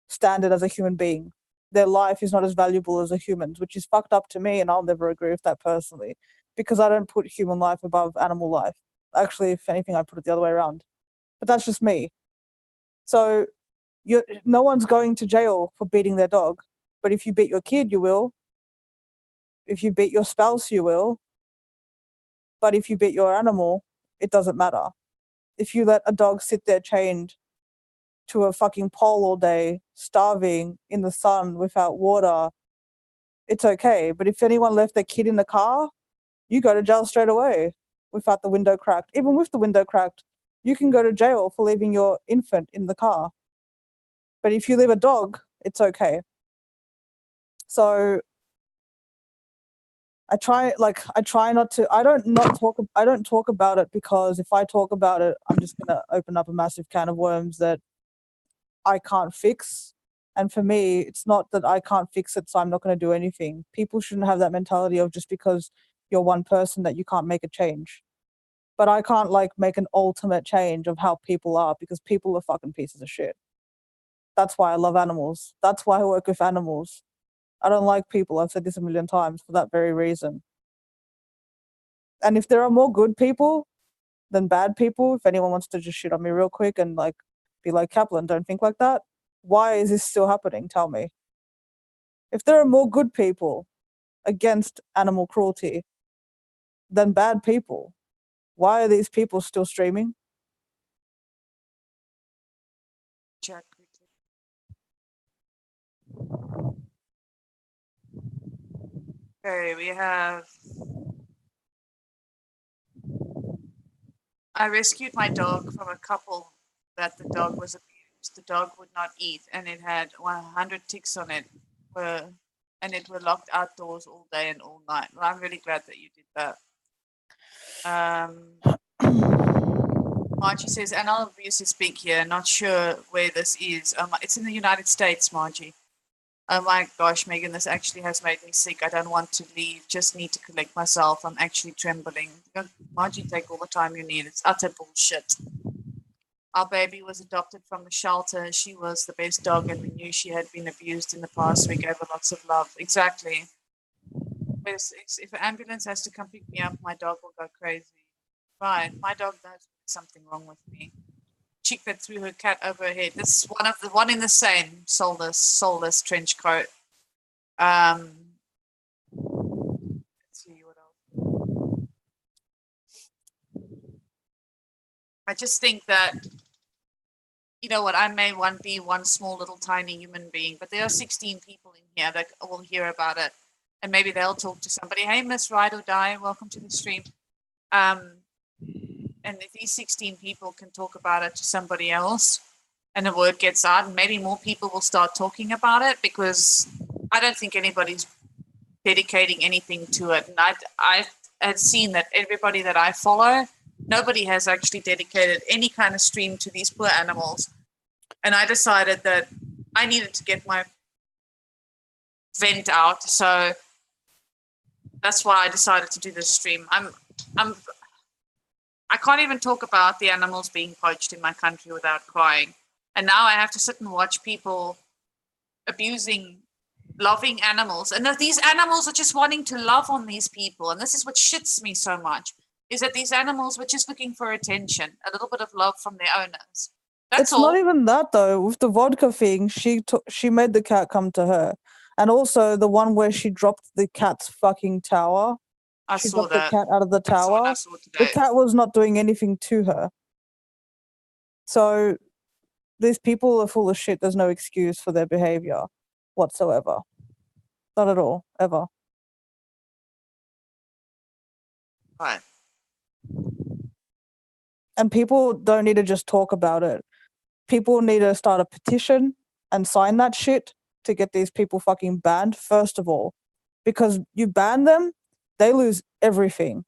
standard as a human being. Their life is not as valuable as a human's, which is fucked up to me, and I'll never agree with that personally, because I don't put human life above animal life. Actually, if anything, I put it the other way around. But that's just me. So no one's going to jail for beating their dog, but if you beat your kid, you will. If you beat your spouse, you will. But if you beat your animal, it doesn't matter. If you let a dog sit there chained to a fucking pole all day, starving in the sun without water, it's okay. But if anyone left their kid in the car, you go to jail straight away without the window cracked. Even with the window cracked, you can go to jail for leaving your infant in the car. But if you leave a dog, it's okay. So I try not to. I don't talk about it, because if I talk about it, I'm just gonna open up a massive can of worms that I can't fix. And for me, it's not that I can't fix it, so I'm not going to do anything. People shouldn't have that mentality of just because you're one person that you can't make a change. But I can't like make an ultimate change of how people are, because people are fucking pieces of shit. That's why I love animals. That's why I work with animals. I don't like people. I've said this a million times for that very reason. And if there are more good people than bad people, if anyone wants to just shit on me real quick and like be like, Kaplan, don't think like that, why is this still happening? Tell me. If there are more good people against animal cruelty than bad people, why are these people still streaming? Check quickly. Okay, we have. I rescued my dog from a couple that the dog was abused. The dog would not eat, and it had 100 ticks on it, and it were locked outdoors all day and all night. Well, I'm really glad that you did that. Margie says, animal abuse is big here. Not sure where this is. It's in the United States, Margie. Oh my gosh, Megan, this actually has made me sick. I don't want to leave. Just need to collect myself. I'm actually trembling. Margie, take all the time you need. It's utter bullshit. Our baby was adopted from a shelter. She was the best dog, and we knew she had been abused in the past. We gave her lots of love. Exactly. If an ambulance has to come pick me up, my dog will go crazy. Right, my dog knows something wrong with me. Chick that threw her cat over her head. This is one in the same soulless trench coat. Let's see what else. I just think that, you know what, I may be one small little tiny human being, but there are 16 people in here that will hear about it, and maybe they'll talk to somebody. Hey, Miss Ride or Die, welcome to the stream. And if these 16 people can talk about it to somebody else, and the word gets out, and maybe more people will start talking about it, because I don't think anybody's dedicating anything to it. And I had seen that everybody that I follow, nobody has actually dedicated any kind of stream to these poor animals. And I decided that I needed to get my vent out. So That's why I decided to do this stream. I can't even talk about the animals being poached in my country without crying. And now I have to sit and watch people abusing loving animals. And that these animals are just wanting to love on these people. And this is what shits me so much, is that these animals were just looking for attention, a little bit of love from their owners. That's It's all. not even that though. With the vodka thing, she made the cat come to her, and also the one where she dropped the cat's fucking tower. I She saw dropped that. the cat out of the I tower. saw The today. cat was not doing anything to her. So these people are full of shit. There's no excuse for their behavior whatsoever. Not at all, ever. Right. And people don't need to just talk about it. People need to start a petition and sign that shit to get these people fucking banned, first of all. Because you ban them, they lose everything.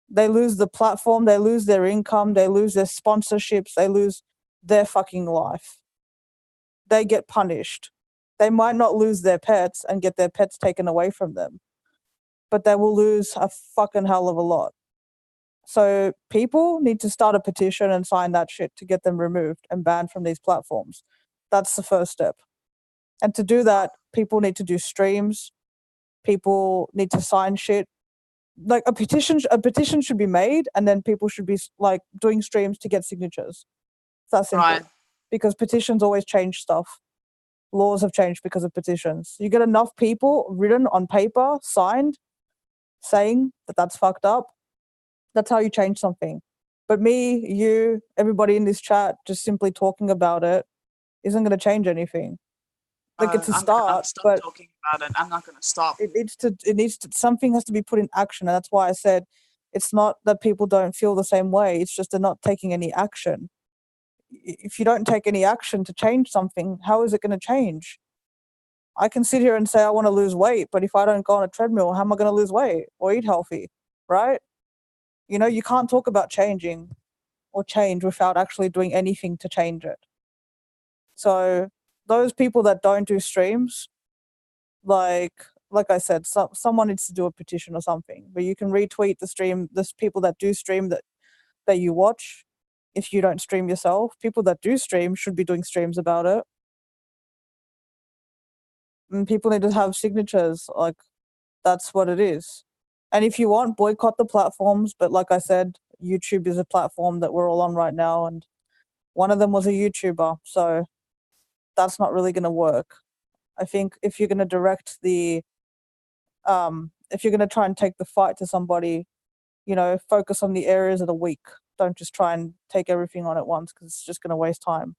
They lose the platform, they lose their income, they lose their sponsorships, they lose their fucking life. They get punished. They might not lose their pets and get their pets taken away from them, but they will lose a fucking hell of a lot. So people need to start a petition and sign that shit to get them removed and banned from these platforms. That's the first step. And to do that, people need to do streams. People need to sign shit. Like a petition should be made, and then people should be like doing streams to get signatures. It's that simple. Right. Because petitions always change stuff. Laws have changed because of petitions. You get enough people written on paper, signed, saying that that's fucked up. That's how you change something. But me, you, everybody in this chat, just simply talking about it isn't going to change anything. Like it's a I'm gonna start, stop but talking about it. I'm not gonna stop. it needs to, something has to be put in action. And that's why I said it's not that people don't feel the same way. It's just they're not taking any action. If you don't take any action to change something, how is it going to change? I can sit here and say I want to lose weight, but if I don't go on a treadmill, how am I going to lose weight or eat healthy? Right? You know, you can't talk about changing or change without actually doing anything to change it. So those people that don't do streams, like I said, someone needs to do a petition or something. But you can retweet the stream. There's people that do stream that you watch. If you don't stream yourself, people that do stream should be doing streams about it. And people need to have signatures. Like that's what it is. And if you want, boycott the platforms. But like I said, YouTube is a platform that we're all on right now, and one of them was a YouTuber, so that's not really going to work. I think if you're going to direct the, if you're going to try and take the fight to somebody, you know, focus on the areas that are weak. Don't just try and take everything on at once because it's just going to waste time.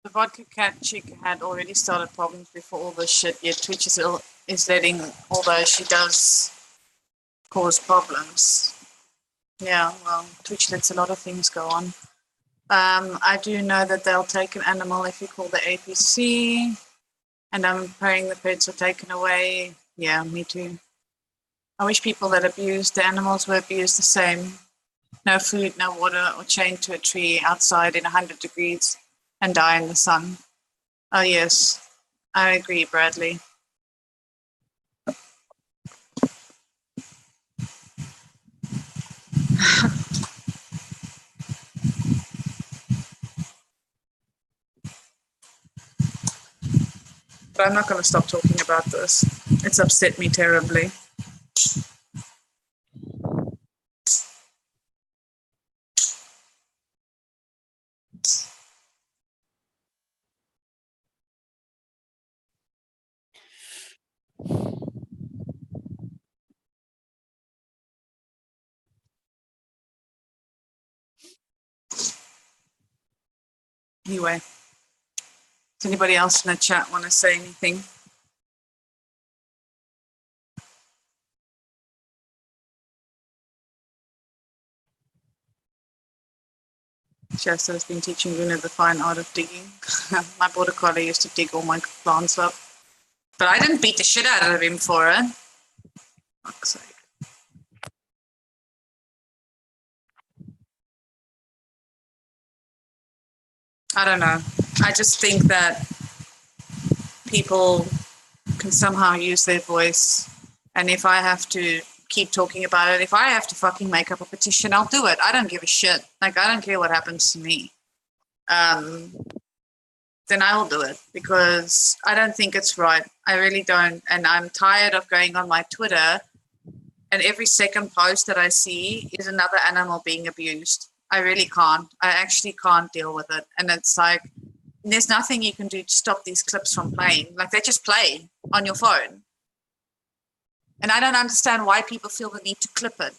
The vodka cat chick had already started problems before all this shit, yet Twitch is letting, although she does cause problems. Yeah, well, Twitch lets a lot of things go on. I do know that they'll take an animal if you call the APC, and I'm praying the pets are taken away. Yeah, me too. I wish people that abuse the animals were abused the same. No food, no water, or chained to a tree outside in 100 degrees and die in the sun. Oh, yes, I agree, Bradley. But I'm not going to stop talking about this. It's upset me terribly. Anyway, does anybody else in the chat want to say anything? Shasta has been teaching Luna the fine art of digging. My border collie used to dig all my plants up. But I didn't beat the shit out of him for it. Fuck's sake. I don't know. I just think that people can somehow use their voice And if I have to keep talking about it, if I have to fucking make up a petition, I'll do it. I don't give a shit. Like, I don't care what happens to me. Then I will do it because I don't think it's right. I really don't. And I'm tired of going on my Twitter and every second post that I see is another animal being abused. I really can't. I actually can't deal with it. And it's like, there's nothing you can do to stop these clips from playing. Like, they just play on your phone. And I don't understand why people feel the need to clip it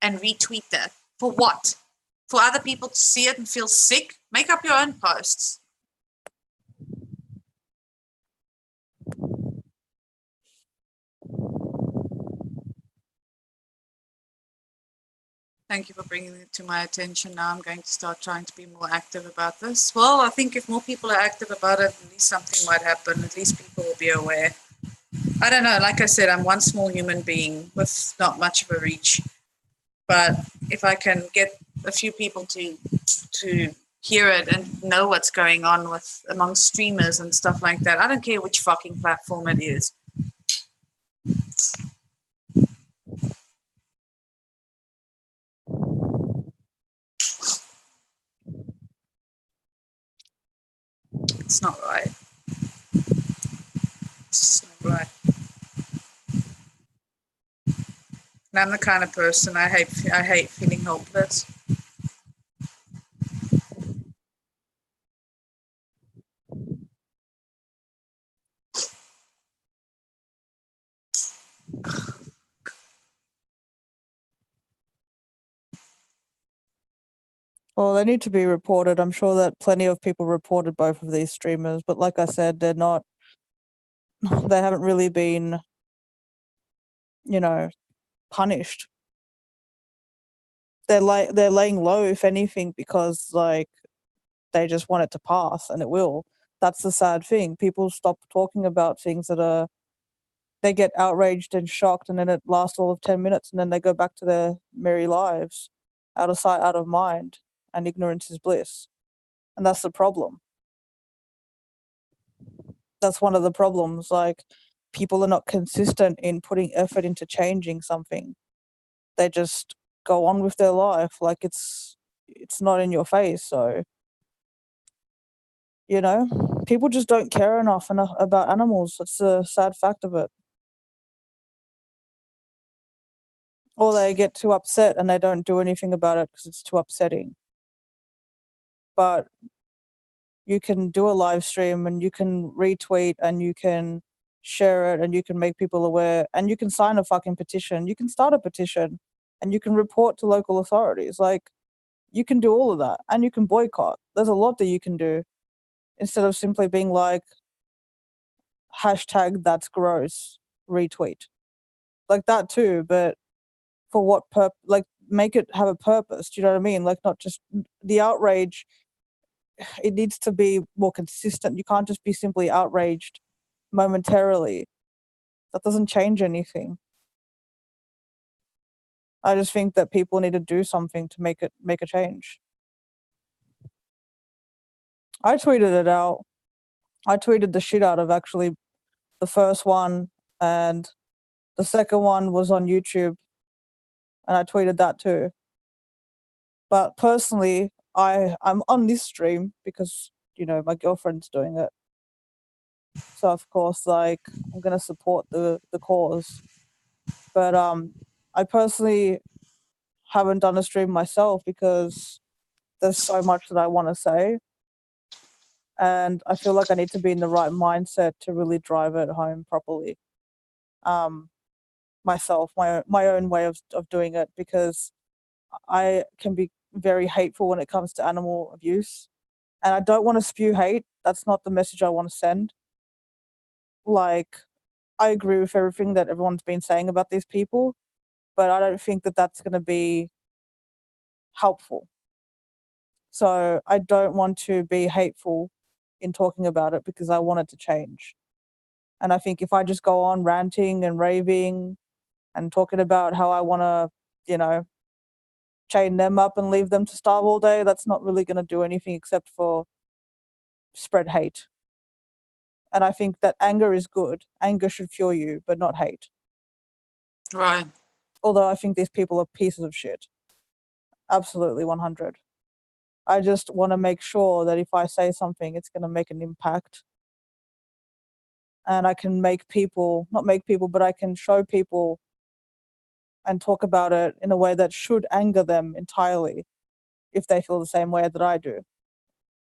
and retweet that. For what? For other people to see it and feel sick? Make up your own posts. Thank you for bringing it to my attention. Now I'm going to start trying to be more active about this. Well, I think if more people are active about it, at least something might happen. At least people will be aware. I don't know. Like I said, I'm one small human being with not much of a reach. But if I can get a few people to hear it and know what's going on with among streamers and stuff like that, I don't care which fucking platform it is. It's not right. It's just not right. And I'm the kind of person I hate feeling helpless. Well, they need to be reported. I'm sure that plenty of people reported both of these streamers, but like I said, they haven't really been, punished. They're laying low, if anything, because like they just want it to pass, and it will. That's the sad thing. People stop talking about things they get outraged and shocked, and then it lasts all of 10 minutes, and then they go back to their merry lives, out of sight, out of mind, and ignorance is bliss. And that's the problem. That's one of the problems. Like, people are not consistent in putting effort into changing something. They just go on with their life like it's not in your face. So, people just don't care enough about animals. That's the sad fact of it. Or they get too upset and they don't do anything about it because it's too upsetting. But you can do a live stream and you can retweet and you can share it and you can make people aware and you can sign a fucking petition. You can start a petition and you can report to local authorities. Like, you can do all of that and you can boycott. There's a lot that you can do instead of simply being like, hashtag that's gross, retweet. Like that too, but for what purpose? Like, make it have a purpose. Do you know what I mean? Like, not just the outrage. It needs to be more consistent. You can't just be simply outraged momentarily. That doesn't change anything. I just think that people need to do something to make a change. I tweeted it out. I tweeted the shit out of actually the first one, and the second one was on YouTube, and I tweeted that too. But personally, I'm on this stream because my girlfriend's doing it. So of course, like, I'm gonna support the cause. But I personally haven't done a stream myself because there's so much that I want to say, and I feel like I need to be in the right mindset to really drive it home properly. Myself, my own way of doing it, because I can be very hateful when it comes to animal abuse, and I don't want to spew hate. That's not the message I want to send. Like, I agree with everything that everyone's been saying about these people, but I don't think that that's going to be helpful. So I don't want to be hateful in talking about it because I want it to change. And I think if I just go on ranting and raving and talking about how I want to, chain them up and leave them to starve all day, that's not really going to do anything except for spread hate. And I think that anger is good. Anger should fuel you, but not hate. Right. Although I think these people are pieces of shit. Absolutely 100. I just want to make sure that if I say something, it's going to make an impact. And I can make people, not make people, but I can show people and talk about it in a way that should anger them entirely if they feel the same way that I do.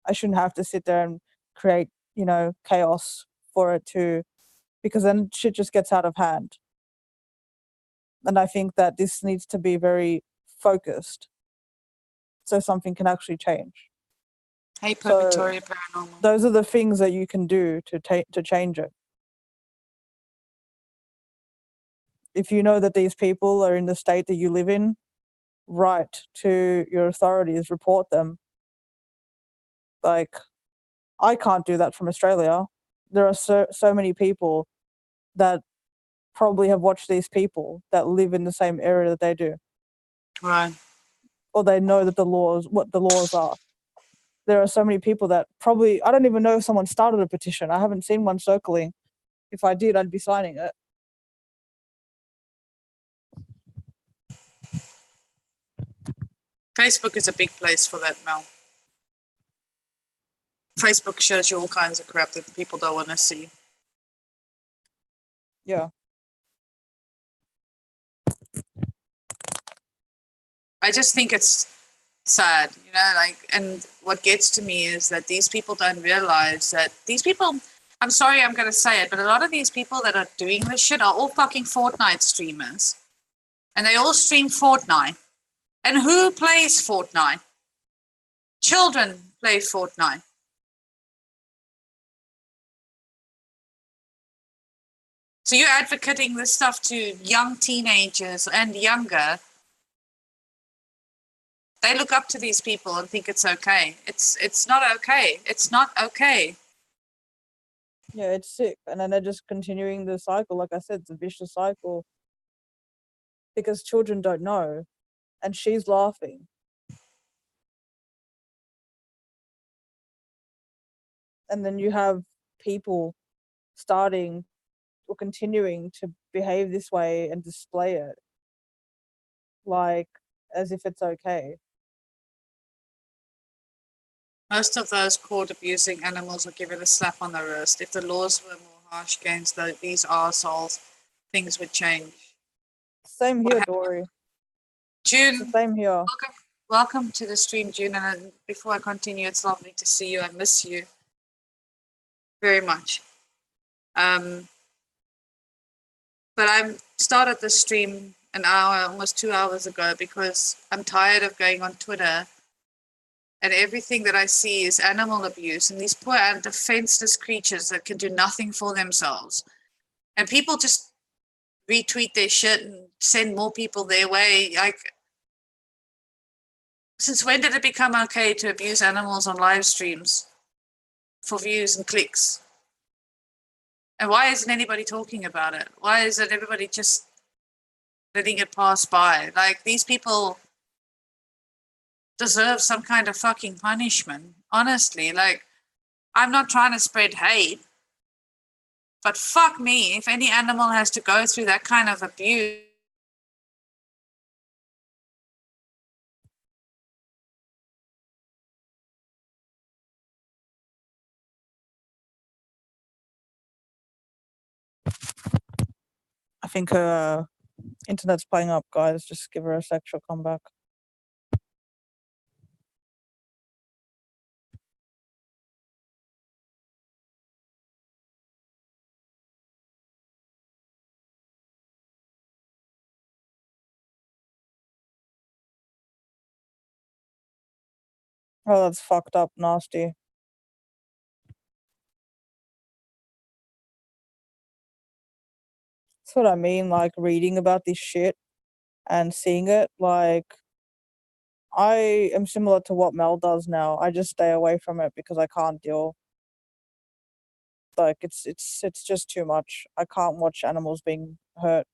I shouldn't have to sit there and create, chaos for it to, because then shit just gets out of hand. And I think that this needs to be very focused so something can actually change. Hey, So Purgatory Paranormal. those are the things that you can do to change it. If you know that these people are in the state that you live in, write to your authorities, report them. Like, I can't do that from Australia. There are so many people that probably have watched these people that live in the same area that they do, Right. or they know that what the laws are. There are so many people that probably, I don't even know if someone started a petition. I haven't seen one circling. If I did, I'd be signing it. Facebook is a big place for that, Mel. Facebook shows you all kinds of crap that people don't want to see. Yeah. I just think it's sad, and what gets to me is that these people don't realize that these people, I'm sorry I'm going to say it, but a lot of these people that are doing this shit are all fucking Fortnite streamers. And they all stream Fortnite. And who plays Fortnite? Children play Fortnite. So you're advocating this stuff to young teenagers and younger. They look up to these people and think it's okay. It's not okay. It's not okay. Yeah, it's sick. And then they're just continuing the cycle. Like I said, it's a vicious cycle because children don't know. And she's laughing. And then you have people starting or continuing to behave this way and display it like as if it's okay. Most of those caught abusing animals are given a slap on the wrist. If the laws were more harsh against these arseholes, things would change. Same here, Dory. June, Same here. welcome to the stream, June. And before I continue, it's lovely to see you. I miss you very much. But I started the stream an hour, almost 2 hours ago, because I'm tired of going on Twitter and everything that I see is animal abuse and these poor and defenseless creatures that can do nothing for themselves. And people just retweet their shit and send more people their way. Like, since when did it become okay to abuse animals on live streams for views and clicks? And why isn't anybody talking about it? Why isn't everybody just letting it pass by? Like, these people deserve some kind of fucking punishment. Honestly, like, I'm not trying to spread hate, but fuck me, if any animal has to go through that kind of abuse. I think her internet's playing up, guys. Just give her a sec, she'll come back. Oh, that's fucked up, nasty. That's what I mean, like reading about this shit and seeing it, like I am similar to what Mel does now. I just stay away from it because I can't deal. Like it's just too much. I can't watch animals being hurt.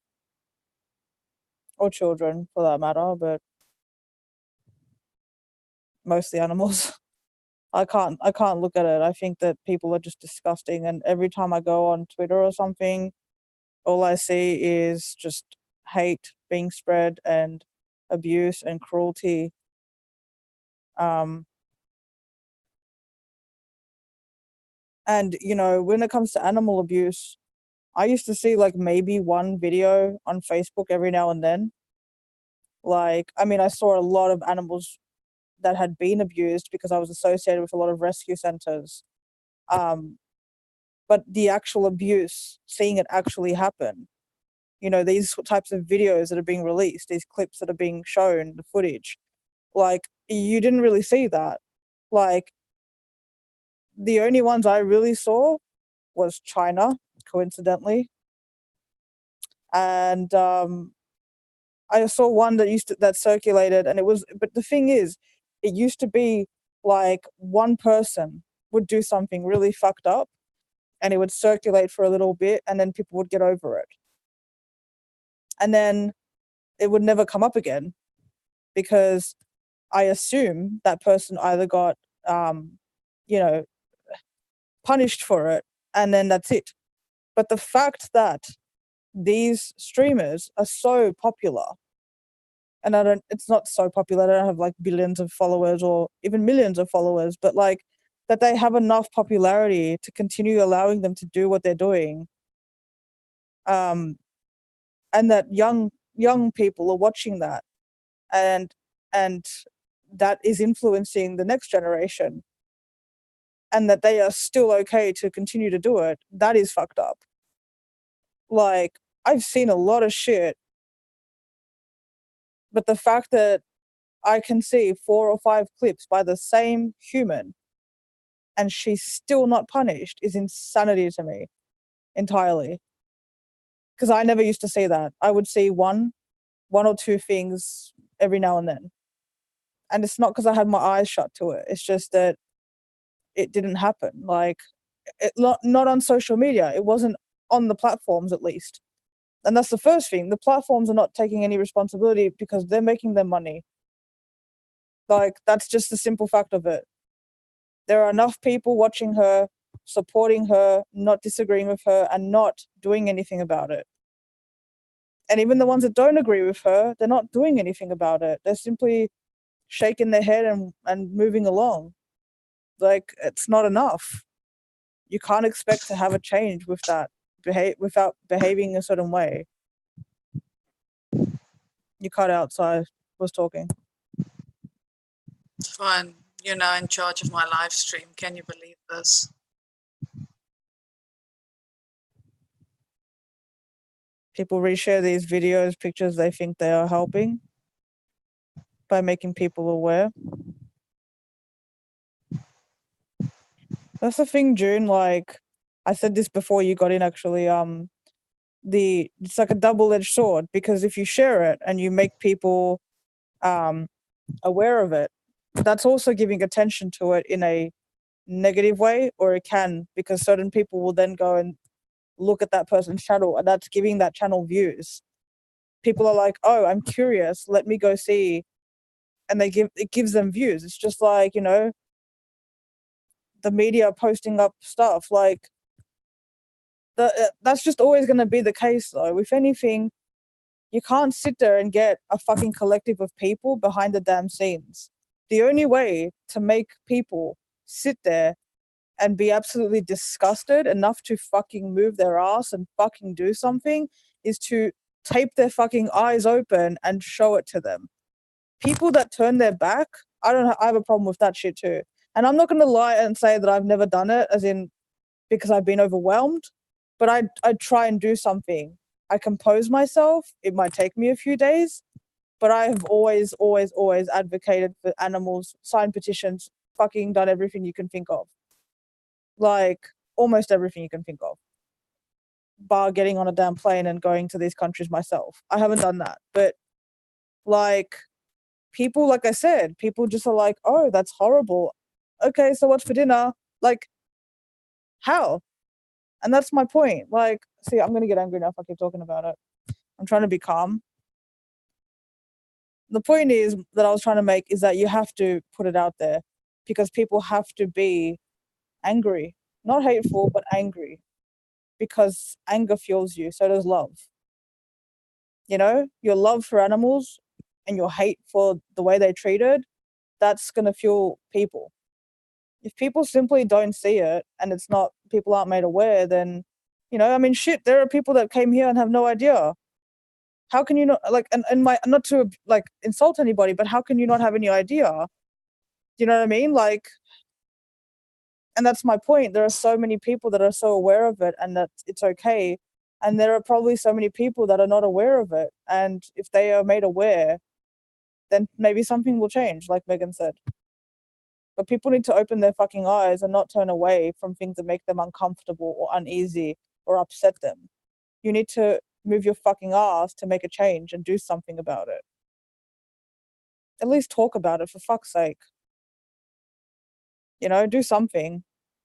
Or children for that matter, but mostly animals. I can't look at it. I think that people are just disgusting, and every time I go on Twitter or something, all I see is just hate being spread and abuse and cruelty. And when it comes to animal abuse, I used to see like maybe one video on Facebook every now and then. Like, I mean, I saw a lot of animals that had been abused because I was associated with a lot of rescue centers. But the actual abuse, seeing it actually happen, these types of videos that are being released, these clips that are being shown, the footage, like, you didn't really see that. Like, the only ones I really saw was China, coincidentally. And I saw one that circulated, and but the thing is, it used to be like one person would do something really fucked up and it would circulate for a little bit and then people would get over it. And then it would never come up again because I assume that person either got, punished for it and then that's it. But the fact that these streamers are so popular, and it's not so popular, I don't have like billions of followers or even millions of followers, but like that they have enough popularity to continue allowing them to do what they're doing. And that young people are watching that, and that is influencing the next generation, and that they are still okay to continue to do it, that is fucked up. Like, I've seen a lot of shit, but the fact that I can see 4 or 5 clips by the same human and she's still not punished is insanity to me entirely. Because I never used to see that. I would see one or two things every now and then. And it's not because I had my eyes shut to it. It's just that it didn't happen. Like, not on social media. It wasn't on the platforms, at least. And that's the first thing. The platforms are not taking any responsibility because they're making their money. Like, that's just the simple fact of it. There are enough people watching her, supporting her, not disagreeing with her, and not doing anything about it. And even the ones that don't agree with her, they're not doing anything about it. They're simply shaking their head and moving along. Like, it's not enough. You can't expect to have a change with that, without behaving a certain way. You cut out, so I was talking. Fine, you're now in charge of my live stream. Can you believe this? People reshare these videos, pictures they think they are helping by making people aware. That's the thing, June. Like, I said this before you got in, actually. It's like a double-edged sword, because if you share it and you make people aware of it, that's also giving attention to it in a negative way, or it can, because certain people will then go and look at that person's channel, and that's giving that channel views. People are like, oh, I'm curious, let me go see, and it gives them views. It's just like, the media posting up stuff. Like, that's just always going to be the case, though. If anything, you can't sit there and get a fucking collective of people behind the damn scenes. The only way to make people sit there and be absolutely disgusted enough to fucking move their ass and fucking do something is to tape their fucking eyes open and show it to them. People that turn their back, I have a problem with that shit too. And I'm not going to lie and say that I've never done it, as in because I've been overwhelmed, but I try and do something. I compose myself. It might take me a few days, but I have always, always, always advocated for animals, signed petitions, fucking done everything you can think of. Like, almost everything you can think of. Bar getting on a damn plane and going to these countries myself. I haven't done that. But, like, people, like I said, people just are like, oh, that's horrible. Okay, so what's for dinner? Like, how? And that's my point. Like, see, I'm going to get angry now if I keep talking about it. I'm trying to be calm. The point is that I was trying to make is that you have to put it out there, because people have to be angry. Not hateful, but angry. Because anger fuels you. So does love. You know, your love for animals and your hate for the way they're treated, that's going to fuel people. If people simply don't see it and it's not, people aren't made aware, then, you know, I mean, shit, there are people that came here and have no idea. How can you not, like, and my, not to like insult anybody, but how can you not have any idea? You know what I mean? Like, and that's my point. There are so many people that are so aware of it and that it's okay. And there are probably so many people that are not aware of it. And if they are made aware, then maybe something will change, like Megan said. But people need to open their fucking eyes and not turn away from things that make them uncomfortable or uneasy or upset them. You need to move your fucking ass to make a change and do something about it. At least talk about it, for fuck's sake. You know, do something.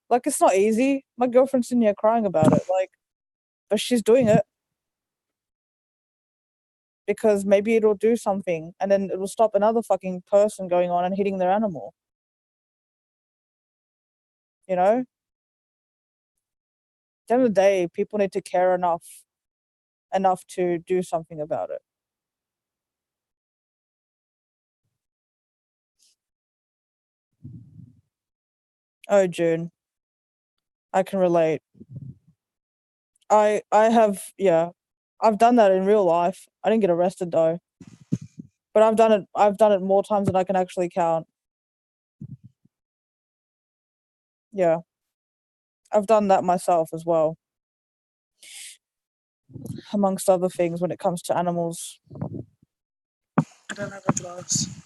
Like, it's not easy. My girlfriend's sitting here crying about it, like, but she's doing it because maybe it'll do something and then it'll stop another fucking person going on and hitting their animal. You know? At the end of the day, people need to care enough to do something about it. Oh, June. I can relate. I have, yeah. I've done that in real life. I didn't get arrested though. But I've done it more times than I can actually count. Yeah. I've done that myself as well. Amongst other things when it comes to animals. I don't have a glass.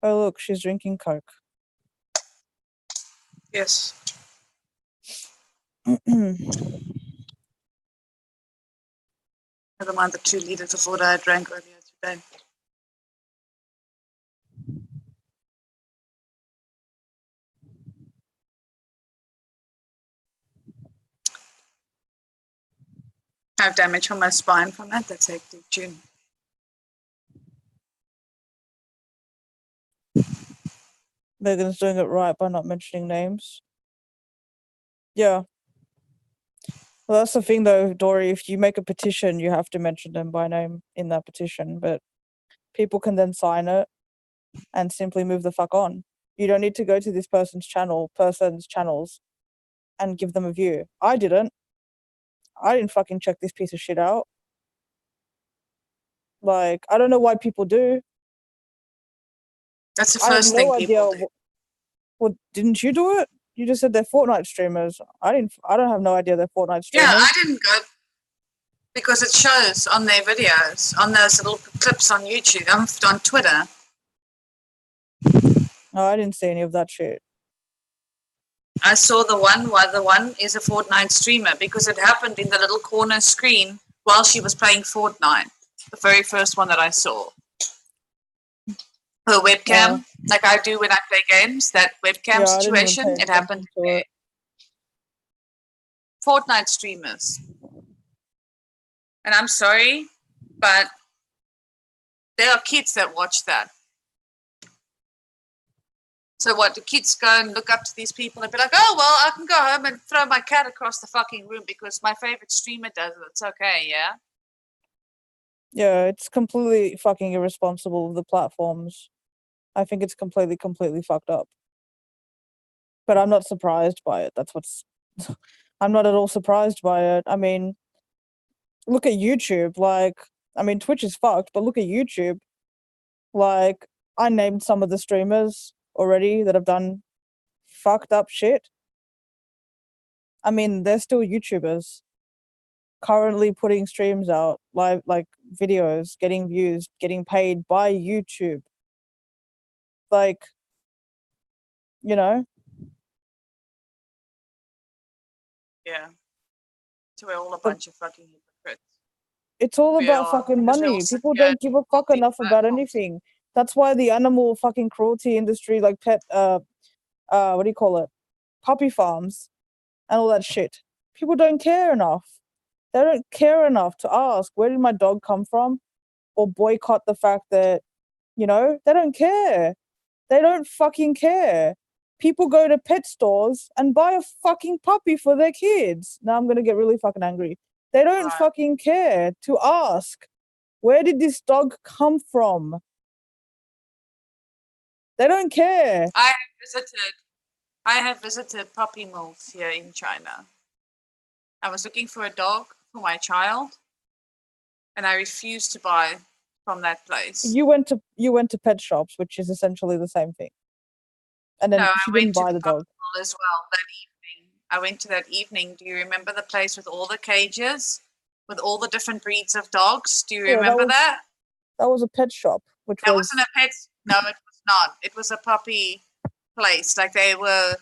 Oh look, she's drinking Coke. Yes. Never mind the 2 liters of water I drank earlier today. I have damage on my spine from that. That's hectic, June. Megan's doing it right by not mentioning names. Yeah. Well, that's the thing though, Dory, if you make a petition, you have to mention them by name in that petition, but people can then sign it and simply move the fuck on. You don't need to go to this person's channels and give them a view. I didn't fucking check this piece of shit out. Like, I don't know why people do. That's the first thing people do. Well, didn't you do it? You just said they're Fortnite streamers. I don't have no idea they're Fortnite streamers. Yeah, I didn't go because it shows on their videos, on those little clips on YouTube, on Twitter. No, I didn't see any of that shit. I saw the one is a Fortnite streamer because it happened in the little corner screen while she was playing Fortnite. The very first one that I saw. Her webcam, like I do when I play games, that webcam situation, it happened there. Fortnite streamers. And I'm sorry, but there are kids that watch that. So what, do kids go and look up to these people and be like, oh, well, I can go home and throw my cat across the fucking room because my favorite streamer does it. It's okay, yeah? Yeah, it's completely fucking irresponsible of the platforms. I think it's completely fucked up. But I'm not surprised by it. That's what's... I'm not at all surprised by it. I mean, look at YouTube. Like, I mean, Twitch is fucked, but look at YouTube. Like, I named some of the streamers already that have done fucked up shit. I mean, they're still YouTubers. Currently putting streams out, live, like videos, getting views, getting paid by YouTube. Like, you know? Yeah. So we're all a bunch of fucking hypocrites. It's all about fucking money. People don't give a fuck enough about anything. That's why the animal fucking cruelty industry, like pet, what do you call it? Puppy farms and all that shit. People don't care enough. They don't care enough to ask, where did my dog come from? Or boycott the fact that, you know, they don't care. They don't fucking care. People go to pet stores and buy a fucking puppy for their kids. Now I'm going to get really fucking angry. They don't Right. fucking care to ask, where did this dog come from? They don't care. I have visited puppy mills here in China. I was looking for a dog for my child, and I refused to buy from that place. You went to pet shops, which is essentially the same thing. And then No, she I didn't went to buy the the puppy dog. mill as well that evening. I went to that evening. Do you remember the place with all the cages, with all the different breeds of dogs? Do you Yeah, remember that? That was a pet shop, which That was wasn't a pet. No, it was not. It was a puppy place. Like they were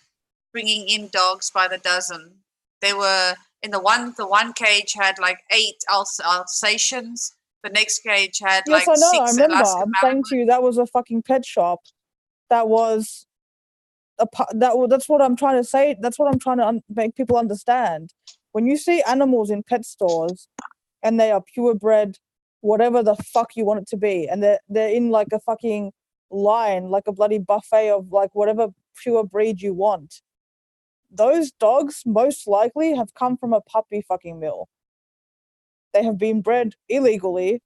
bringing in dogs by the dozen. They were in the one cage had like 8 Alsatians. The next cage had yes, like I know. I 6 remember. Alaskan I'm saying Malamutes. to you that was a fucking pet shop. That was that's what I'm trying to say. That's what I'm trying to make people understand. When you see animals in pet stores and they are purebred, whatever the fuck you want it to be, and they're in like a fucking line, like a bloody buffet of like whatever pure breed you want. Those dogs most likely have come from a puppy fucking mill. They have been bred illegally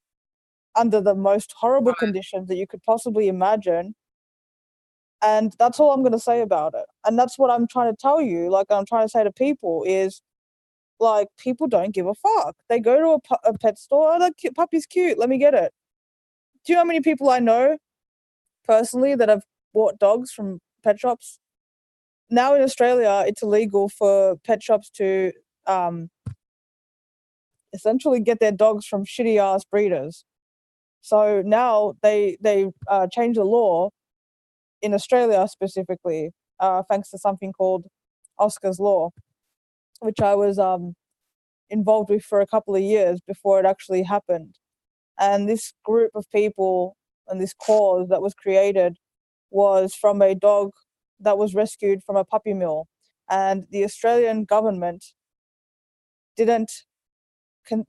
under the most horrible Right. conditions that you could possibly imagine. And that's all I'm going to say about it. And that's what I'm trying to tell you. Like, I'm trying to say to people is, like, people don't give a fuck. They go to a pet store. Oh, that puppy's cute. Let me get it. Do you know how many people I know personally that have bought dogs from pet shops? Now in Australia, it's illegal for pet shops to essentially get their dogs from shitty ass breeders. So now they changed the law in Australia specifically, thanks to something called Oscar's Law, which I was involved with for a couple of years before it actually happened. And this group of people and this cause that was created was from a dog that was rescued from a puppy mill. And the Australian government didn't.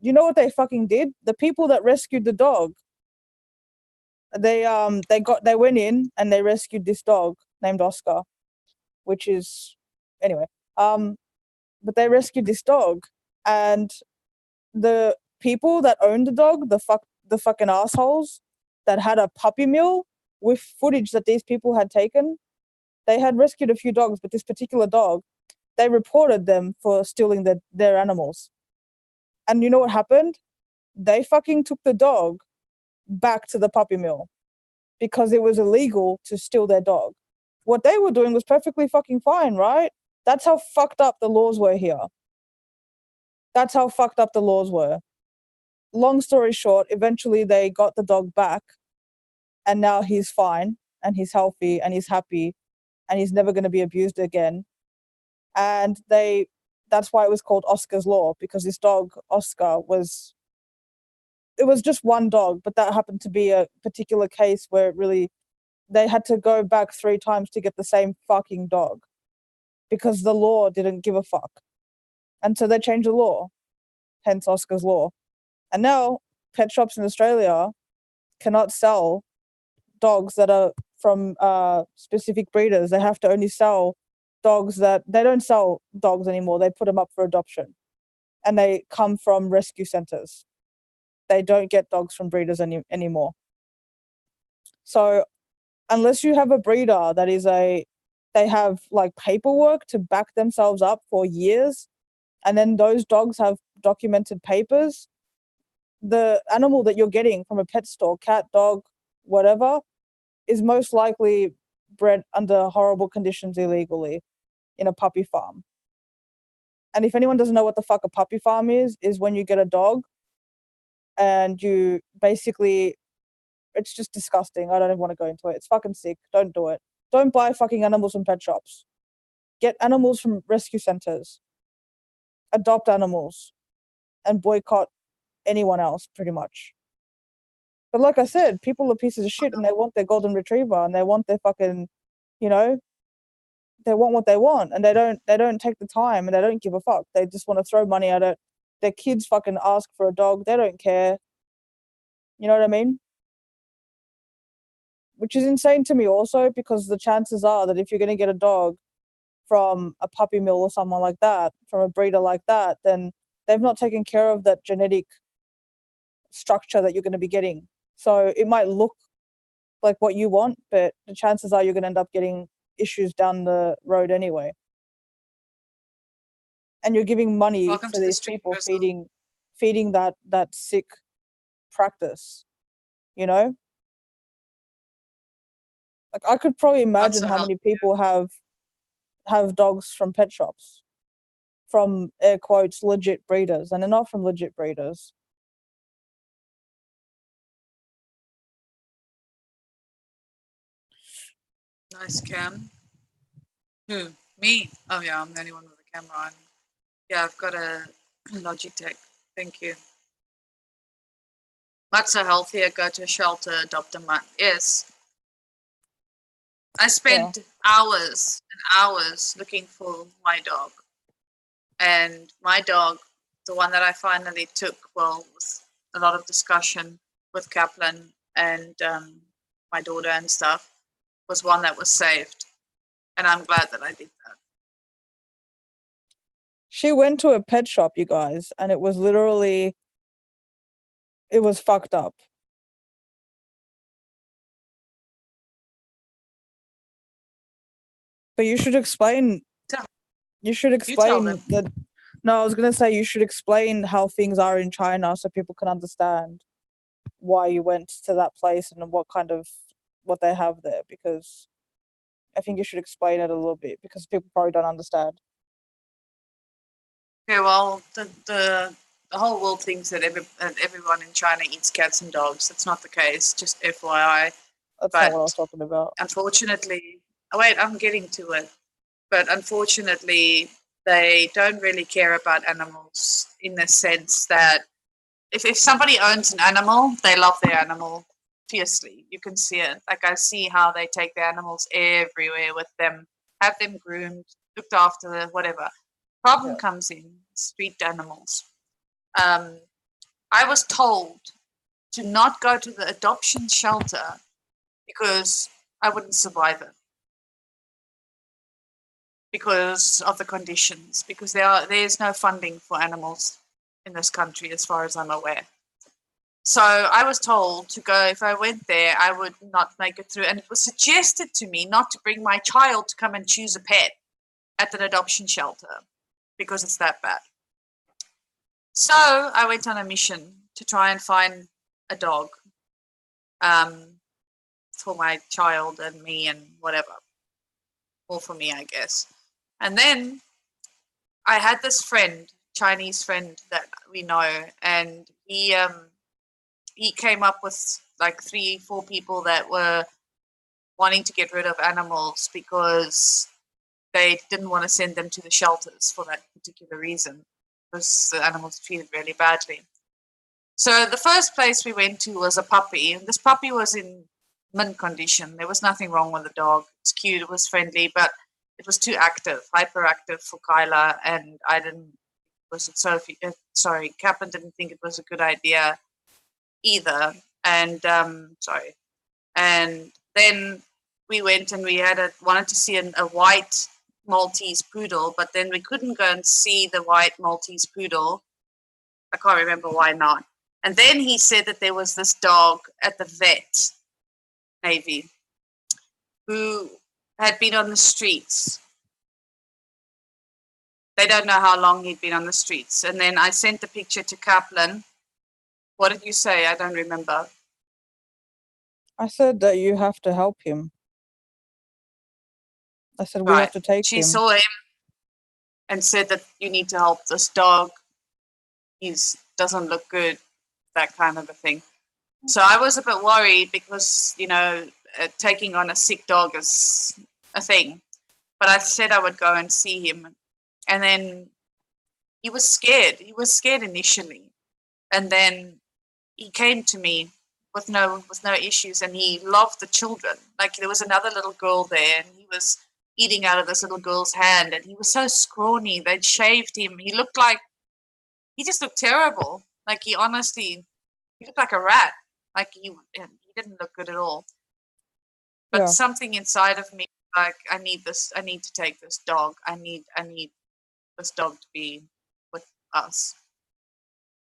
You know what they fucking did? The people that rescued the dog, they went in and they rescued this dog named Oscar, which is anyway. But they rescued this dog, and the people that owned the dog, the fucking assholes that had a puppy mill with footage that these people had taken, they had rescued a few dogs, but this particular dog, they reported them for stealing their animals. And you know what happened? They fucking took the dog back to the puppy mill because it was illegal to steal their dog. What they were doing was perfectly fucking fine, right? That's how fucked up the laws were here. That's how fucked up the laws were. Long story short, eventually they got the dog back, and now he's fine and he's healthy and he's happy and he's never going to be abused again. And that's why it was called Oscar's Law, because this dog, Oscar, it was just one dog, but that happened to be a particular case where they had to go back 3 times to get the same fucking dog because the law didn't give a fuck. And so they changed the law, hence Oscar's Law. And now pet shops in Australia cannot sell dogs that are from specific breeders. They have to only sell dogs they don't sell dogs anymore. They put them up for adoption, and they come from rescue centers. They don't get dogs from breeders anymore. So unless you have a breeder they have like paperwork to back themselves up for years, and then those dogs have documented papers, the animal that you're getting from a pet store, cat, dog, whatever, is most likely bred under horrible conditions illegally in a puppy farm. And if anyone doesn't know what the fuck a puppy farm is when you get a dog and you basically, it's just disgusting. I don't even want to go into it. It's fucking sick. Don't do it. Don't buy fucking animals from pet shops. Get animals from rescue centers. Adopt animals and boycott anyone else, pretty much. But like I said, people are pieces of shit and they want their golden retriever and they want their fucking, you know, they want what they want, and they don't take the time and they don't give a fuck. They just want to throw money at it. Their kids fucking ask for a dog. They don't care. You know what I mean? which is insane to me also, because the chances are that if you're going to get a dog from a puppy mill or someone like that, from a breeder like that, then they've not taken care of that genetic structure that you're going to be getting. So it might look like what you want, but the chances are you're going to end up getting issues down the road anyway. And you're giving money Welcome to to the these street, people Crystal. feeding that sick practice, you know? Like, I could probably imagine so how many healthy. people have dogs from pet shops, from air quotes legit breeders, and they're not from legit breeders. Nice cam. Who? Me? Oh yeah, I'm the only one with a camera on. Yeah, I've got a Logitech. Thank you. Not so healthy. I go to a shelter, adopt a mutt. Yes. I spent hours and hours looking for my dog. And my dog, the one that I finally took, well, with a lot of discussion with Kaplan and my daughter and stuff, was one that was saved. And I'm glad that I did that. She went to a pet shop, you guys, and it was literally, it was fucked up. But you should explain. You should explain them. that. No, I was gonna say you should explain how things are in China so people can understand why you went to that place and what they have there, because I think you should explain it a little bit because people probably don't understand. Okay, well, the whole world thinks that everyone in China eats cats and dogs. That's not the case. Just FYI. That's But not what I was talking about. unfortunately, oh wait, I'm getting to it. But unfortunately, they don't really care about animals in the sense that if somebody owns an animal, they love their animal fiercely. You can see it. Like, I see how they take their animals everywhere with them, have them groomed, looked after, whatever. Problem comes in street animals. I was told to not go to the adoption shelter because I wouldn't survive it because of the conditions, because there's no funding for animals in this country as far as I'm aware. So I was told to go, if I went there, I would not make it through. And it was suggested to me not to bring my child to come and choose a pet at an adoption shelter because it's that bad. So I went on a mission to try and find a dog for my child and me and whatever. Or for me, I guess. And then I had this friend, Chinese friend that we know, and he came up with like 3-4 people that were wanting to get rid of animals because they didn't want to send them to the shelters for that particular reason, because the animals are treated really badly. So the first place we went to was a puppy, and this puppy was in mint condition. There was nothing wrong with the dog. It was cute, it was friendly, but it was too active, hyperactive for Kyla, and I didn't. Was it Sophie? Sorry, Kaplan didn't think it was a good idea either. And sorry, and then we went and we wanted to see a white Maltese poodle, but then we couldn't go and see the white Maltese poodle. I can't remember why not. And then he said that there was this dog at the vet, Navy, who had been on the streets. They don't know how long he'd been on the streets. And then I sent the picture to Kaplan. What did you say? I don't remember. I said that you have to help him. I said we have to take She him. saw him and said that you need to help this dog. He doesn't look good, that kind of a thing. So I was a bit worried because, taking on a sick dog is a thing. But I said I would go and see him. And then he was scared. He was scared initially. And then he came to me with no issues, and he loved the children. Like, there was another little girl there, and he was eating out of this little girl's hand, and he was so scrawny. They'd shaved him. He just looked terrible. Like, he looked like a rat. Like, he didn't look good at all. But Yeah. something inside of me, like, I need this. I need to take this dog. I need this dog to be with us.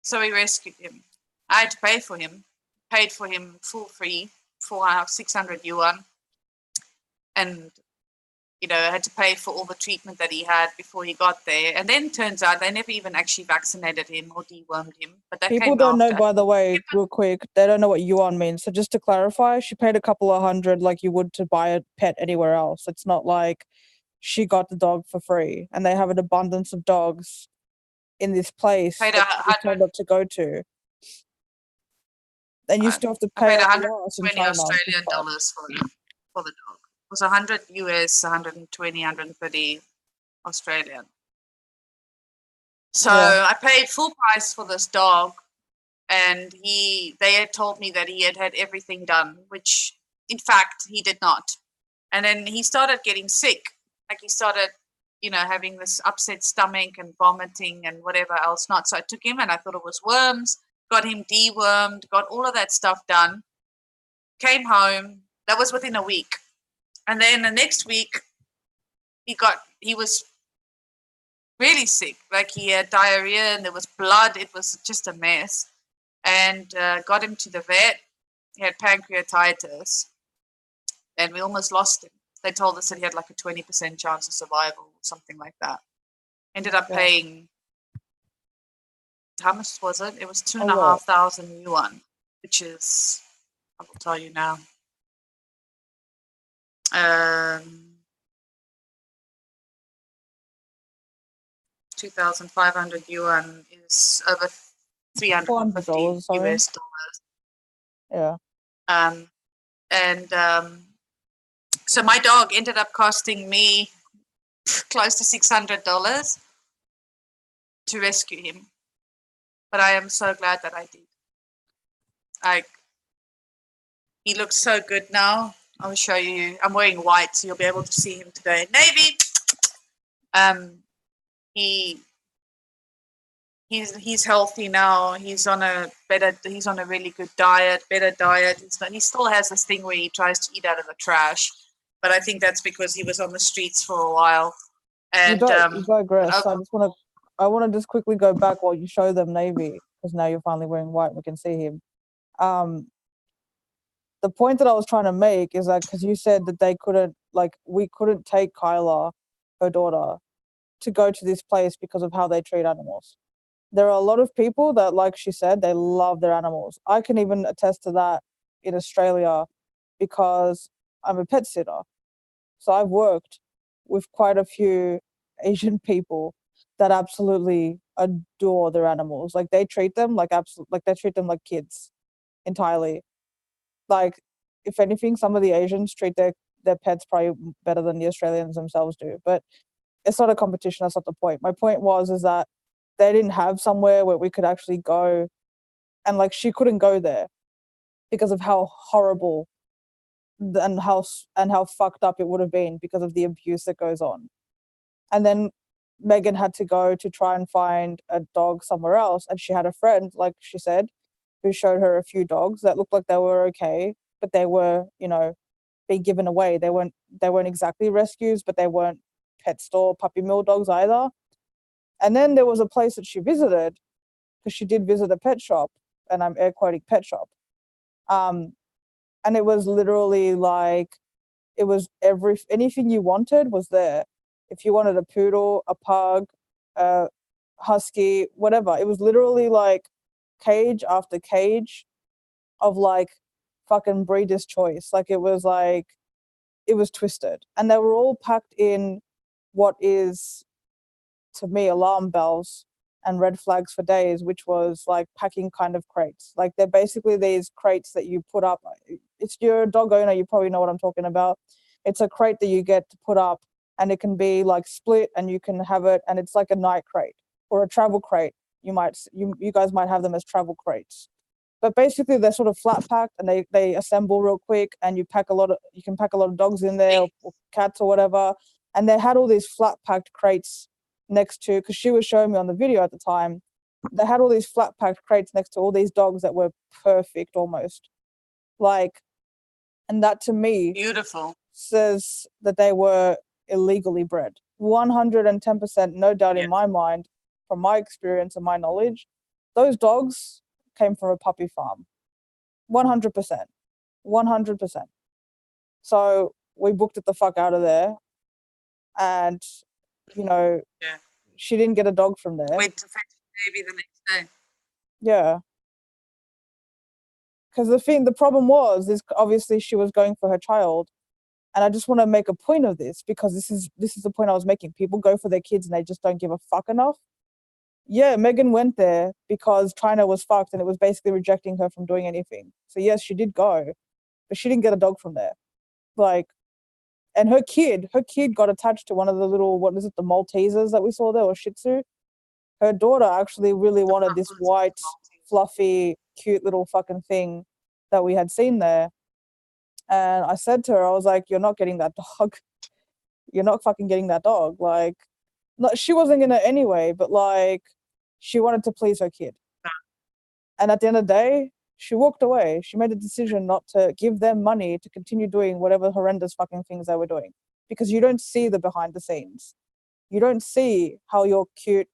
So we rescued him. I had to pay for him. Paid for him full free, 600 yuan, and I had to pay for all the treatment that he had before he got there. And then turns out they never even actually vaccinated him or dewormed him. But that People came don't know, after. by the way, real quick, they don't know what yuan means. So just to clarify, she paid a couple of hundred like you would to buy a pet anywhere else. It's not like she got the dog for free, and they have an abundance of dogs in this place Paid that she told her to go to. Then you still have to I pay paid out the ass in 120 China. Australian dollars for the dog. It was 100 US, 120, 130 Australian. So Yeah. I paid full price for this dog, and they had told me that he had everything done, which in fact he did not. And then he started getting sick. Like, he started, having this upset stomach and vomiting and whatever else not. So I took him, and I thought it was worms, got him dewormed, got all of that stuff done, came home. That was within a week. And then the next week, he was really sick. Like, he had diarrhea and there was blood. It was just a mess. And got him to the vet. He had pancreatitis. And we almost lost him. They told us that he had like a 20% chance of survival or something like that. Ended up paying, how much was it? It was 2,500 yuan, which is, I will tell you now. 2,500 yuan is over $350 US dollars. Yeah. So my dog ended up costing me close to $600 to rescue him. But I am so glad that I did. He looks so good now. I'll show you. I'm wearing white, so you'll be able to see him today. Navy. He's healthy now. He's on a really good diet, better diet. He still has this thing where he tries to eat out of the trash, but I think that's because he was on the streets for a while. And you digress. I want to just quickly go back while you show them Navy, because now you're finally wearing white and we can see him. The point that I was trying to make is that because you said that we couldn't take Kyla, her daughter, to go to this place because of how they treat animals. There are a lot of people that, like she said, they love their animals. I can even attest to that in Australia because I'm a pet sitter. So I've worked with quite a few Asian people that absolutely adore their animals. Like, they treat them like they treat them like kids entirely. Like, if anything, some of the Asians treat their pets probably better than the Australians themselves do. But it's not a competition. That's not the point. My point is that they didn't have somewhere where we could actually go, and like, she couldn't go there because of how horrible and how fucked up it would have been because of the abuse that goes on. And then Megan had to go to try and find a dog somewhere else, and she had a friend, like she said, who showed her a few dogs that looked like they were okay, but they were, being given away. They weren't exactly rescues, but they weren't pet store puppy mill dogs either. And then there was a place that she visited, because she did visit a pet shop, and I'm air quoting pet shop. And it was literally like, it was anything you wanted was there. If you wanted a poodle, a pug, a husky, whatever, it was literally like cage after cage of like fucking breeder's choice. Like, it was twisted, and they were all packed in what is, to me, alarm bells and red flags for days, which was like packing kind of crates. Like, they're basically these crates that you put up. If you're a dog owner, you probably know what I'm talking about. It's a crate that you get to put up, and it can be like split, and you can have it, and it's like a night crate or a travel crate. You guys might have them as travel crates. But basically, they're sort of flat packed, and they assemble real quick, and you can pack a lot of dogs in there, or cats or whatever. And they had all these flat packed crates next to, because she was showing me on the video at the time, they had all these flat packed crates next to all these dogs that were perfect almost. Like, And that to me Beautiful. says that they were illegally bred. 110%, no doubt in my mind, from my experience and my knowledge, those dogs came from a puppy farm. 100%. 100%. So we booked it the fuck out of there. And, you know, Yeah. she didn't get a dog from there. Went to fetch the baby the next day. Yeah. Because the problem was, is obviously she was going for her child. And I just want to make a point of this because this is the point I was making. People go for their kids and they just don't give a fuck enough. Yeah, Megan went there because China was fucked and it was basically rejecting her from doing anything. So yes, she did go, but she didn't get a dog from there. Like, and her kid got attached to one of the little, what is it, the Maltesers that we saw there, or Shih Tzu. Her daughter actually really wanted this white, fluffy, cute little fucking thing that we had seen there. And I said to her, I was like, you're not getting that dog. You're not fucking getting that dog. Like, no, she wasn't gonna anyway, but like, she wanted to please her kid. And at the end of the day, she walked away. She made a decision not to give them money to continue doing whatever horrendous fucking things they were doing. Because you don't see the behind the scenes. You don't see how your cute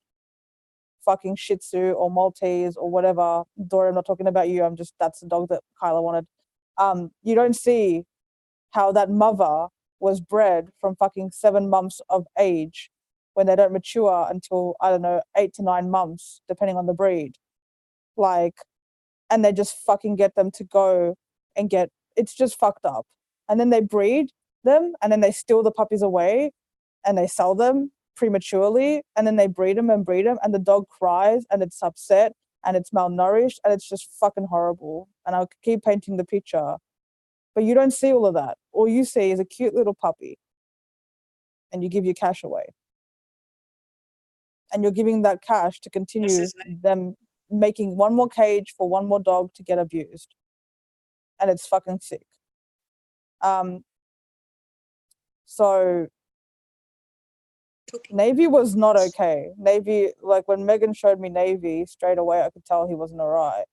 fucking Shih Tzu or Maltese or whatever, Dory, I'm not talking about you, that's the dog that Kyla wanted. You don't see how that mother was bred from fucking 7 months of age when they don't mature until, I don't know, 8 to 9 months, depending on the breed. Like, and they just fucking get them to go and it's just fucked up. And then they breed them and then they steal the puppies away and they sell them prematurely and then they breed them and the dog cries and it's upset and it's malnourished and it's just fucking horrible. And I'll keep painting the picture. But you don't see all of that. All you see is a cute little puppy and you give your cash away. And you're giving that cash to continue them making one more cage for one more dog to get abused. And it's fucking sick. So Navy was not okay. Navy, like when Megan showed me Navy, straight away I could tell he wasn't alright.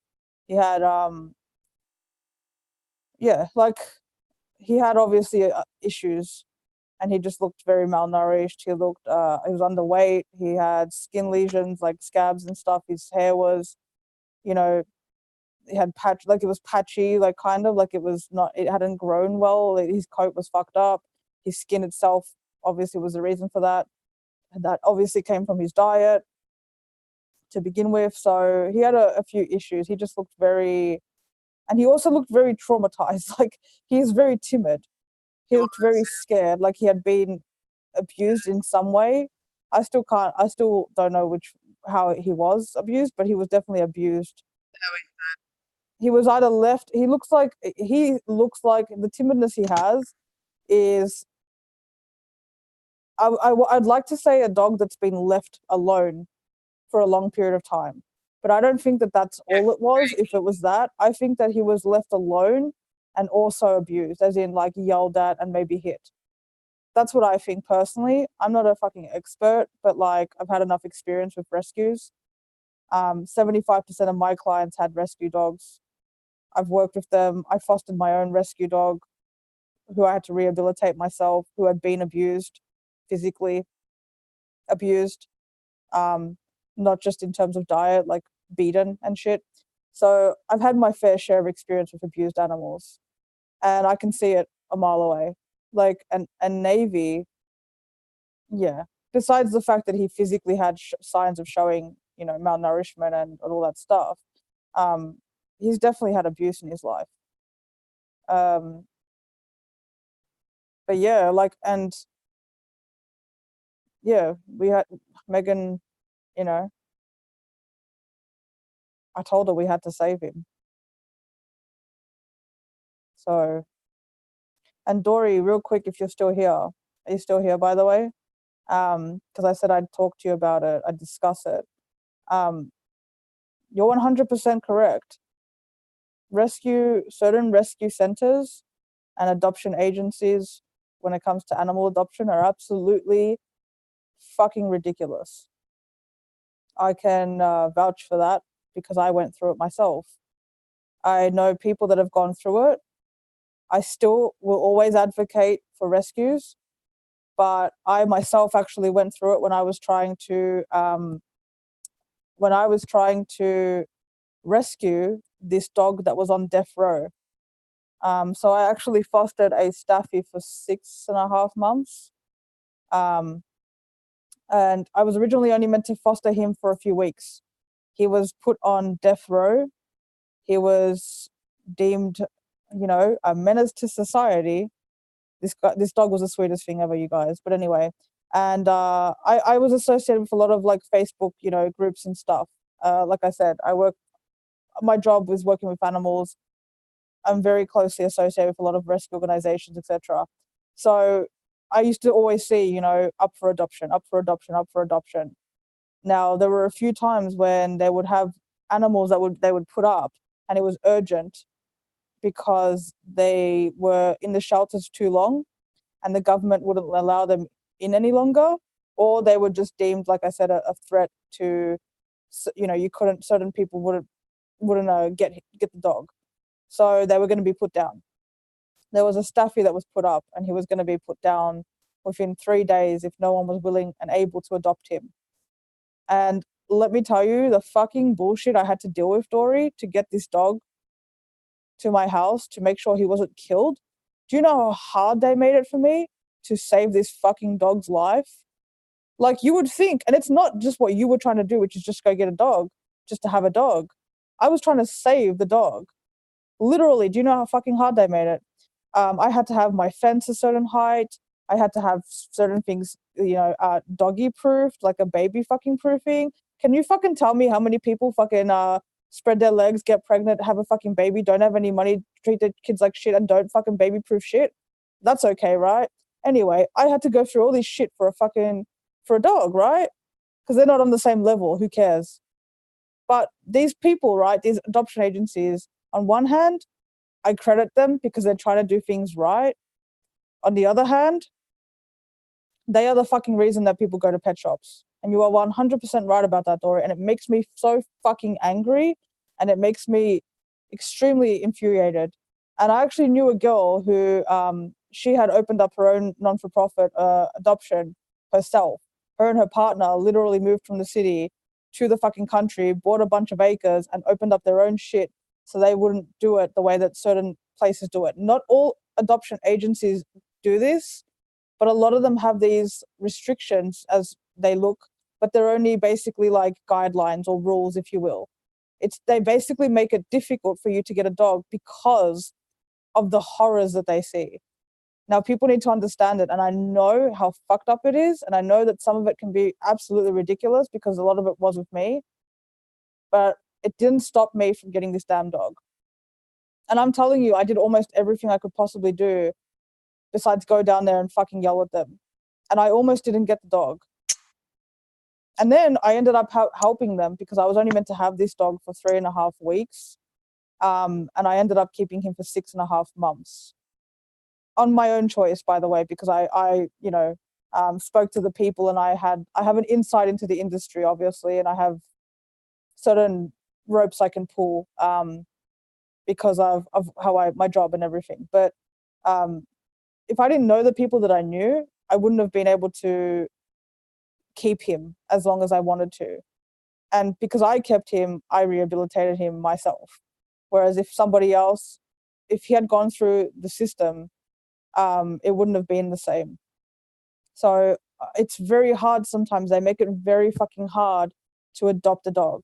He had he had obviously issues and he just looked very malnourished. He was underweight. He had skin lesions like scabs and stuff. His hair was, he had it was patchy, like kind of like it hadn't grown well. His coat was fucked up. His skin itself obviously was the reason for that. And that obviously came from his diet to begin with. So he had a few issues. He just looked and he also looked very traumatized. Like he's very timid. He looked very scared, like he had been abused in some way. I still don't know how he was abused, but he was definitely abused. He was either left. He looks like the timidness he has is. I'd like to say a dog that's been left alone for a long period of time, but I don't think that that's all it was. If it was that, I think that he was left alone and also abused, as in like yelled at and maybe hit. That's what I think personally. I'm not a fucking expert, but like I've had enough experience with rescues. 75% of my clients had rescue dogs. I've worked with them. I fostered my own rescue dog who I had to rehabilitate myself, who had been abused, physically abused, not just in terms of diet, like beaten and shit. So I've had my fair share of experience with abused animals and I can see it a mile away. Like, and Navy, yeah, besides the fact that he physically had signs of showing, malnourishment and all that stuff, he's definitely had abuse in his life. But yeah, like, and yeah, we had Megan, I told her we had to save him. So, and Dory, real quick, if you're still here, are you still here, by the way? Because I said I'd talk to you about it, I'd discuss it. You're 100% correct. Certain rescue centers and adoption agencies, when it comes to animal adoption, are absolutely fucking ridiculous. I can vouch for that because I went through it myself. I know people that have gone through it I still will always advocate for rescues, but I myself actually went through it when I was trying to rescue this dog that was on death row. So I actually fostered a Staffy for 6.5 months. And I was originally only meant to foster him for a few weeks. He was put on death row. He was deemed, a menace to society. This dog was the sweetest thing ever, you guys. But anyway, and I was associated with a lot of like Facebook, groups and stuff. Like I said, my job was working with animals. I'm very closely associated with a lot of rescue organizations, etc. So I used to always see, up for adoption, up for adoption, up for adoption. Now there were a few times when they would have animals that they would put up, and it was urgent because they were in the shelters too long, and the government wouldn't allow them in any longer, or they were just deemed, like I said, a threat to, certain people wouldn't get the dog, so they were going to be put down. There was a Staffy that was put up, and he was going to be put down within 3 days if no one was willing and able to adopt him. And let me tell you, the fucking bullshit I had to deal with, Dory, to get this dog to my house to make sure he wasn't killed. Do you know how hard they made it for me to save this fucking dog's life? Like, you would think, and it's not just what you were trying to do, which is just go get a dog, just to have a dog. I was trying to save the dog. Literally, do you know how fucking hard they made it? I had to have my fence a certain height. I had to have certain things, doggy proofed, like a baby fucking proofing. Can you fucking tell me how many people fucking spread their legs, get pregnant, have a fucking baby, don't have any money, treat their kids like shit, and don't fucking baby proof shit? That's okay, right? Anyway, I had to go through all this shit for a dog, right? Because they're not on the same level. Who cares? But these people, right, these adoption agencies, on one hand, I credit them because they're trying to do things right. On the other hand, they are the fucking reason that people go to pet shops. And you are 100% right about that, Dory. And it makes me so fucking angry, and it makes me extremely infuriated. And I actually knew a girl who she had opened up her own non-for-profit adoption herself. Her and her partner literally moved from the city to the fucking country, bought a bunch of acres, and opened up their own shit so they wouldn't do it the way that certain places do it. Not all adoption agencies do this, but a lot of them have these restrictions as they look, but they're only basically like guidelines or rules, if you will. They basically make it difficult for you to get a dog because of the horrors that they see. Now, people need to understand it, and I know how fucked up it is, and I know that some of it can be absolutely ridiculous because a lot of it was with me, but it didn't stop me from getting this damn dog. And I'm telling you, I did almost everything I could possibly do besides go down there and fucking yell at them. And I almost didn't get the dog. And then I ended up helping them because I was only meant to have this dog for 3.5 weeks. And I ended up keeping him for 6.5 months. On my own choice, by the way, because I spoke to the people, and I have an insight into the industry, obviously, and I have certain ropes I can pull because of how my job and everything. But if I didn't know the people that I knew, I wouldn't have been able to keep him as long as I wanted to. And because I kept him, I rehabilitated him myself. Whereas if somebody else, if he had gone through the system, it wouldn't have been the same. So it's very hard sometimes. They make it very fucking hard to adopt a dog.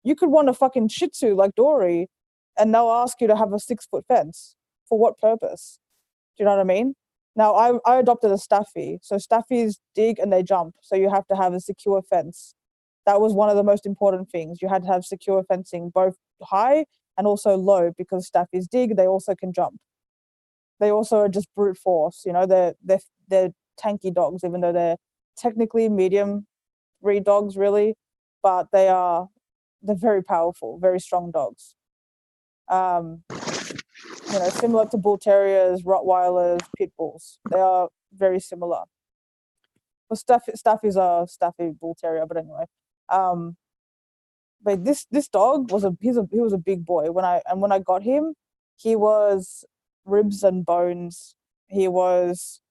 You could want a fucking Shih Tzu like Dory, and they'll ask you to have a 6-foot fence. For what purpose? Do you know what I mean? Now, I adopted a Staffy. So Staffies dig and they jump. So you have to have a secure fence. That was one of the most important things. You had to have secure fencing, both high and also low, because Staffies dig, they also can jump. They also are just brute force. They're tanky dogs, even though they're technically medium breed dogs, really. But they're very powerful, very strong dogs. Similar to bull terriers, Rottweilers, pit bulls. They are very similar. Well, Staffy's a Staffy bull terrier, but anyway. But this dog was he was a big boy. When I got him, he was ribs and bones. He was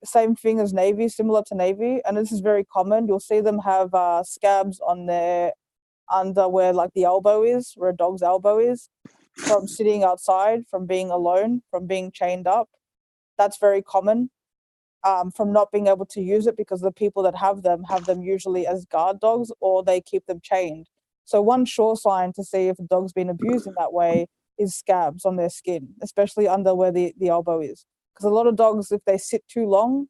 same thing as Navy, similar to Navy, and this is very common. You'll see them have scabs on their under where like the elbow is, where a dog's elbow is, from sitting outside, from being alone, from being chained up. That's very common. From not being able to use it because the people that have them usually as guard dogs or they keep them chained. So one sure sign to see if a dog's been abused in that way is scabs on their skin, especially under where the elbow is. Because a lot of dogs, if they sit too long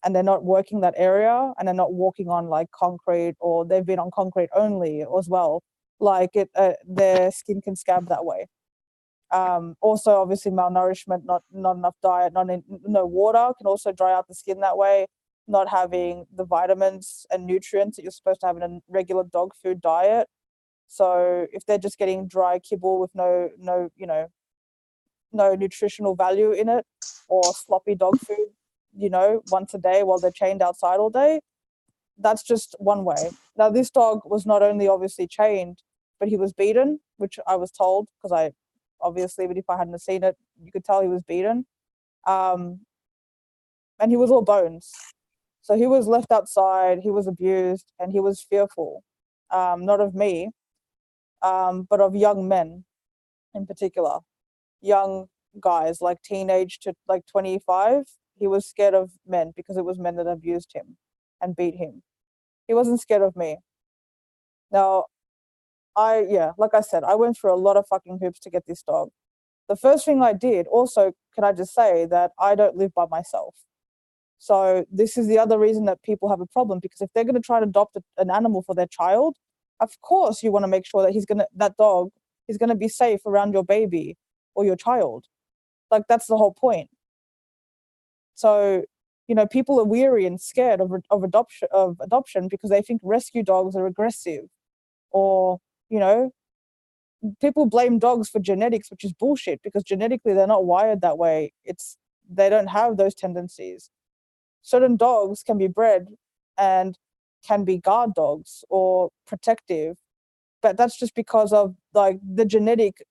and they're not working that area and they're not walking on like concrete or they've been on concrete only as well, like their skin can scab that way. Also, obviously, malnourishment, not enough diet, no water can also dry out the skin that way. Not having the vitamins and nutrients that you're supposed to have in a regular dog food diet. So if they're just getting dry kibble with no nutritional value in it, or sloppy dog food, once a day while they're chained outside all day, that's just one way. Now, this dog was not only obviously chained, but he was beaten, which I was told because but if I hadn't seen it, you could tell he was beaten. And he was all bones. So he was left outside, he was abused, and he was fearful, not of me, but of young men in particular, young guys, like teenage to like 25. He was scared of men because it was men that abused him and beat him. He wasn't scared of me. Now, like I said, I went through a lot of fucking hoops to get this dog. The first thing I did, also, can I just say that I don't live by myself. So this is the other reason that people have a problem, because if they're going to try to adopt an animal for their child, of course you want to make sure that that dog is going to be safe around your baby or your child. Like, that's the whole point. So, people are weary and scared of adoption because they think rescue dogs are aggressive, or, people blame dogs for genetics, which is bullshit, because genetically they're not wired that way. They don't have those tendencies. Certain dogs can be bred and can be guard dogs or protective, but that's just because of like the genetic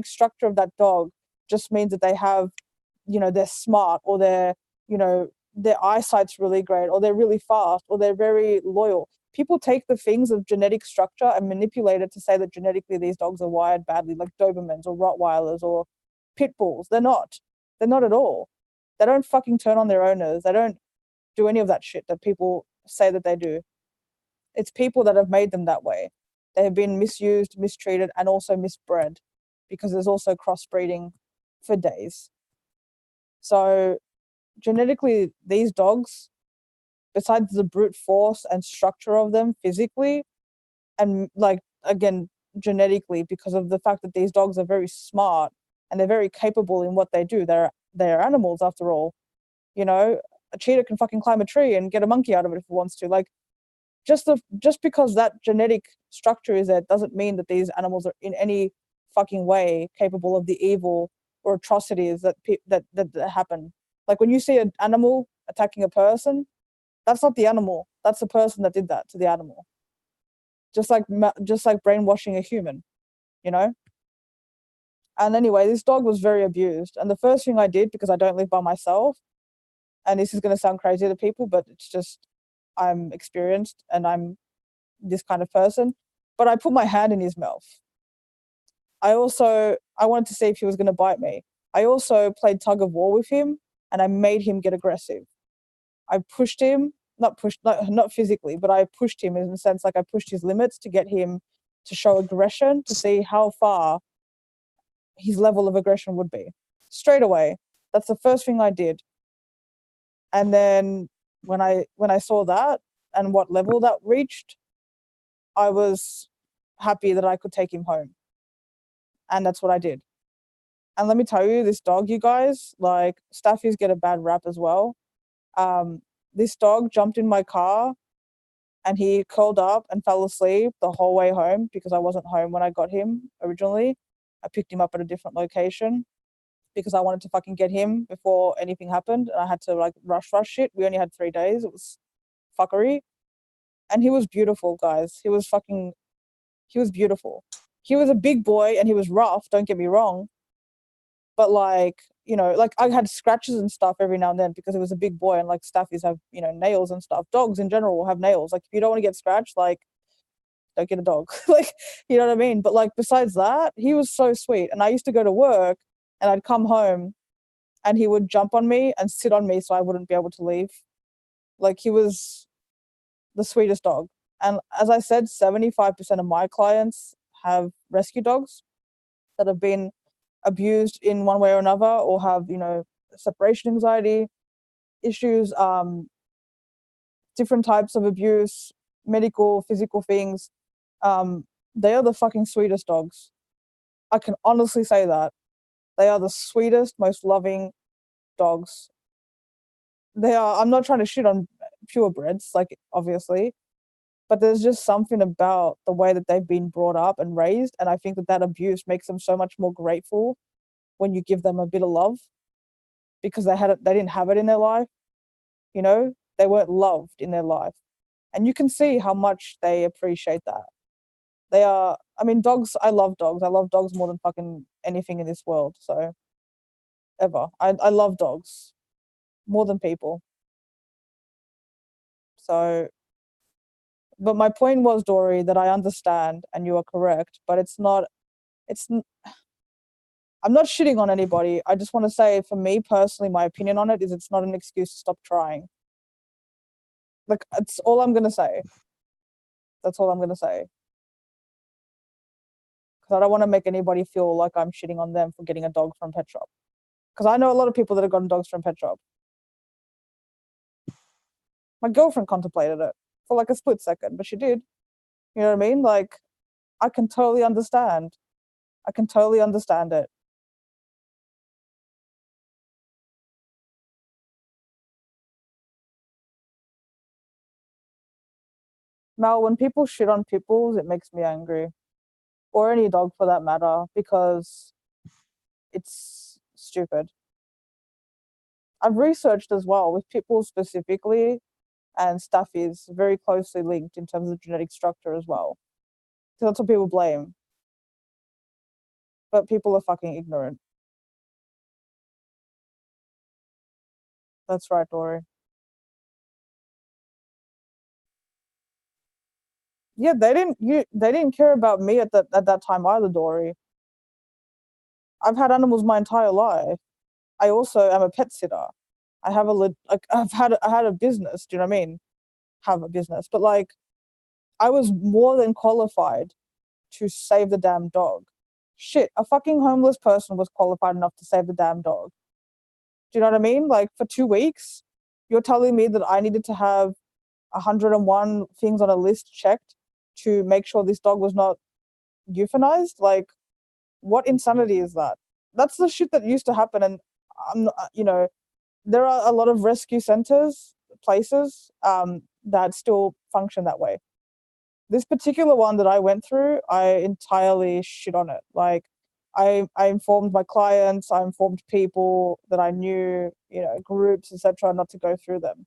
structure of that dog just means that they have, they're smart, or their eyesight's really great, or they're really fast, or they're very loyal. People take the things of genetic structure and manipulate it to say that genetically these dogs are wired badly, like Dobermans or Rottweilers or Pit Bulls. They're not. They're not at all. They don't fucking turn on their owners. They don't do any of that shit that people say that they do. It's people that have made them that way. They have been misused, mistreated, and also misbred, because there's also crossbreeding for days. So genetically, these dogs, besides the brute force and structure of them physically, and like, again, genetically, because of the fact that these dogs are very smart and they're very capable in what they do. They're animals after all. A cheetah can fucking climb a tree and get a monkey out of it if it wants to. Like, just because that genetic structure is there doesn't mean that these animals are in any fucking way capable of the evil or atrocities that happen. Like, when you see an animal attacking a person, that's not the animal. That's the person that did that to the animal. Just like brainwashing a human, And anyway, this dog was very abused. And the first thing I did, because I don't live by myself, and this is going to sound crazy to people, but it's just, I'm experienced and I'm this kind of person, but I put my hand in his mouth. I wanted to see if he was going to bite me. I also played tug of war with him, and I made him get aggressive. I pushed him, not physically, but I pushed him in the sense, like, I pushed his limits to get him to show aggression, to see how far his level of aggression would be. Straight away. That's the first thing I did. And then when I saw that and what level that reached, I was happy that I could take him home. And that's what I did. And let me tell you, this dog, you guys, like, Staffies get a bad rap as well. This dog jumped in my car and he curled up and fell asleep the whole way home, because I wasn't home when I got him originally. I picked him up at a different location because I wanted to fucking get him before anything happened. And I had to, like, rush shit. We only had 3 days. It was fuckery. And he was beautiful, guys. He was beautiful. He was a big boy and he was rough, don't get me wrong. But, like, you know, like I had scratches and stuff every now and then because it was a big boy, and like staffies have, you know, nails and stuff. Dogs in general will have nails. Like if you don't want to get scratched, like don't get a dog. Like, you know what I mean? But like besides that, he was so sweet. And I used to go to work and I'd come home and he would jump on me and sit on me so I wouldn't be able to leave. Like he was the sweetest dog. And as I said, 75% of my clients have rescue dogs that have been abused in one way or another, or have, you know, separation anxiety issues, different types of abuse, medical, physical things. They are the fucking sweetest dogs. I can honestly say that. They are the sweetest, most loving dogs. They are, I'm not trying to shit on purebreds, like, obviously, but there's just something about the way that they've been brought up and raised. And I think that that abuse makes them so much more grateful when you give them a bit of love, because they didn't have it in their life, you know, they weren't loved in their life. And you can see how much they appreciate that. They are, I mean, dogs, I love dogs. I love dogs more than fucking anything in this world. So, ever. I love dogs more than people. So, but my point was, Dory, that I understand and you are correct, but it's not, I'm not shitting on anybody. I just want to say, for me personally, my opinion on it is it's not an excuse to stop trying. Like, that's all I'm going to say. That's all I'm going to say. Because I don't want to make anybody feel like I'm shitting on them for getting a dog from pet shop. Because I know a lot of people that have gotten dogs from pet shop. My girlfriend contemplated it for like a split second, but she did. You know what I mean? Like, I can totally understand. I can totally understand it. Now, when people shit on pit bulls, it makes me angry. Or any dog for that matter, because it's stupid. I've researched as well with pit bulls specifically, and staffies very closely linked in terms of genetic structure as well. So that's what people blame. But people are fucking ignorant. That's right, Dory. Yeah, they didn't care about me at that time either, Dory. I've had animals my entire life. I also am a pet sitter. I have I had a business. Do you know what I mean? Have a business, but like, I was more than qualified to save the damn dog. Shit, a fucking homeless person was qualified enough to save the damn dog. Do you know what I mean? Like, for 2 weeks, you're telling me that I needed to have 101 things on a list checked to make sure this dog was not euthanized? Like, what insanity is that? That's the shit that used to happen. And I'm not, you know, there are a lot of rescue centers, places, that still function that way. This particular one that I went through, I entirely shit on it. Like, I informed my clients, I informed people that I knew, you know, groups, etc., not to go through them.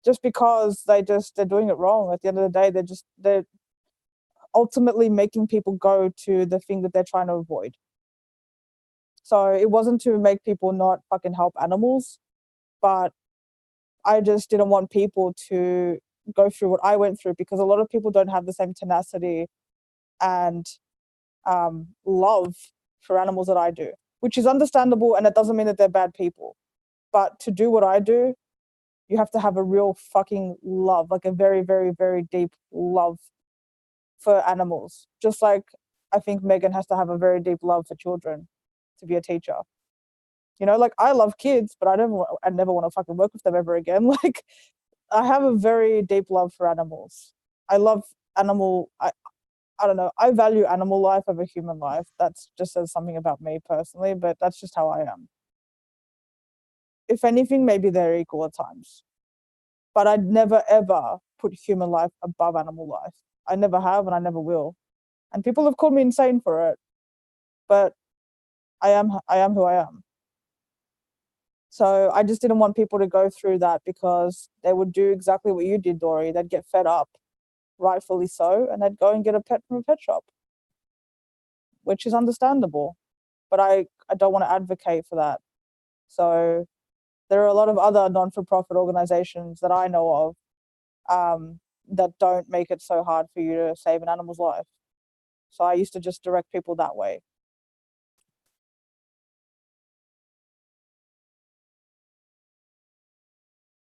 Just because they're doing it wrong. At the end of the day, they're ultimately making people go to the thing that they're trying to avoid. So it wasn't to make people not fucking help animals, but I just didn't want people to go through what I went through, because a lot of people don't have the same tenacity and love for animals that I do, which is understandable, and it doesn't mean that they're bad people. But to do what I do, you have to have a real fucking love, like a very, very, very deep love for animals. Just like I think Megan has to have a very deep love for children to be a teacher. You know, like, I love kids, but I never want to fucking work with them ever again. Like, I have a very deep love for animals. I love animal. I don't know. I value animal life over human life. That's just says something about me personally, but that's just how I am. If anything, maybe they're equal at times, but I'd never ever put human life above animal life. I never have, and I never will. And people have called me insane for it, but I am who I am. So I just didn't want people to go through that, because they would do exactly what you did, Dory. They'd get fed up, rightfully so, and they'd go and get a pet from a pet shop, which is understandable. But I I don't want to advocate for that. So there are a lot of other non-for-profit organizations that I know of that don't make it so hard for you to save an animal's life. So I used to just direct people that way.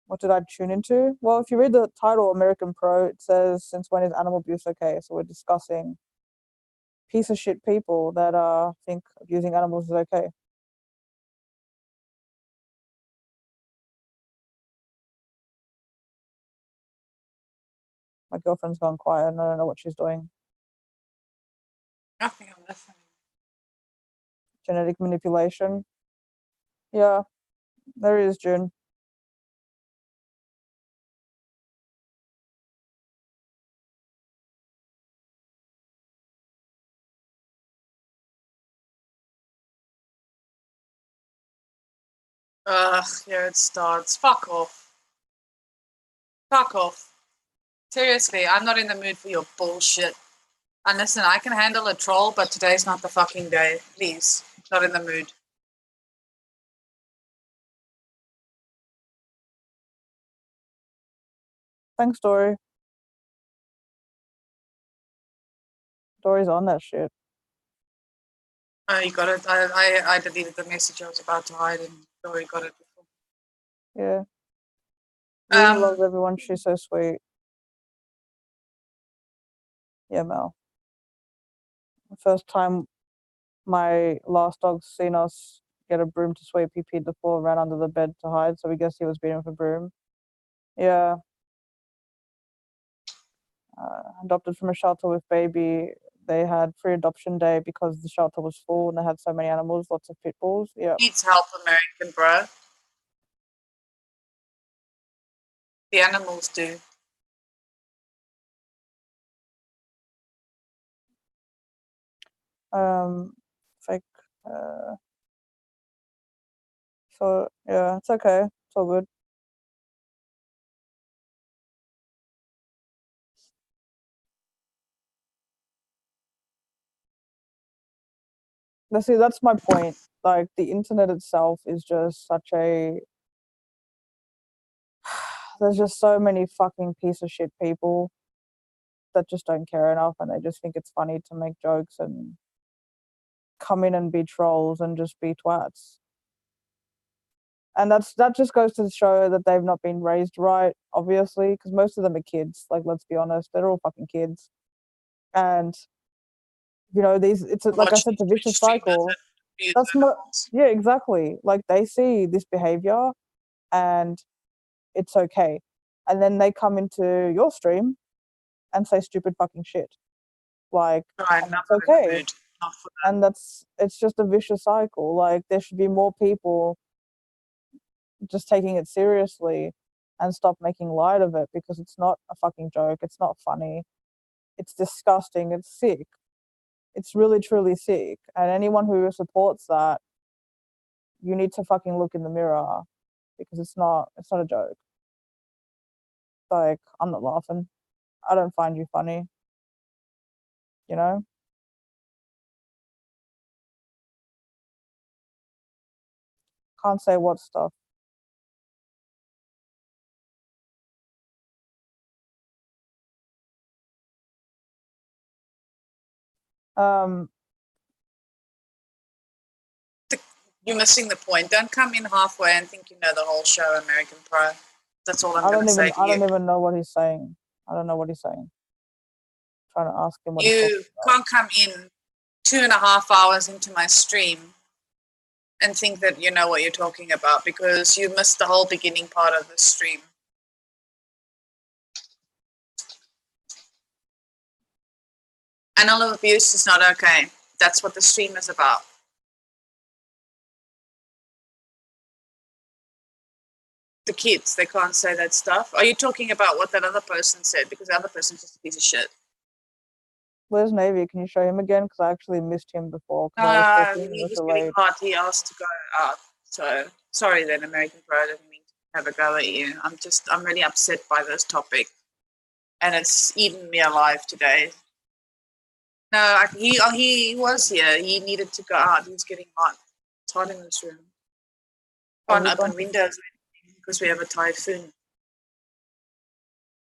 What did I tune into? Well, if you read the title, American Pro, it says, "Since when is animal abuse okay?" So we're discussing piece of shit people that think abusing animals is okay. My girlfriend's gone quiet and I don't know what she's doing. Nothing, I'm listening. Genetic manipulation. Yeah, there is, June. Ugh, here it starts. Fuck off. Fuck off. Seriously, I'm not in the mood for your bullshit. And listen, I can handle a troll, but today's not the fucking day. Please. Not in the mood. Thanks, Dory. Dory's on that shit. Oh, you got it. I deleted the message I was about to hide and Dory got it before. Yeah. Luna loves everyone. She's so sweet. Yeah, Mel. The first time my last dog's seen us get a broom to sweep, he peed the floor, ran under the bed to hide, so we guess he was beaten with a broom. Yeah. Adopted from a shelter with baby. They had free adoption day because the shelter was full and they had so many animals, lots of pit bulls. Yeah. Needs help, American bro. The animals do. Fake. So yeah, it's okay. It's all good. But see, that's my point. Like the internet itself is just such a. There's just so many fucking piece of shit people that just don't care enough, and they just think it's funny to make jokes and come in and be trolls and just be twats. And that just goes to show that they've not been raised right, obviously, because most of them are kids. Like, let's be honest, they're all fucking kids, and like I said, it's a vicious cycle. That's not, yeah, exactly. Like they see this behavior, and it's okay, and then they come into your stream and say stupid fucking shit, like, and that's okay. And it's just a vicious cycle. Like there should be more people just taking it seriously and stop making light of it, because it's not a fucking joke. It's not funny. It's disgusting. It's sick. It's really, truly sick. And anyone who supports that, you need to fucking look in the mirror, because it's not a joke. Like, I'm not laughing. I don't find you funny. You know? Can't say what stuff. You're missing the point. Don't come in halfway and think you know the whole show, American Pro. That's all I'm going to say to you. I don't even know what he's saying. I don't know what he's saying. I'm trying to ask him what you can't come in 2.5 hours into my stream and think that you know what you're talking about, because you missed the whole beginning part of the stream. Animal abuse is not okay. That's what the stream is about. The kids, they can't say that stuff. Are you talking about what that other person said? Because the other person's just a piece of shit. Where's Navy? Can you show him again? Because I actually missed him before. He was getting hot. He asked to go out. So sorry then, American Pro. I didn't mean to have a go at you. I'm really upset by this topic, and it's eaten me alive today. No, he was here. He needed to go out. He was getting hot. hot in this room. Can't you open gone- windows or anything because we have a typhoon.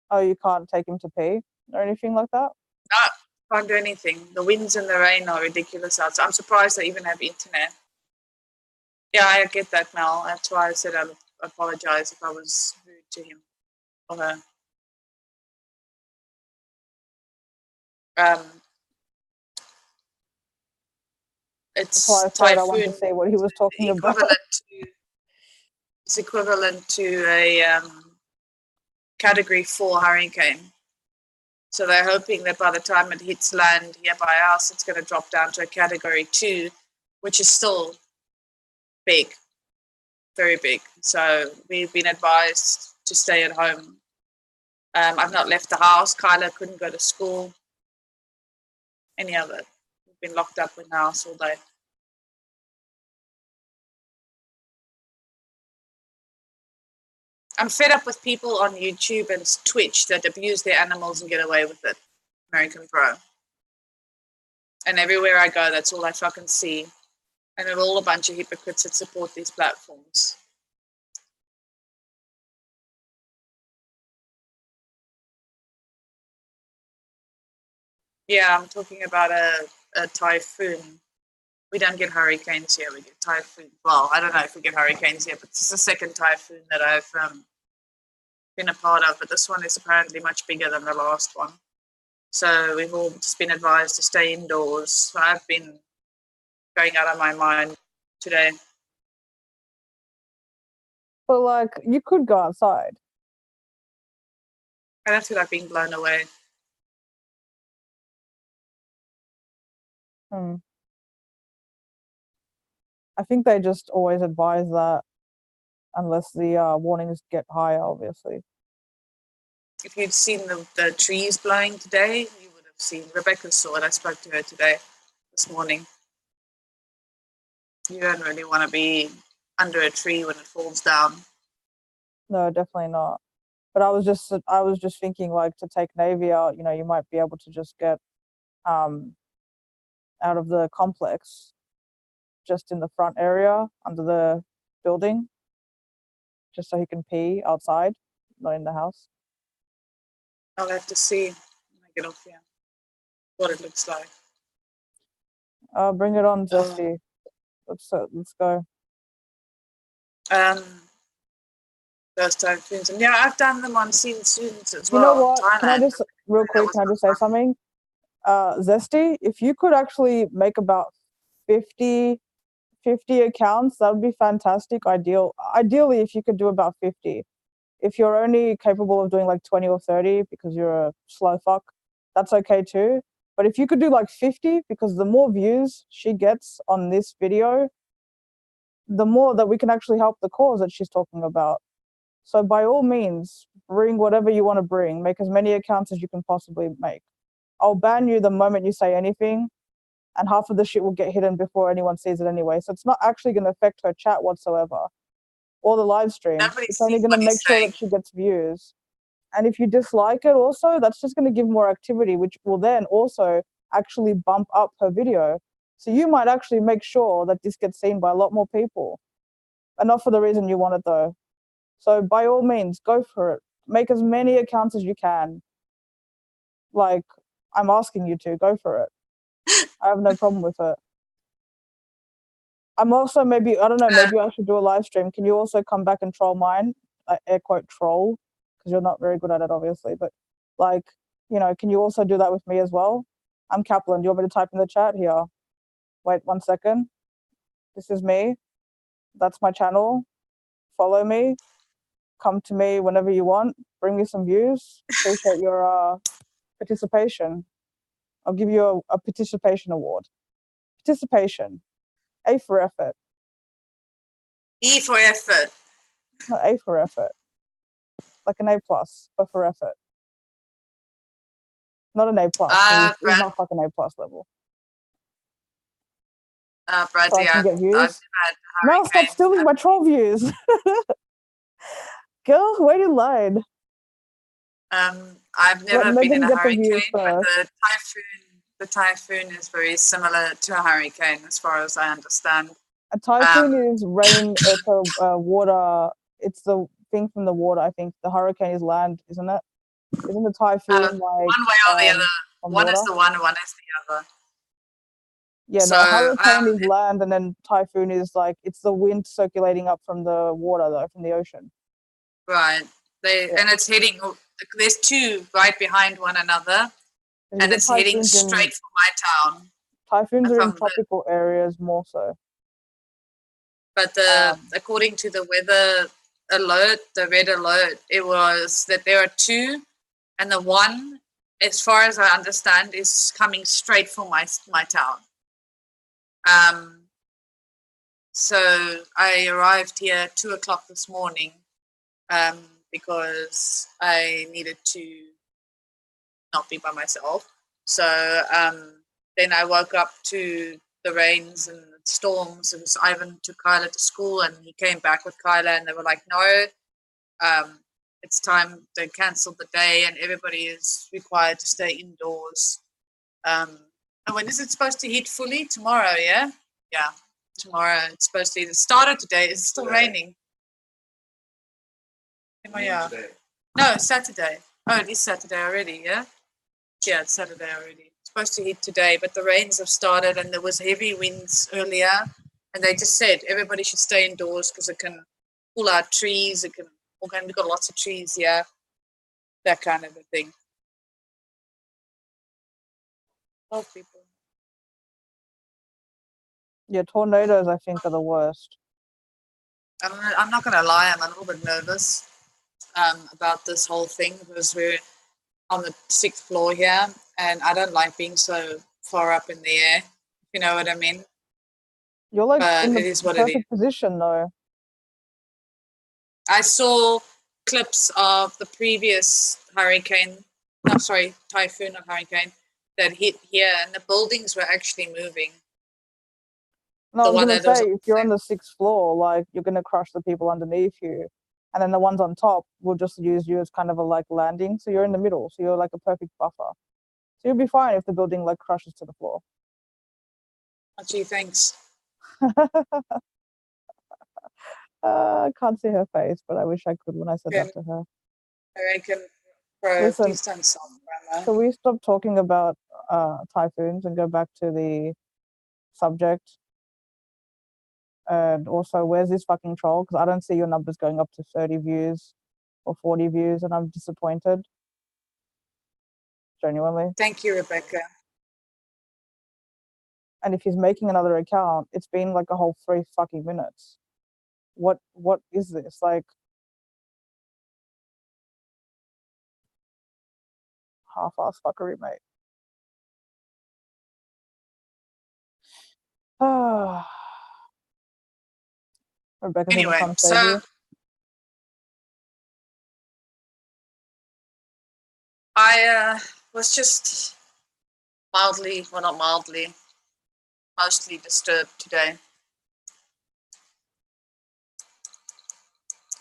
Oh, you can't take him to pee or anything like that? No, can't do anything. The winds and the rain are ridiculous outside. I'm surprised I even have internet. Yeah, I get that, Mel. That's why I said I apologize if I was rude to him or her. It's That's why I thought I wanted typhoon. to say what he was talking about. It's equivalent to a Category 4 hurricane. So they're hoping that by the time it hits land here by us, it's going to drop down to a Category 2, which is still big, very big. So we've been advised to stay at home. I've not left the house. Kyla couldn't go to school. Any of it. We've been locked up in the house all day. I'm fed up with people on YouTube and Twitch that abuse their animals and get away with it. American Pro. And everywhere I go, that's all I fucking see. And they're all a bunch of hypocrites that support these platforms. Yeah, I'm talking about a typhoon. We don't get hurricanes here, we get typhoons. Well, I don't know if we get hurricanes here, but this is the second typhoon that I've been a part of. But this one is apparently much bigger than the last one. So we've all just been advised to stay indoors. So I've been going out of my mind today. But like, you could go outside. I don't feel like being blown away. I think they just always advise that unless the warnings get higher, obviously. If you'd seen the trees blowing today, you would have seen. Rebecca saw it. I spoke to her this morning. You don't really want to be under a tree when it falls down. No, definitely not. But I was just thinking, like, to take Navy out, you might be able to just get out of the complex, just in the front area under the building, just so he can pee outside, not in the house. I'll have to see when I get off here what it looks like. Bring it on, Zesty. Let's go. Those typhoons, and yeah, I've done them on Seen Students as You well. know what? Thailand. Can I just real quick? Can I just say something? Zesty, if you could actually make about 50 accounts, that would be fantastic. Ideally, if you could do about 50. If you're only capable of doing like 20 or 30 because you're a slow fuck, that's okay too. But if you could do like 50, because the more views she gets on this video, the more that we can actually help the cause that she's talking about. So by all means, bring whatever you want to bring. Make as many accounts as you can possibly make. I'll ban you the moment you say anything, and half of the shit will get hidden before anyone sees it anyway. So it's not actually going to affect her chat whatsoever or the live stream. It's only going to make sure that she gets views. And if you dislike it also, that's just going to give more activity, which will then also actually bump up her video. So you might actually make sure that this gets seen by a lot more people. And not for the reason you want it though. So by all means, go for it. Make as many accounts as you can. Like, I'm asking you to, go for it. I have no problem with it. I'm also maybe I should do a live stream. Can you also come back and troll mine? Air quote troll, because you're not very good at it, obviously. But like, can you also do that with me as well? I'm Kaplan. Do you want me to type in the chat here? Wait 1 second. This is me. That's my channel. Follow me. Come to me whenever you want. Bring me some views. Appreciate your participation. I'll give you a participation award. Participation. A for effort. E for effort. Not A for effort. Like an A plus, but for effort. Not an A plus. He's not fucking A plus level. Brad, So I can get views. No, stop stealing my troll views. Girl, wait in line. I've never been in a hurricane, but the typhoon is very similar to a hurricane as far as I understand. A typhoon is rain. It's a water. It's the thing from the water. I think the hurricane is land, isn't it? Isn't the typhoon like one way or the other? from One water? is the one is the other. Yeah, So, no, hurricane is land, and then typhoon is like it's the wind circulating up from the water, though, from the ocean. Right. And it's heading. There's two right behind one another, and it's heading straight for my town. Typhoons are in tropical areas more so. But according to the weather alert, the red alert, it was that there are two, and the one, as far as I understand, is coming straight for my town. So I arrived here at 2:00 this morning because I needed to not be by myself. So then I woke up to the rains and the storms. It was Ivan took Kyla to school, and he came back with Kyla, and they were like, no, it's time. They cancelled the day, and everybody is required to stay indoors. And when is it supposed to hit fully? Tomorrow, yeah? Yeah, tomorrow. It's supposed to. It started today. It's still raining. No, Saturday. Oh, it is Saturday already, yeah? Yeah, it's Saturday already. It's supposed to hit today, but the rains have started, and there was heavy winds earlier, and they just said everybody should stay indoors because it can pull out trees. We've got lots of trees here, that kind of a thing. Oh, people. Yeah, tornadoes, I think, are the worst. I'm not going to lie, I'm a little bit nervous about this whole thing because we're on the 6th floor here, and I don't like being so far up in the air, if you know what I mean. You're like in it is the what perfect position, though. I saw clips of the previous typhoon or hurricane that hit here, and the buildings were actually moving. No, I was going to say, if you're on the 6th floor, like, you're going to crush the people underneath you. And then the ones on top will just use you as kind of a, like, landing. So you're in the middle. So you're, like, a perfect buffer. So you'll be fine if the building, like, crushes to the floor. Gee, thanks. I can't see her face, but I wish I could when I said that to her. I reckon, Listen, so we stop talking about typhoons and go back to the subject. And also, where's this fucking troll? Because I don't see your numbers going up to 30 views or 40 views, and I'm disappointed. Genuinely. Thank you, Rebecca. And if he's making another account, it's been like a whole 3 fucking minutes. What is this? Like, half-ass fuckery, mate. Rebecca, anyway, so I was just mostly disturbed today.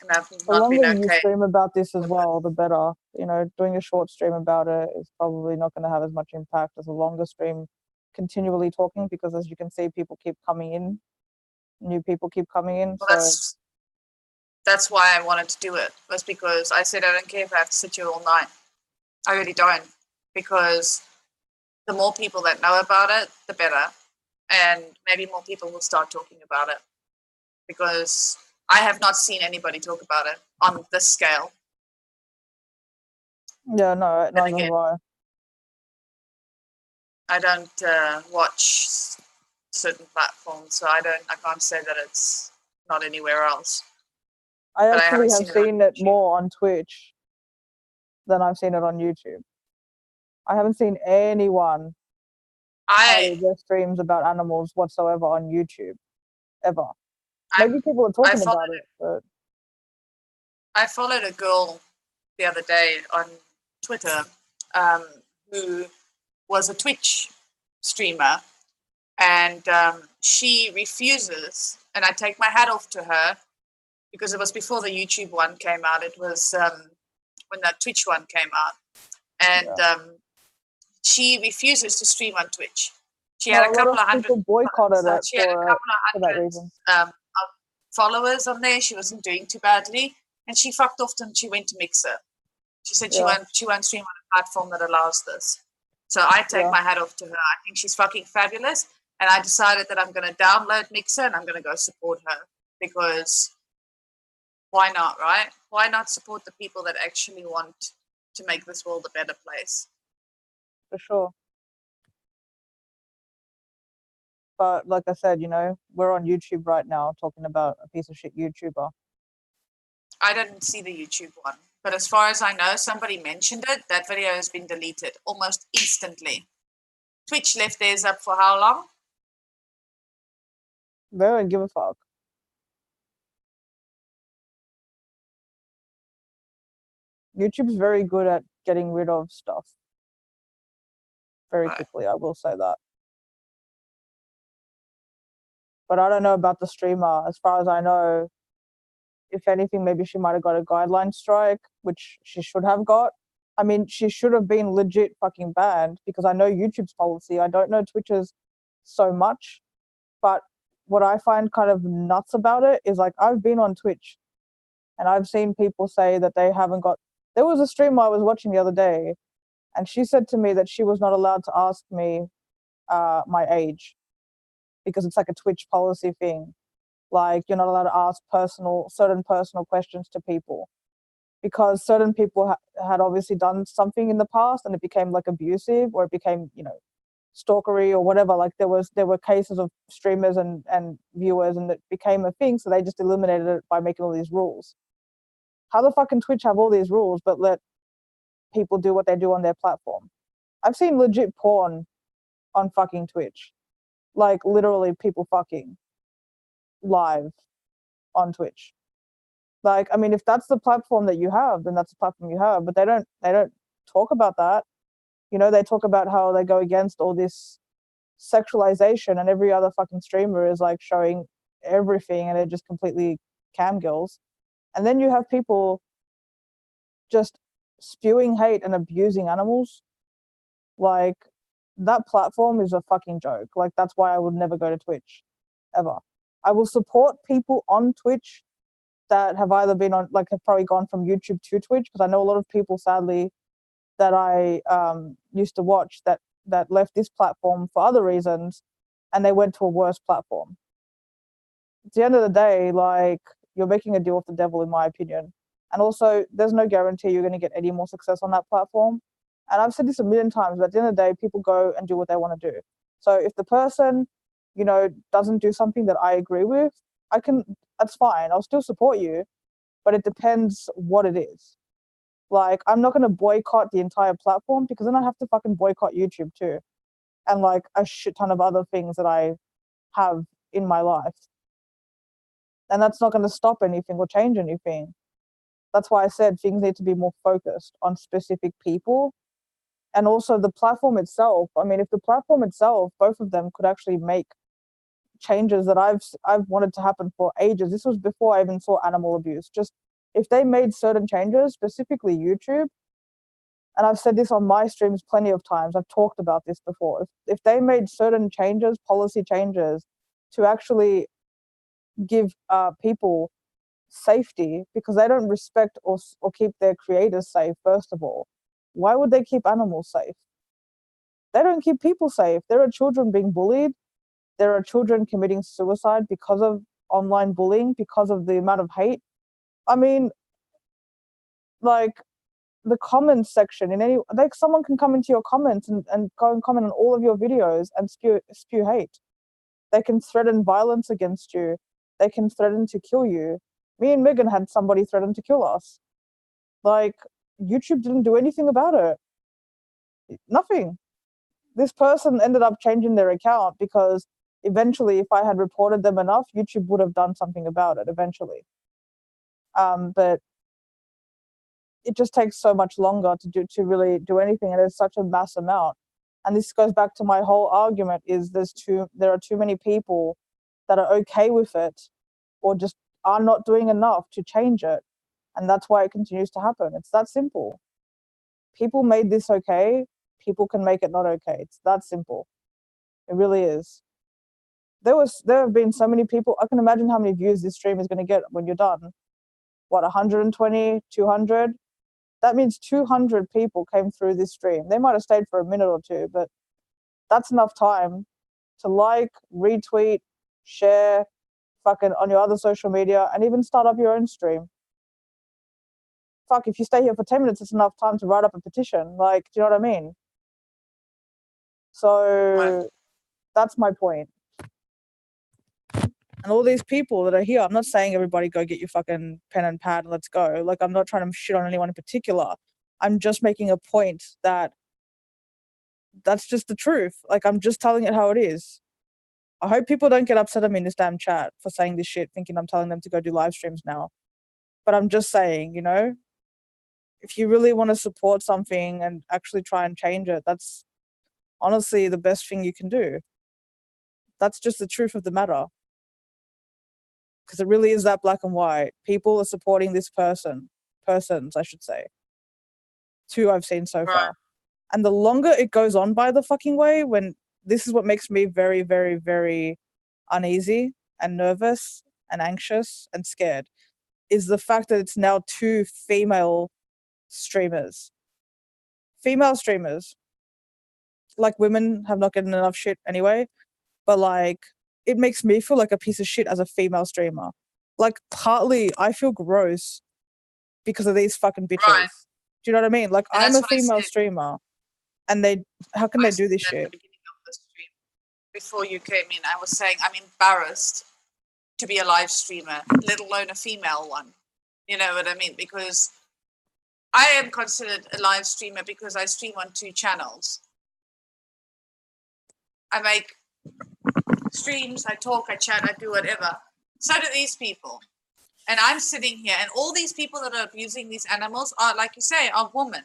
And I've not been okay. The longer you stream about this as well, the better. You know, doing a short stream about it is probably not going to have as much impact as a longer stream continually talking, because as you can see, people keep coming in. New people keep coming in. Well, so that's why I wanted to do it. Was because I said I don't care if I have to sit here all night. I really don't, because the more people that know about it, the better. And maybe more people will start talking about it, because I have not seen anybody talk about it on this scale. Yeah, no, neither have I. I don't watch certain platforms, so I can't say that it's not anywhere else. I actually have seen it more on Twitch than I've seen it on YouTube. I haven't seen anyone their streams about animals whatsoever on YouTube, ever. Maybe people are talking about it, but I followed a girl the other day on Twitter who was a Twitch streamer, and she refuses, and I take my hat off to her, because it was before the YouTube one came out. It was when that Twitch one came out, and she refuses to stream on Twitch. She had No, a a lot couple of of hundred. people boycotted it She had a couple of for that hundred reason. of followers on there. She wasn't doing too badly, and she fucked off and she went to Mixer. She said she Yeah. won't stream on a platform that allows this. So I take Yeah. my hat off to her. I think she's fucking fabulous, and I decided that I'm going to download Mixer and I'm going to go support her because why not, right? Why not support the people that actually want to make this world a better place? For sure. But like I said, you know, we're on YouTube right now talking about a piece of shit YouTuber. I didn't see the YouTube one, but as far as I know, somebody mentioned it. That video has been deleted almost instantly. Twitch left theirs up for how long? They don't give a fuck. YouTube's very good at getting rid of stuff very Right. quickly, I will say that. But I don't know about the streamer. As far as I know, if anything, maybe she might have got a guideline strike, which she should have got. I mean, she should have been legit fucking banned because I know YouTube's policy. I don't know Twitch's so much. But what I find kind of nuts about it is like I've been on Twitch and I've seen people say that they haven't got. There was a streamer I was watching the other day, and she said to me that she was not allowed to ask me my age because it's like a Twitch policy thing. Like you're not allowed to ask certain personal questions to people because certain people had obviously done something in the past and it became like abusive or it became, you know, stalkery or whatever. Like there were cases of streamers and viewers and it became a thing, so they just eliminated it by making all these rules. How the fuck can Twitch have all these rules but let people do what they do on their platform? I've seen legit porn on fucking Twitch. Like literally people fucking live on Twitch. Like, I mean, if that's the platform that you have, then that's the platform you have. But they don't talk about that. You know, they talk about how they go against all this sexualization and every other fucking streamer is like showing everything and they're just completely cam girls. And then you have people just spewing hate and abusing animals. Like that platform is a fucking joke. Like that's why I would never go to Twitch ever. I will support people on Twitch that have either been on, like, have probably gone from YouTube to Twitch, because I know a lot of people, sadly, that I used to watch that left this platform for other reasons, and they went to a worse platform. At the end of the day, like, you're making a deal with the devil, in my opinion. And also, there's no guarantee you're going to get any more success on that platform. And I've said this a million times, but at the end of the day, people go and do what they want to do. So if the person, you know, doesn't do something that I agree with, that's fine. I'll still support you, but it depends what it is. Like, I'm not going to boycott the entire platform because then I have to fucking boycott YouTube too. And like a shit ton of other things that I have in my life. And that's not going to stop anything or change anything. That's why I said things need to be more focused on specific people. And also the platform itself. I mean, if the platform itself, both of them could actually make changes that I've wanted to happen for ages. This was before I even saw animal abuse. Just if they made certain changes, specifically YouTube, and I've said this on my streams plenty of times, I've talked about this before. If they made certain changes, policy changes, to actually give people safety, because they don't respect or keep their creators safe, first of all, why would they keep animals safe? They don't keep people safe. There are children being bullied. There are children committing suicide because of online bullying, because of the amount of hate. I mean, like, the comments section in any, like, someone can come into your comments and go and comment on all of your videos and spew hate. They can threaten violence against you. They can threaten to kill you. Me and Megan had somebody threaten to kill us. Like, YouTube didn't do anything about it. Nothing. This person ended up changing their account because eventually, if I had reported them enough, YouTube would have done something about it eventually. But it just takes so much longer to really do anything, and there's such a mass amount. And this goes back to my whole argument: is there are too many people that are okay with it, or just are not doing enough to change it, and that's why it continues to happen. It's that simple. People made this okay. People can make it not okay. It's that simple. It really is. There have been so many people. I can imagine how many views this stream is going to get when you're done. What, 120, 200? That means 200 people came through this stream. They might have stayed for a minute or two, but that's enough time to like, retweet, share, fucking on your other social media, and even start up your own stream. Fuck, if you stay here for 10 minutes, it's enough time to write up a petition. Like, do you know what I mean? So that's my point. And all these people that are here, I'm not saying everybody go get your fucking pen and pad and let's go. Like, I'm not trying to shit on anyone in particular. I'm just making a point that that's just the truth. Like, I'm just telling it how it is. I hope people don't get upset at me in this damn chat for saying this shit, thinking I'm telling them to go do live streams now. But I'm just saying, you know, if you really want to support something and actually try and change it, that's honestly the best thing you can do. That's just the truth of the matter. Because it really is that black and white. People are supporting this persons, I should say. Two I've seen so far. And the longer it goes on by the fucking way, when this is what makes me very, very, very uneasy and nervous and anxious and scared, is the fact that it's now two female streamers. Female streamers. Like, women have not gotten enough shit anyway, but like, it makes me feel like a piece of shit as a female streamer. Like, partly I feel gross because of these fucking bitches. Right. Do you know what I mean? Like, And I'm that's a what I female said. streamer, and how can they do this At shit? the beginning of the stream, before you came in, I was saying I'm embarrassed to be a live streamer, let alone a female one. You know what I mean? Because I am considered a live streamer because I stream on 2 channels. I make streams, I talk, I chat, I do whatever. So do these people. And I'm sitting here, and all these people that are abusing these animals are, like you say, are women.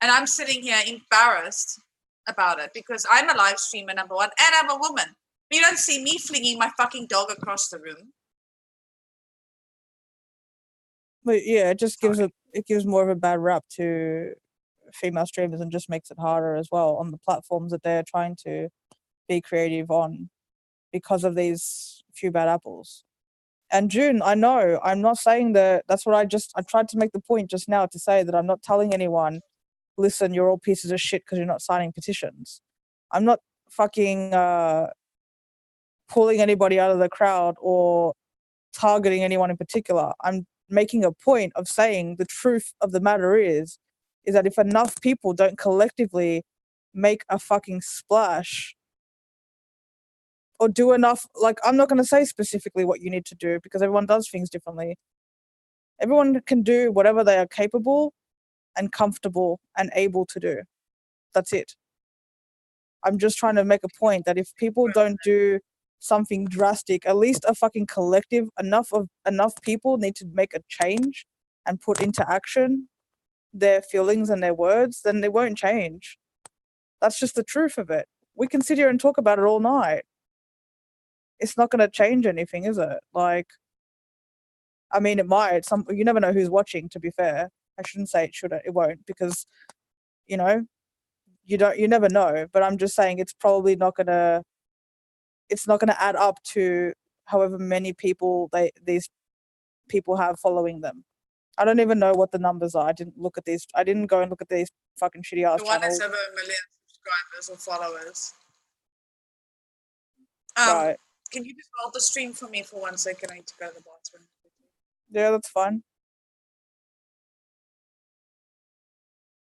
And I'm sitting here embarrassed about it because I'm a live streamer, number one, and I'm a woman. You don't see me flinging my fucking dog across the room. But yeah, it just gives it gives more of a bad rap to female streamers and just makes it harder as well on the platforms that they're trying to be creative on because of these few bad apples. And June, I know, I'm not saying that. That's what I tried to make the point just now to say that I'm not telling anyone, listen, you're all pieces of shit because you're not signing petitions. I'm not fucking pulling anybody out of the crowd or targeting anyone in particular. I'm making a point of saying the truth of the matter is that if enough people don't collectively make a fucking splash or do enough, like, I'm not going to say specifically what you need to do because everyone does things differently. Everyone can do whatever they are capable and comfortable and able to do. That's it. I'm just trying to make a point that if people don't do something drastic, at least a fucking collective, enough people need to make a change and put into action their feelings and their words, then they won't change. That's just the truth of it. We can sit here and talk about it all night. It's not going to change anything, is it? Like, I mean, it might. You never know who's watching, to be fair. I shouldn't say it shouldn't. It won't, because, you know, you never know. But I'm just saying it's probably not going to add up to however many people these people have following them. I don't even know what the numbers are. I didn't go and look at these fucking shitty ass The one channels. is over 1 million subscribers or followers. Right. Can you just hold the stream for me for 1 second? I need to go to the bathroom. Yeah, that's fine.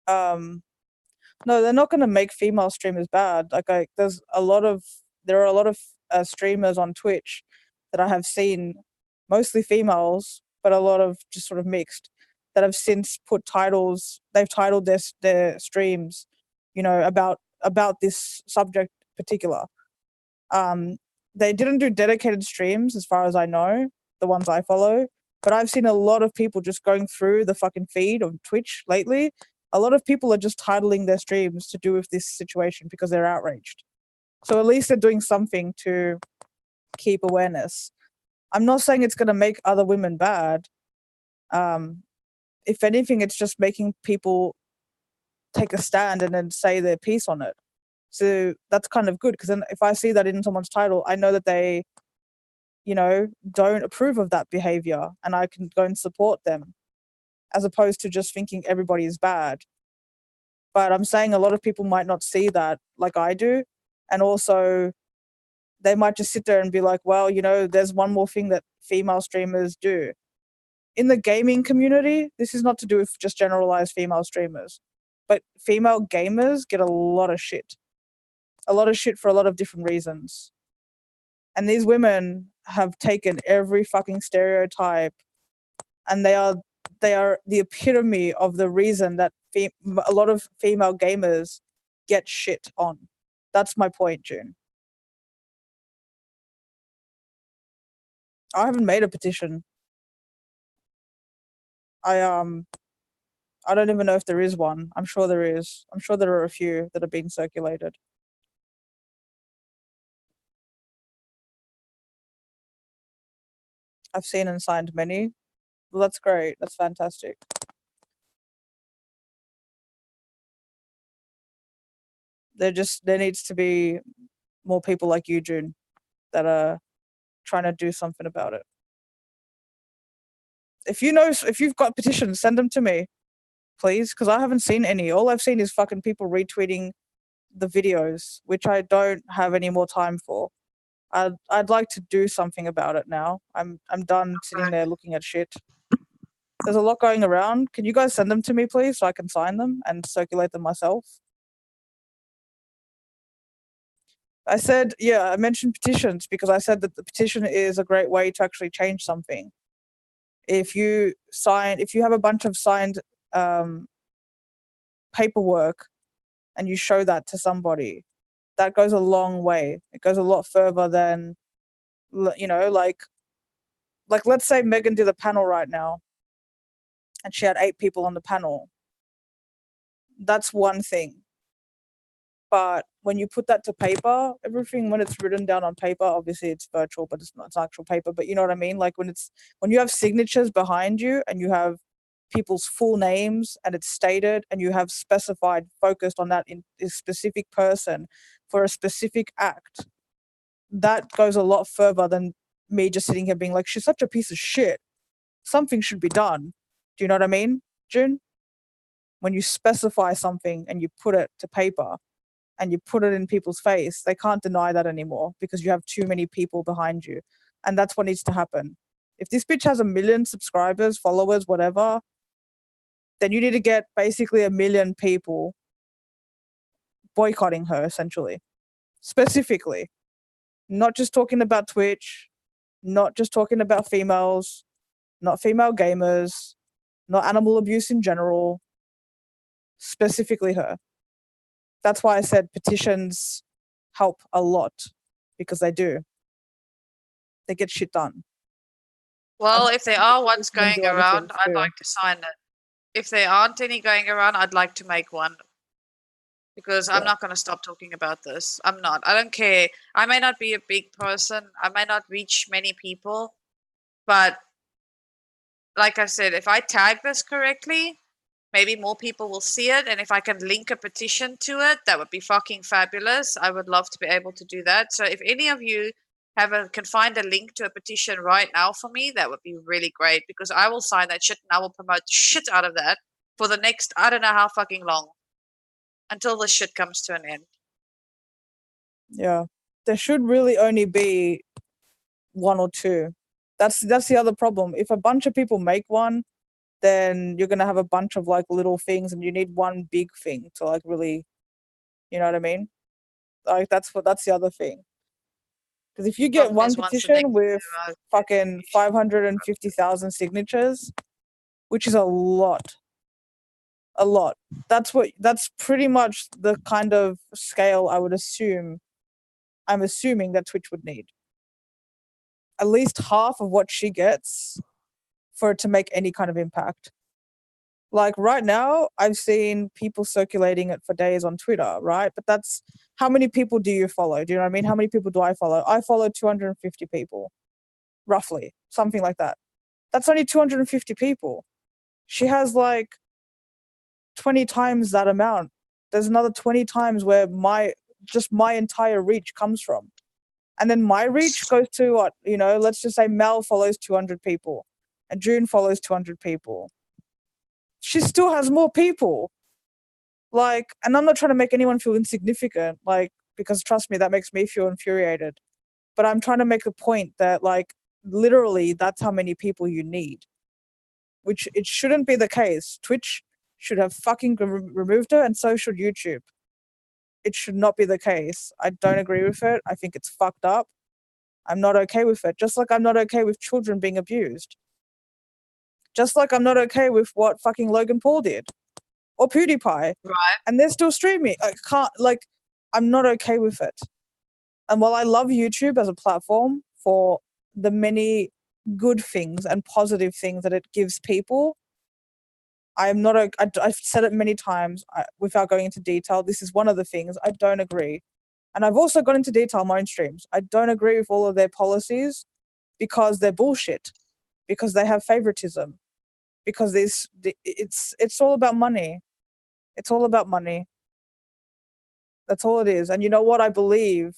No, they're not going to make female streamers bad. Like, there are a lot of streamers on Twitch that I have seen, mostly females, but a lot of just sort of mixed, that have since put titles. They've titled their streams, you know, about this subject particular. They didn't do dedicated streams, as far as I know, the ones I follow. But I've seen a lot of people just going through the fucking feed of Twitch lately. A lot of people are just titling their streams to do with this situation because they're outraged. So at least they're doing something to keep awareness. I'm not saying it's going to make other women bad. If anything, it's just making people take a stand and then say their piece on it. So that's kind of good, because then if I see that in someone's title, I know that they, don't approve of that behavior, and I can go and support them, as opposed to just thinking everybody is bad. But I'm saying a lot of people might not see that like I do. And also, they might just sit there and be like, well, there's one more thing that female streamers do. In the gaming community, this is not to do with just generalized female streamers, but female gamers get a lot of shit. A lot of shit for a lot of different reasons. And these women have taken every fucking stereotype, and they are the epitome of the reason that a lot of female gamers get shit on. That's my point, June. I haven't made a petition. I don't even know if there is one. I'm sure there is. I'm sure there are a few that have been circulated. I've seen and signed many. Well, that's great. That's fantastic. There needs to be more people like you, June, that are trying to do something about it. If you've got petitions, send them to me, please, because I haven't seen any. All I've seen is fucking people retweeting the videos, which I don't have any more time for. I'd like to do something about it now. I'm done sitting there looking at shit. There's a lot going around. Can you guys send them to me, please, so I can sign them and circulate them myself? I mentioned petitions because I said that the petition is a great way to actually change something. If you have a bunch of signed paperwork and you show that to somebody, that goes a long way. It goes a lot further than, like let's say Megan did a panel right now and she had 8 people on the panel. That's one thing. But when you put that to paper, everything, when it's written down on paper, obviously it's virtual, but it's not, it's actual paper. But you know what I mean? Like when you have signatures behind you and you have people's full names and it's stated and you have specified, focused on that in a specific person for a specific act, that goes a lot further than me just sitting here being like, she's such a piece of shit. Something should be done. Do you know what I mean, June? When you specify something and you put it to paper and you put it in people's face, they can't deny that anymore because you have too many people behind you. And that's what needs to happen. If this bitch has 1 million subscribers, followers, whatever, then you need to get basically 1 million people boycotting her, essentially. Specifically. Not just talking about Twitch, not just talking about females, not female gamers, not animal abuse in general, specifically her. That's why I said petitions help a lot, because they do. They get shit done. Well, if there are ones going around, I'd like to sign it. If there aren't any going around, I'd like to make one. Because I'm not going to stop talking about this. I'm not. I don't care. I may not be a big person. I may not reach many people. But like I said, if I tag this correctly, maybe more people will see it. And if I can link a petition to it, that would be fucking fabulous. I would love to be able to do that. So if any of you can find a link to a petition right now for me, that would be really great, because I will sign that shit and I will promote the shit out of that for the next, I don't know how fucking long, until this shit comes to an end. Yeah. There should really only be 1 or 2. That's the other problem. If a bunch of people make one, then you're going to have a bunch of like little things, and you need one big thing to like really, you know what I mean? Like that's the other thing. Because if you get one petition with fucking 550,000 signatures, which is a lot, that's pretty much the kind of scale I'm assuming that Twitch would need. At least half of what she gets for it to make any kind of impact. Like right now, I've seen people circulating it for days on Twitter, right? But that's, how many people do you follow? Do you know what I mean? How many people do I follow? I follow 250 people, roughly, something like that. That's only 250 people. She has like 20 times that amount. There's another 20 times where my just my entire reach comes from. And then my reach goes to what, let's just say Mel follows 200 people and June follows 200 people. She still has more people. Like, and I'm not trying to make anyone feel insignificant, like, because trust me, that makes me feel infuriated. But I'm trying to make a point that, like, literally that's how many people you need, which it shouldn't be the case. Twitch should have fucking removed her, and so should YouTube. It should not be the case. I don't agree with it. I think it's fucked up. I'm not okay with it. Just like I'm not okay with children being abused. Just like I'm not okay with what fucking Logan Paul did or PewDiePie. Right. And they're still streaming. I can't, like, I'm not okay with it. And while I love YouTube as a platform for the many good things and positive things that it gives people, I'm not, I've said it many times without going into detail. This is one of the things I don't agree. And I've also gone into detail on my own streams. I don't agree with all of their policies because they're bullshit, because they have favoritism, because it's all about money. It's all about money. That's all it is. And you know what? I believe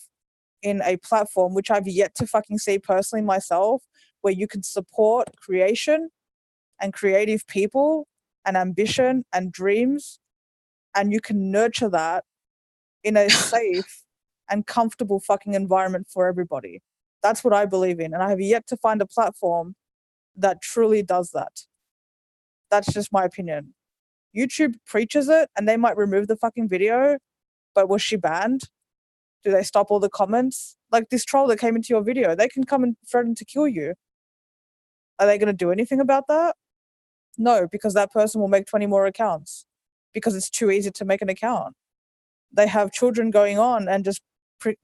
in a platform, which I've yet to fucking see personally myself, where you can support creation and creative people and ambition and dreams, and you can nurture that in a safe and comfortable fucking environment for everybody. That's what I believe in. And I have yet to find a platform that truly does that. That's just my opinion. YouTube preaches it and they might remove the fucking video, but was she banned? Do they stop all the comments? Like this troll that came into your video, they can come and threaten to kill you. Are they going to do anything about that? No, because that person will make 20 more accounts because it's too easy to make an account. They have children going on and just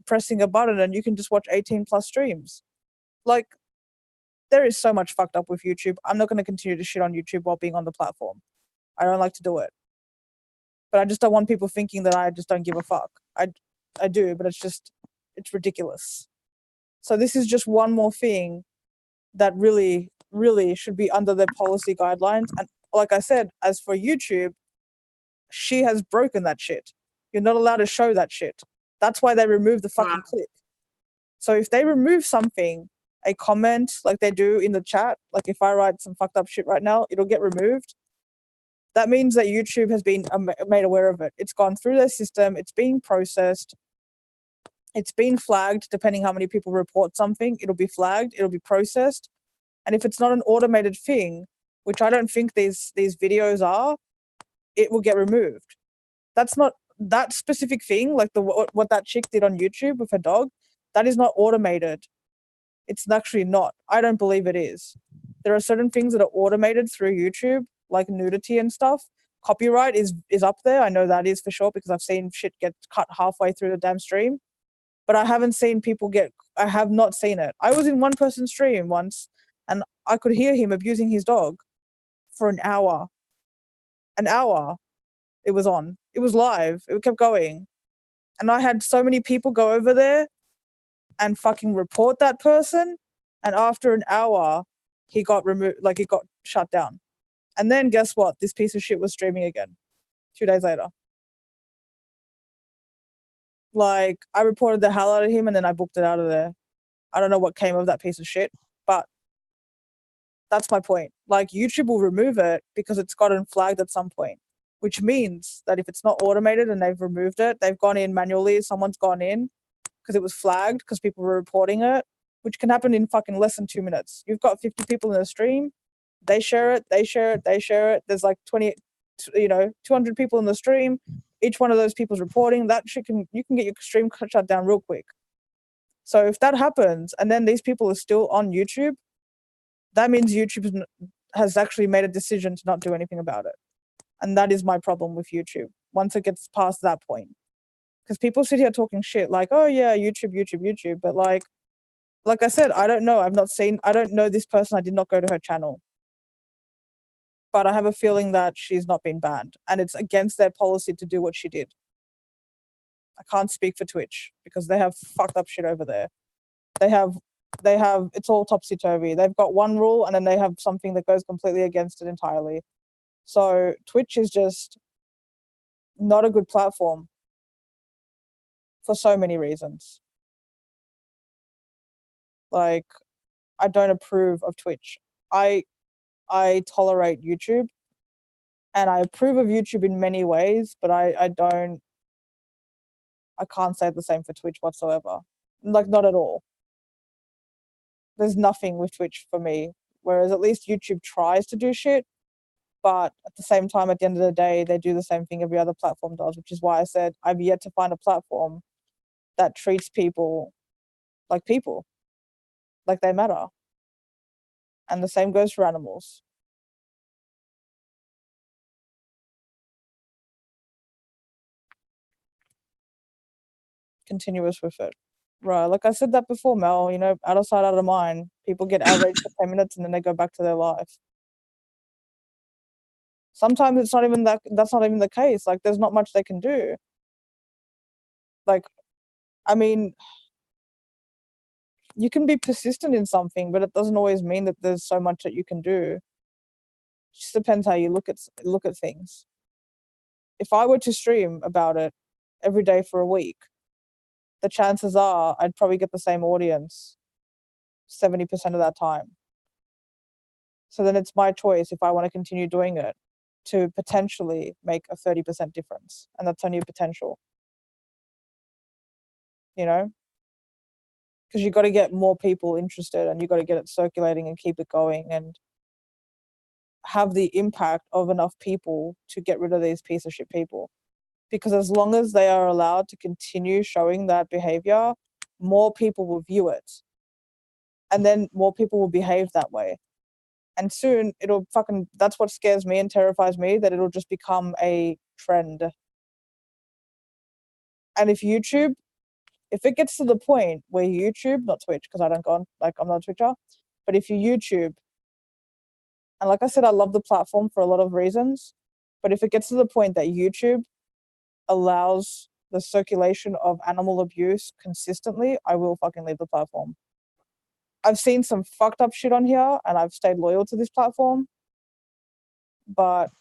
pressing a button and you can just watch 18 plus streams. Like, there is so much fucked up with YouTube. I'm not going to continue to shit on YouTube while being on the platform. I don't like to do it. But I just don't want people thinking that I just don't give a fuck. I do, but it's ridiculous. So this is just one more thing that really, really should be under their policy guidelines. And like I said, as for YouTube, she has broken that shit. You're not allowed to show that shit. That's why they removed the fucking clip. So if they remove something, a comment like they do in the chat, like if I write some fucked up shit right now, it'll get removed. That means that YouTube has been made aware of it. It's gone through their system. It's being processed. It's been flagged. Depending how many people report something, it'll be flagged. It'll be processed. And if it's not an automated thing, which I don't think these videos are, it will get removed. That's not that specific thing, like what that chick did on YouTube with her dog. That is not automated. It's actually not. I don't believe it is. There are certain things that are automated through YouTube, like nudity and stuff. Copyright is up there. I know that is for sure because I've seen shit get cut halfway through the damn stream. But I haven't seen people I have not seen it. I was in one person's stream once and I could hear him abusing his dog for an hour. An hour it was on. It was live. It kept going. And I had so many people go over there and fucking report that person. And after an hour, he got removed, like he got shut down. And then guess what? This piece of shit was streaming again 2 days later. Like, I reported the hell out of him and then I booked it out of there. I don't know what came of that piece of shit, but that's my point. Like, YouTube will remove it because it's gotten flagged at some point, which means that if it's not automated and they've removed it, they've gone in manually, someone's gone in because it was flagged because people were reporting it, which can happen in fucking less than 2 minutes. You've got 50 people in a stream, they share it, they share it, they share it. There's like 200 people in the stream. Each one of those people's reporting. That shit you can get your stream shut down real quick. So if that happens and then these people are still on YouTube, that means YouTube has actually made a decision to not do anything about it. And that is my problem with YouTube once it gets past that point. Because people sit here talking shit like, oh yeah, YouTube. But like I said, I don't know. I don't know this person. I did not go to her channel. But I have a feeling that she's not been banned. And it's against their policy to do what she did. I can't speak for Twitch because they have fucked up shit over there. They have, it's all topsy-turvy. They've got one rule and then they have something that goes completely against it entirely. So Twitch is just not a good platform for so many reasons. Like, I don't approve of Twitch. I tolerate YouTube, and I approve of YouTube in many ways, but I can't say the same for Twitch whatsoever. Like, not at all. There's nothing with Twitch for me. Whereas at least YouTube tries to do shit, but at the same time, at the end of the day, they do the same thing every other platform does, which is why I said I've yet to find a platform that treats people, like they matter. And the same goes for animals. Continuous with it. Right, like I said that before, Mel, you know, out of sight, out of mind. People get outraged for 10 minutes and then they go back to their life. Sometimes it's not even that's not even the case. Like, there's not much they can do. Like, I mean, you can be persistent in something, but it doesn't always mean that there's so much that you can do. It just depends how you look at things. If I were to stream about it every day for a week, the chances are I'd probably get the same audience 70% of that time. So then it's my choice if I want to continue doing it to potentially make a 30% difference. And that's only a potential. You know? Because you got to get more people interested and you got to get it circulating and keep it going and have the impact of enough people to get rid of these piece of shit people. Because as long as they are allowed to continue showing that behavior, more people will view it. And then more people will behave that way. And soon that's what scares me and terrifies me, that it'll just become a trend. And if it gets to the point where YouTube, not Twitch, because I don't go on, like, I'm not a Twitcher, but if you YouTube, and like I said, I love the platform for a lot of reasons, but if it gets to the point that YouTube allows the circulation of animal abuse consistently, I will fucking leave the platform. I've seen some fucked up shit on here and I've stayed loyal to this platform, but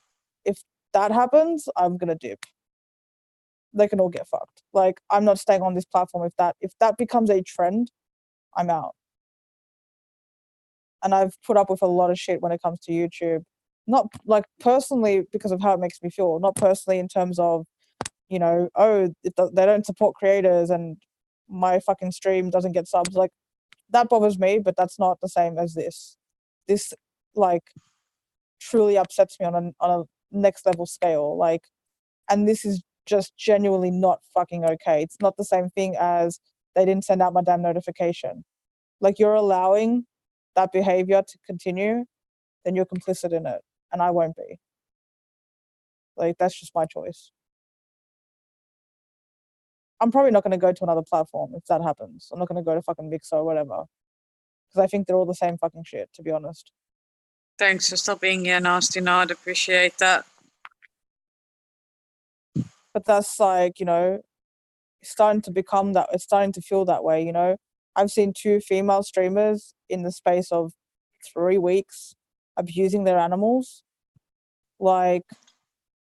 if that happens, I'm gonna dip. They can all get fucked. Like, I'm not staying on this platform if that becomes a trend, I'm out. And I've put up with a lot of shit when it comes to YouTube. Not like personally because of how it makes me feel, not personally in terms of, you know, they don't support creators and my fucking stream doesn't get subs. Like, that bothers me, but that's not the same as this. This, like, truly upsets me on a next level scale. Like, and this is just genuinely not fucking okay. It's not the same thing as they didn't send out my damn notification. Like, you're allowing that behavior to continue, then you're complicit in it, and I won't be. Like, that's just my choice. I'm probably not going to go to another platform if that happens. I'm not going to go to fucking Mixer or whatever, because I think they're all the same fucking shit, to be honest. Thanks for still being here, Nasty Nod. Appreciate that. But that's like, you know, it's starting to feel that way, you know. I've seen 2 female streamers in the space of 3 weeks abusing their animals. Like,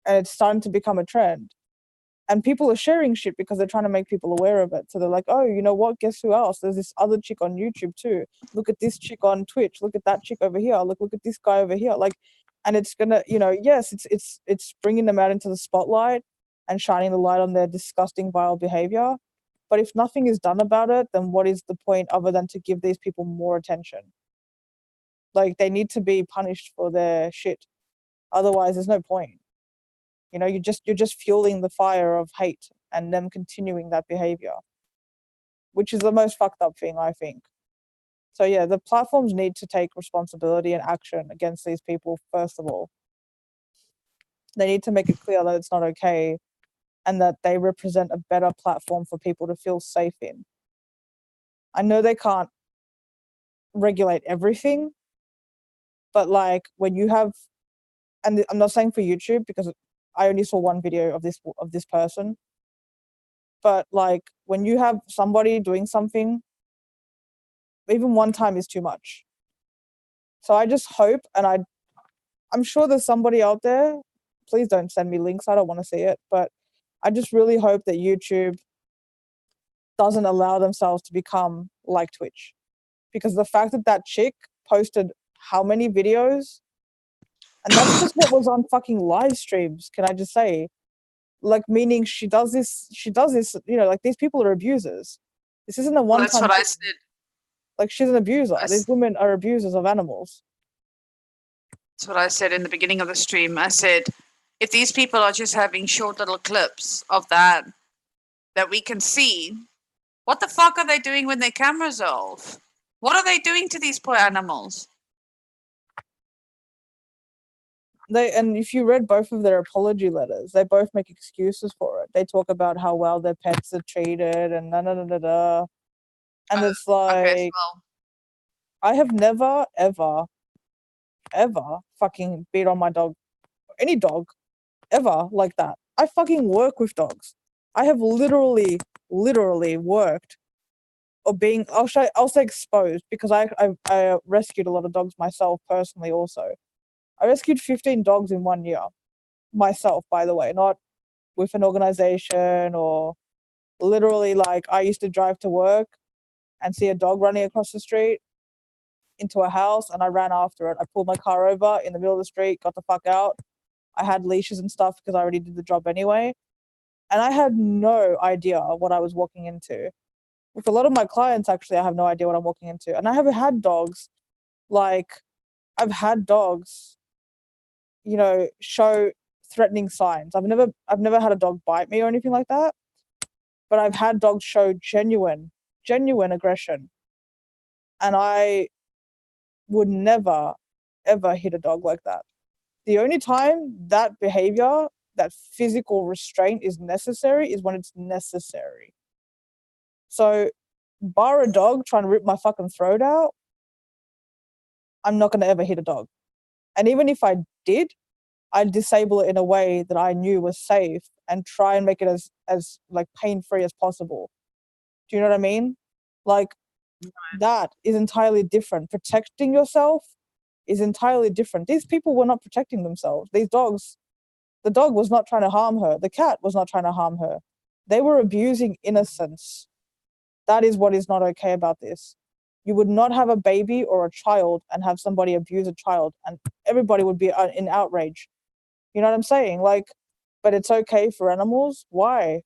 and it's starting to become a trend. And people are sharing shit because they're trying to make people aware of it. So they're like, oh, you know what? Guess who else? There's this other chick on YouTube too. Look at this chick on Twitch. Look at that chick over here. Look at this guy over here. Like, and it's gonna, you know, yes, it's bringing them out into the spotlight and shining the light on their disgusting, vile behavior. But if nothing is done about it, then what is the point other than to give these people more attention? Like, they need to be punished for their shit. Otherwise, there's no point. You know, you're just fueling the fire of hate and them continuing that behavior, which is the most fucked up thing, I think. So yeah, the platforms need to take responsibility and action against these people, first of all. They need to make it clear that it's not okay and that they represent a better platform for people to feel safe in. I know they can't regulate everything, but like, when you have, and I'm not saying for YouTube because I only saw one video of this person, but like, when you have somebody doing something, even one time is too much. So I just hope, and I'm sure there's somebody out there, please don't send me links, I don't want to see it, but I just really hope that YouTube doesn't allow themselves to become like Twitch. Because the fact that that chick posted how many videos, and that's just what was on fucking live streams, can I just say? Like, meaning she does this, you know, like, these people are abusers. This isn't a Well, one that's time. what I said. Like, she's an abuser. I These women are abusers of animals. That's what I said in the beginning of the stream. I said, if these people are just having short little clips of that we can see, what the fuck are they doing when their cameras are off? What are they doing to these poor animals? And if you read both of their apology letters, they both make excuses for it. They talk about how well their pets are treated and da da da da da. And it's like, Okay, well, I have never, ever, ever fucking beat on my dog, any dog, ever like that. I fucking work with dogs. I have literally worked or being, I'll say exposed, because I rescued a lot of dogs myself personally also. I rescued 15 dogs in 1 year myself, by the way, not with an organization or literally, like, I used to drive to work and see a dog running across the street into a house and I ran after it. I pulled my car over in the middle of the street, got the fuck out. I had leashes and stuff because I already did the job anyway. And I had no idea what I was walking into. With a lot of my clients, actually, I have no idea what I'm walking into. And I have had dogs, like, I've had dogs, you know, show threatening signs. I've never had a dog bite me or anything like that. But I've had dogs show genuine aggression. And I would never, ever hit a dog like that. The only time that behavior, that physical restraint is necessary is when it's necessary. So, bar a dog trying to rip my fucking throat out, I'm not going to ever hit a dog. And even if I did, I'd disable it in a way that I knew was safe and try and make it as like pain-free as possible. Do you know what I mean? Like, that is entirely different. Protecting yourself is entirely different. These people were not protecting themselves. These dogs, the dog was not trying to harm her. The cat was not trying to harm her. They were abusing innocence. That is what is not okay about this. You would not have a baby or a child and have somebody abuse a child, and everybody would be in outrage. You know what I'm saying? Like, but it's okay for animals. Why?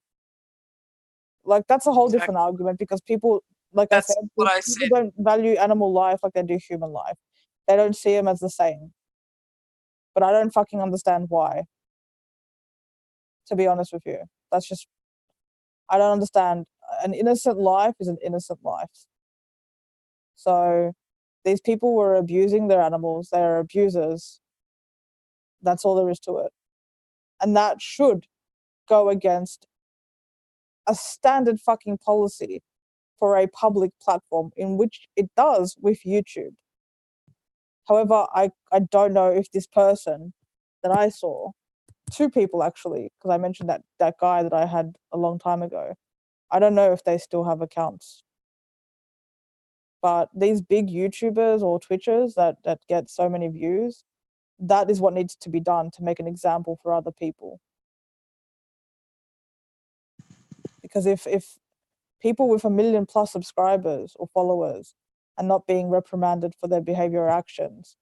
Like, that's a whole different argument, because people, like that's I said, what I people said. don't value animal life like they do human life. They don't see them as the same. But I don't fucking understand why. To be honest with you, that's just, I don't understand. An innocent life is an innocent life. So these people were abusing their animals. They are abusers. That's all there is to it. And that should go against a standard fucking policy for a public platform, in which it does with YouTube. However, I don't know if this person that I saw, two people actually, because I mentioned that guy that I had a long time ago, I don't know if they still have accounts. But these big YouTubers or Twitchers that get so many views, that is what needs to be done to make an example for other people. Because if people with 1 million plus subscribers or followers are not being reprimanded for their behavior or actions,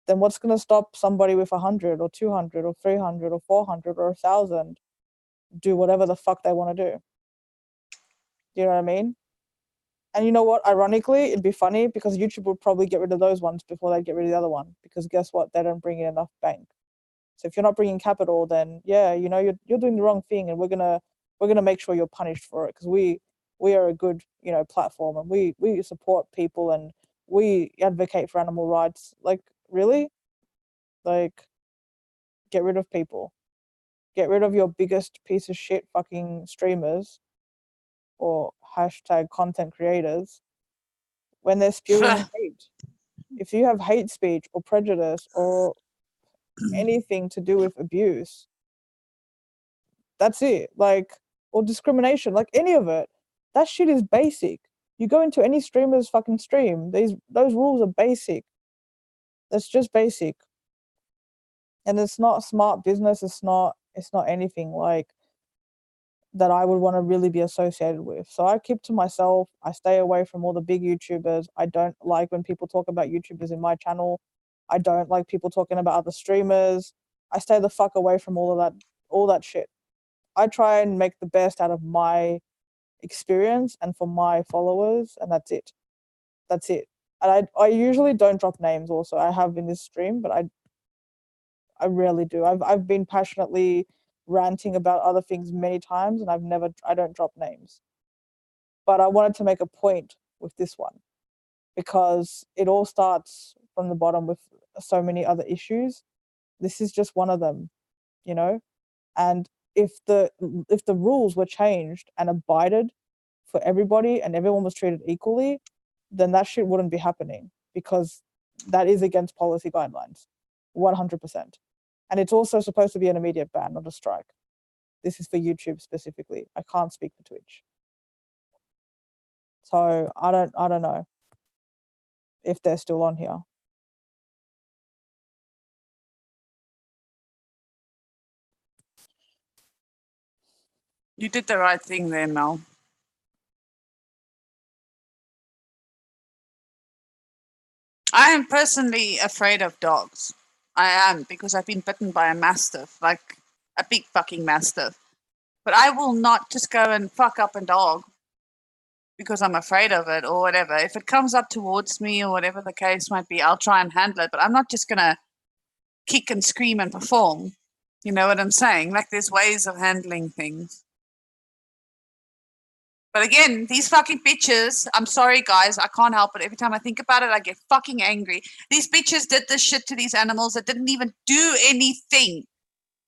then what's going to stop somebody with 100 or 200 or 300 or 400 or 1,000 do whatever the fuck they want to do? You know what I mean? And you know what? Ironically, it'd be funny because YouTube would probably get rid of those ones before they get rid of the other one. Because guess what? They don't bring in enough bank. So if you're not bringing capital, then yeah, you know, you're doing the wrong thing, and we're gonna make sure you're punished for it, because we are a good, you know, platform, and we support people, and we advocate for animal rights. Like, really? Like, get rid of people. Get rid of your biggest piece of shit fucking streamers or hashtag content creators when they're spewing hate. If you have hate speech or prejudice or anything to do with abuse, that's it. Like, or discrimination, like any of it, that shit is basic. You go into any streamer's fucking stream, those rules are basic. That's just basic. And it's not smart business, it's not anything. Like, that I would want to really be associated with. So I keep to myself. I stay away from all the big YouTubers. I don't like when people talk about YouTubers in my channel. I don't like people talking about other streamers. I stay the fuck away from all that shit. I try and make the best out of my experience and for my followers, and that's it. That's it. And I usually don't drop names also. I have in this stream, but I rarely do. I've been passionately ranting about other things many times, and I don't drop names. But I wanted to make a point with this one because it all starts from the bottom with so many other issues. This is just one of them, you know? And if the rules were changed and abided for everybody and everyone was treated equally, then that shit wouldn't be happening because that is against policy guidelines, 100%. And it's also supposed to be an immediate ban, not a strike. This is for YouTube specifically. I can't speak for Twitch. So I don't know if they're still on here. You did the right thing there, Mel. I am personally afraid of dogs. I am, because I've been bitten by a mastiff, like a big fucking mastiff. But I will not just go and fuck up a dog because I'm afraid of it or whatever. If it comes up towards me or whatever the case might be, I'll try and handle it. But I'm not just going to kick and scream and perform. You know what I'm saying? Like, there's ways of handling things. But again, these fucking bitches, I'm sorry guys, I can't help it. Every time I think about it, I get fucking angry. These bitches did this shit to these animals that didn't even do anything.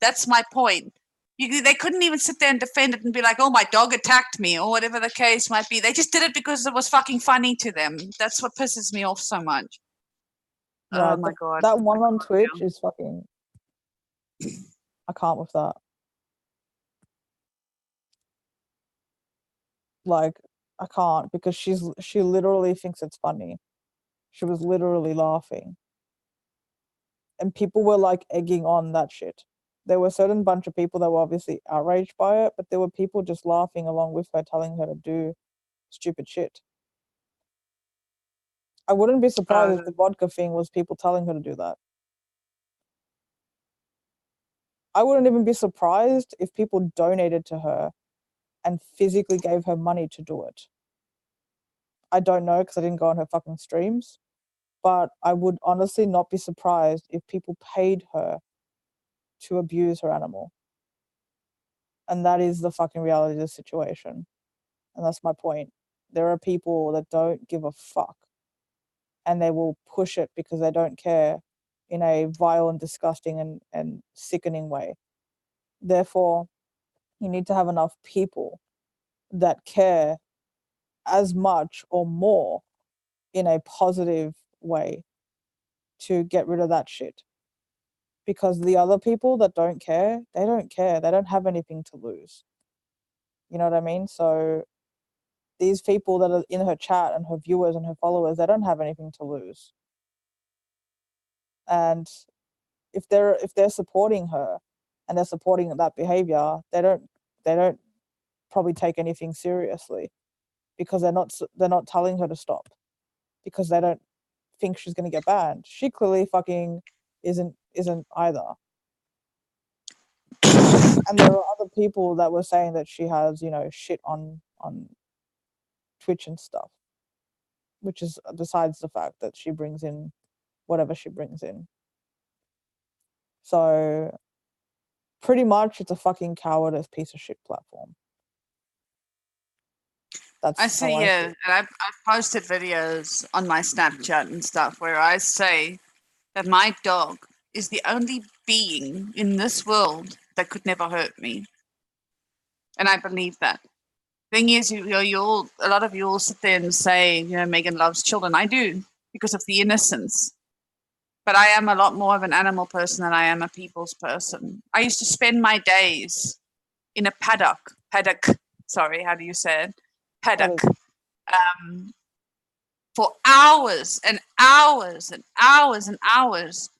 That's my point. They couldn't even sit there and defend it and be like, oh, my dog attacked me or whatever the case might be. They just did it because it was fucking funny to them. That's what pisses me off so much. Right, Oh my God. that one on Twitch is fucking... I can't with that. Like, I can't because she literally thinks it's funny. She was literally laughing. And people were like egging on that shit. There were a certain bunch of people that were obviously outraged by it, but there were people just laughing along with her, telling her to do stupid shit. I wouldn't be surprised if the vodka thing was people telling her to do that. I wouldn't even be surprised if people donated to her and physically gave her money to do it. I don't know because I didn't go on her fucking streams, but I would honestly not be surprised if people paid her to abuse her animal. And that is the fucking reality of the situation. And that's my point. There are people that don't give a fuck and they will push it because they don't care in a vile and disgusting and sickening way. Therefore, you need to have enough people that care as much or more in a positive way to get rid of that shit. Because the other people that don't care, they don't care. They don't have anything to lose. You know what I mean? So these people that are in her chat and her viewers and her followers, they don't have anything to lose. And if they're supporting her and they're supporting that behavior, they don't probably take anything seriously because they're not telling her to stop because they don't think she's going to get banned. She clearly fucking isn't either. And there are other people that were saying that she has, you know, shit on Twitch and stuff, which is besides the fact that she brings in whatever she brings in. So pretty much it's a fucking cowardice piece of shit platform. That's I see, yeah, and I've posted videos on my Snapchat and stuff where I say that my dog is the only being in this world that could never hurt me. And I believe that. Thing is, a lot of you all sit there and say, you know, Megan loves children. I do, because of the innocence. But I am a lot more of an animal person than I am a people's person. I used to spend my days in a paddock, sorry, how do you say it? Paddock. For hours and hours and hours and hours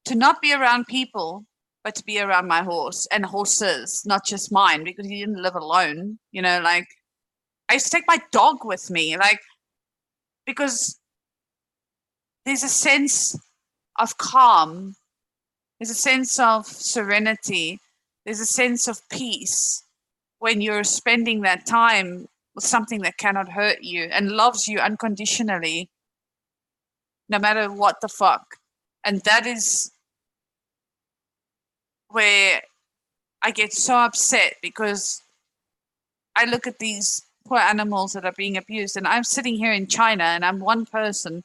to not be around people but to be around my horse and horses, not just mine, because he didn't live alone. You know, like I used to take my dog with me, like, because there's a sense of calm, there's a sense of serenity, there's a sense of peace when you're spending that time with something that cannot hurt you and loves you unconditionally, no matter what the fuck. And that is where I get so upset, because I look at these poor animals that are being abused, and I'm sitting here in China and I'm one person,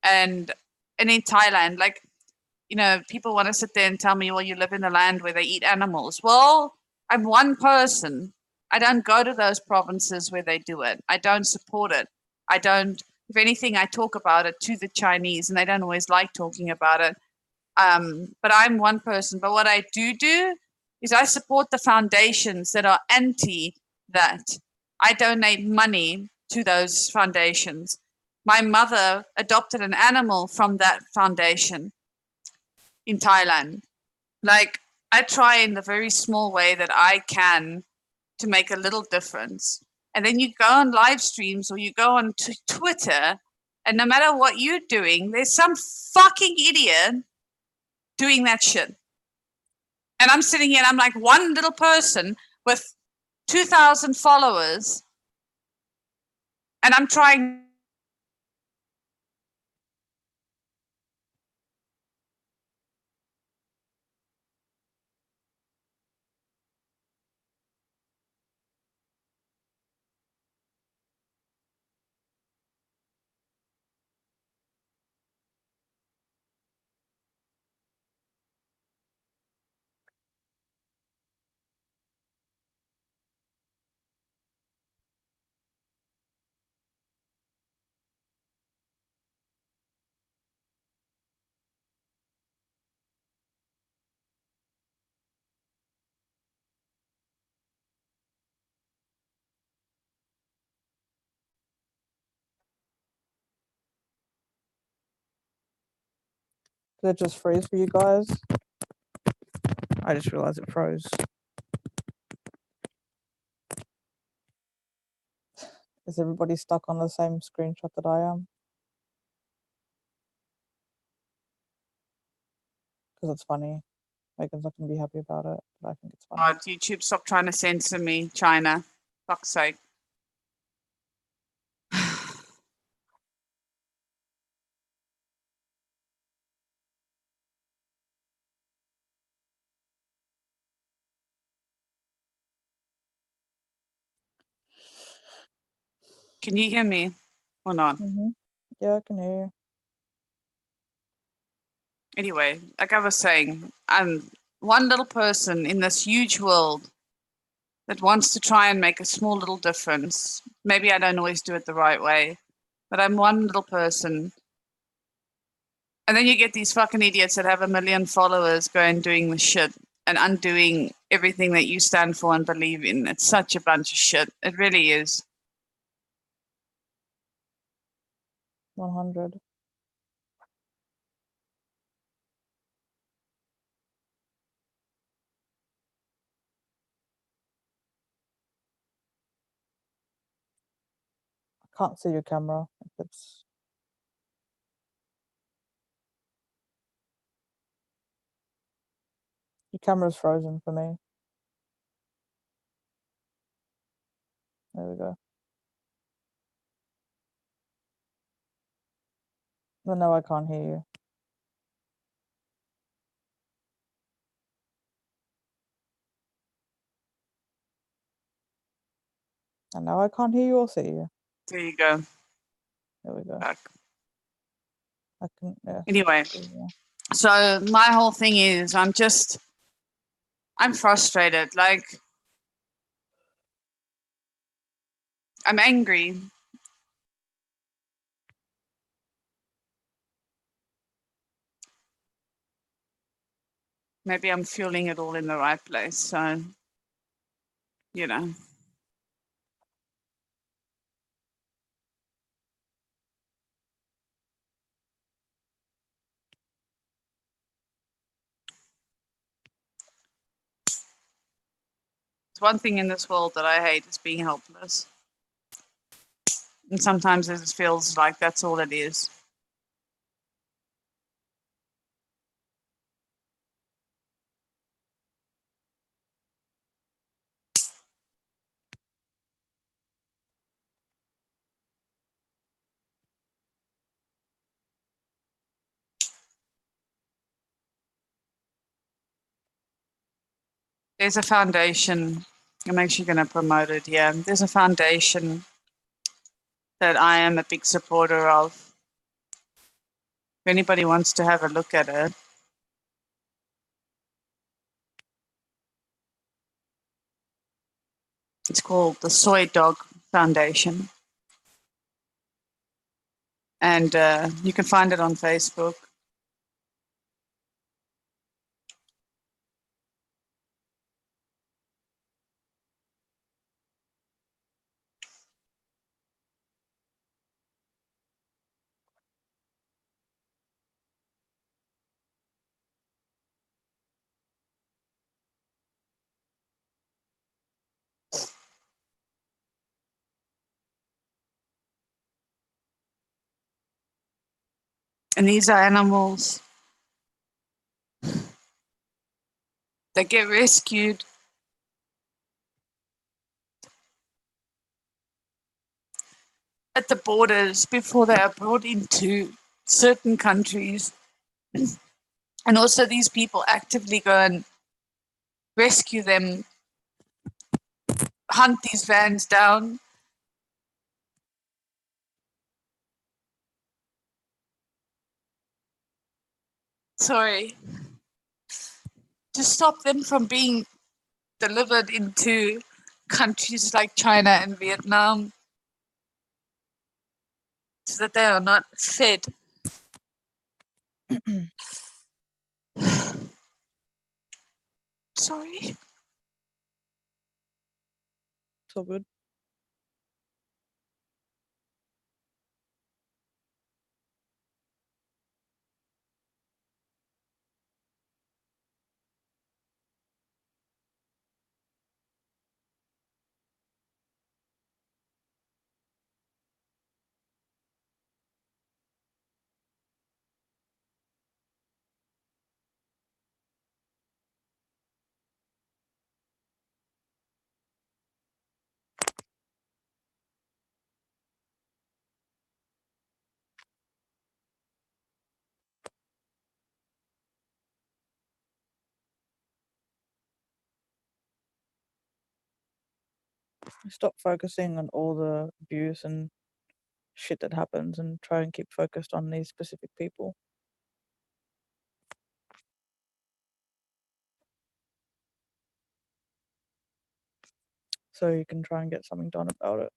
and in Thailand, like, you know, people want to sit there and tell me, well, you live in a land where they eat animals. Well, I'm one person. I don't go to those provinces where they do it. I don't support it. I don't, if anything, I talk about it to the Chinese, and they don't always like talking about it. But I'm one person. But what I do is I support the foundations that are anti that. I donate money to those foundations. My mother adopted an animal from that foundation in Thailand. Like, I try in the very small way that I can to make a little difference. And then you go on live streams or you go on Twitter, and no matter what you're doing, there's some fucking idiot doing that shit. And I'm sitting here and I'm like one little person with 2,000 followers, and I'm trying. Did it just freeze for you guys? I just realized it froze. Is everybody stuck on the same screenshot that I am? Because it's funny. Megan's not going to be happy about it, but I think it's funny. God, YouTube, stop trying to censor me, China. Fuck's sake. Can you hear me or not? Yeah, I can hear you. Anyway, like I was saying, I'm one little person in this huge world that wants to try and make a small little difference. Maybe I don't always do it the right way, but I'm one little person. And then you get these fucking idiots that have 1 million followers going doing the shit and undoing everything that you stand for and believe in. It's such a bunch of shit. It really is. 100. I can't see your camera if it's. Your camera's frozen for me. There we go. Well, no, I can't hear you. And now I can't hear you or see you. There you go. There we go. Fuck. I can. Yeah. Anyway, Yeah. so my whole thing is I'm frustrated. Like, I'm angry. Maybe I'm fueling it all in the right place. So, you know. It's one thing in this world that I hate is being helpless. And sometimes it just feels like that's all it is. There's a foundation. I'm actually going to promote it. Yeah, there's a foundation that I am a big supporter of. If anybody wants to have a look at it, it's called the Soy Dog Foundation. And you can find it on Facebook. And these are animals that get rescued at the borders before they are brought into certain countries. And also these people actively go and rescue them, hunt these vans down. Sorry. To stop them from being delivered into countries like China and Vietnam so that they are not fed. Sorry. So good. Stop focusing on all the abuse and shit that happens and try and keep focused on these specific people. So you can try and get something done about it.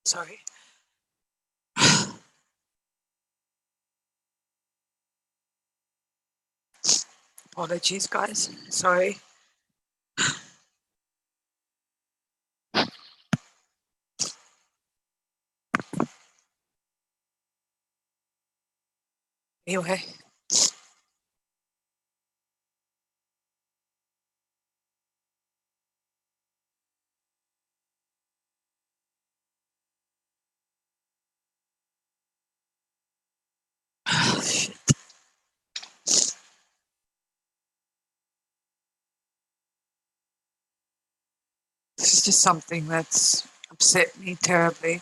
Sorry. Apologies, guys. Sorry. Anyway. Shit. This is just something that's upset me terribly.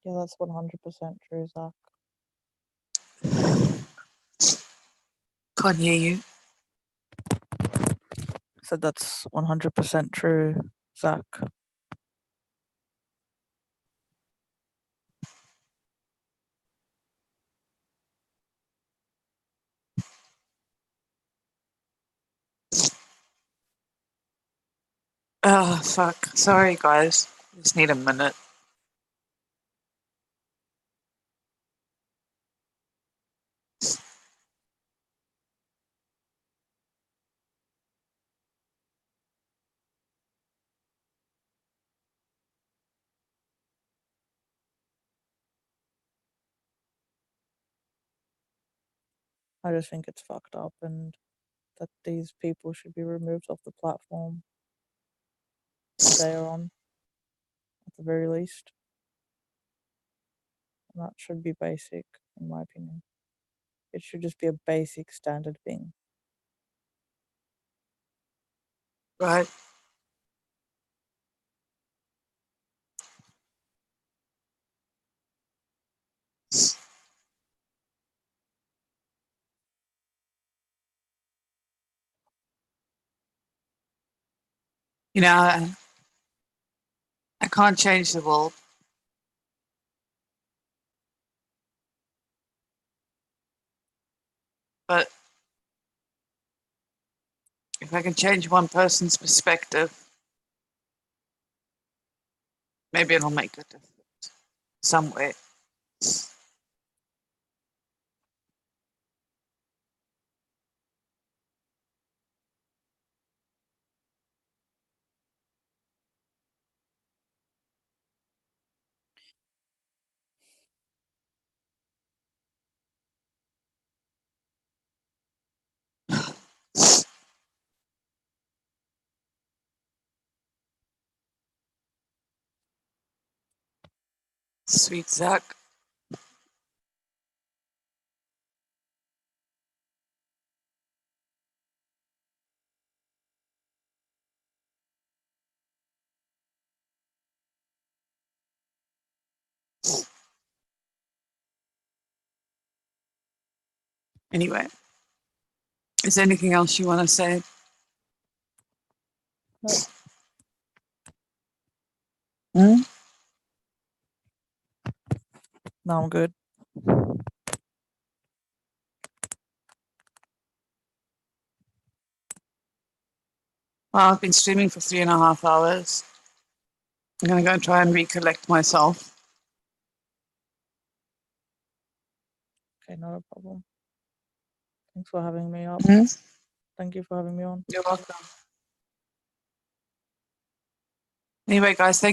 Yeah, that's 100% true, Zach. Can't hear you. Said that's 100% true, Zach. Oh, fuck. Sorry, guys. Just need a minute. I just think it's fucked up and that these people should be removed off the platform that they are on, at the very least. And that should be basic, in my opinion. It should just be a basic standard thing. Right. You know, I can't change the world. But if I can change one person's perspective, maybe it'll make a difference somewhere. Sweet Zach. Anyway, is there anything else you want to say? Nope. Hmm? No, I'm good. Well, I've been streaming for 3.5 hours. I'm going to go and try and recollect myself. Okay, not a problem. Thanks for having me up. Hmm? Thank you for having me on. You're welcome. Anyway, guys, thank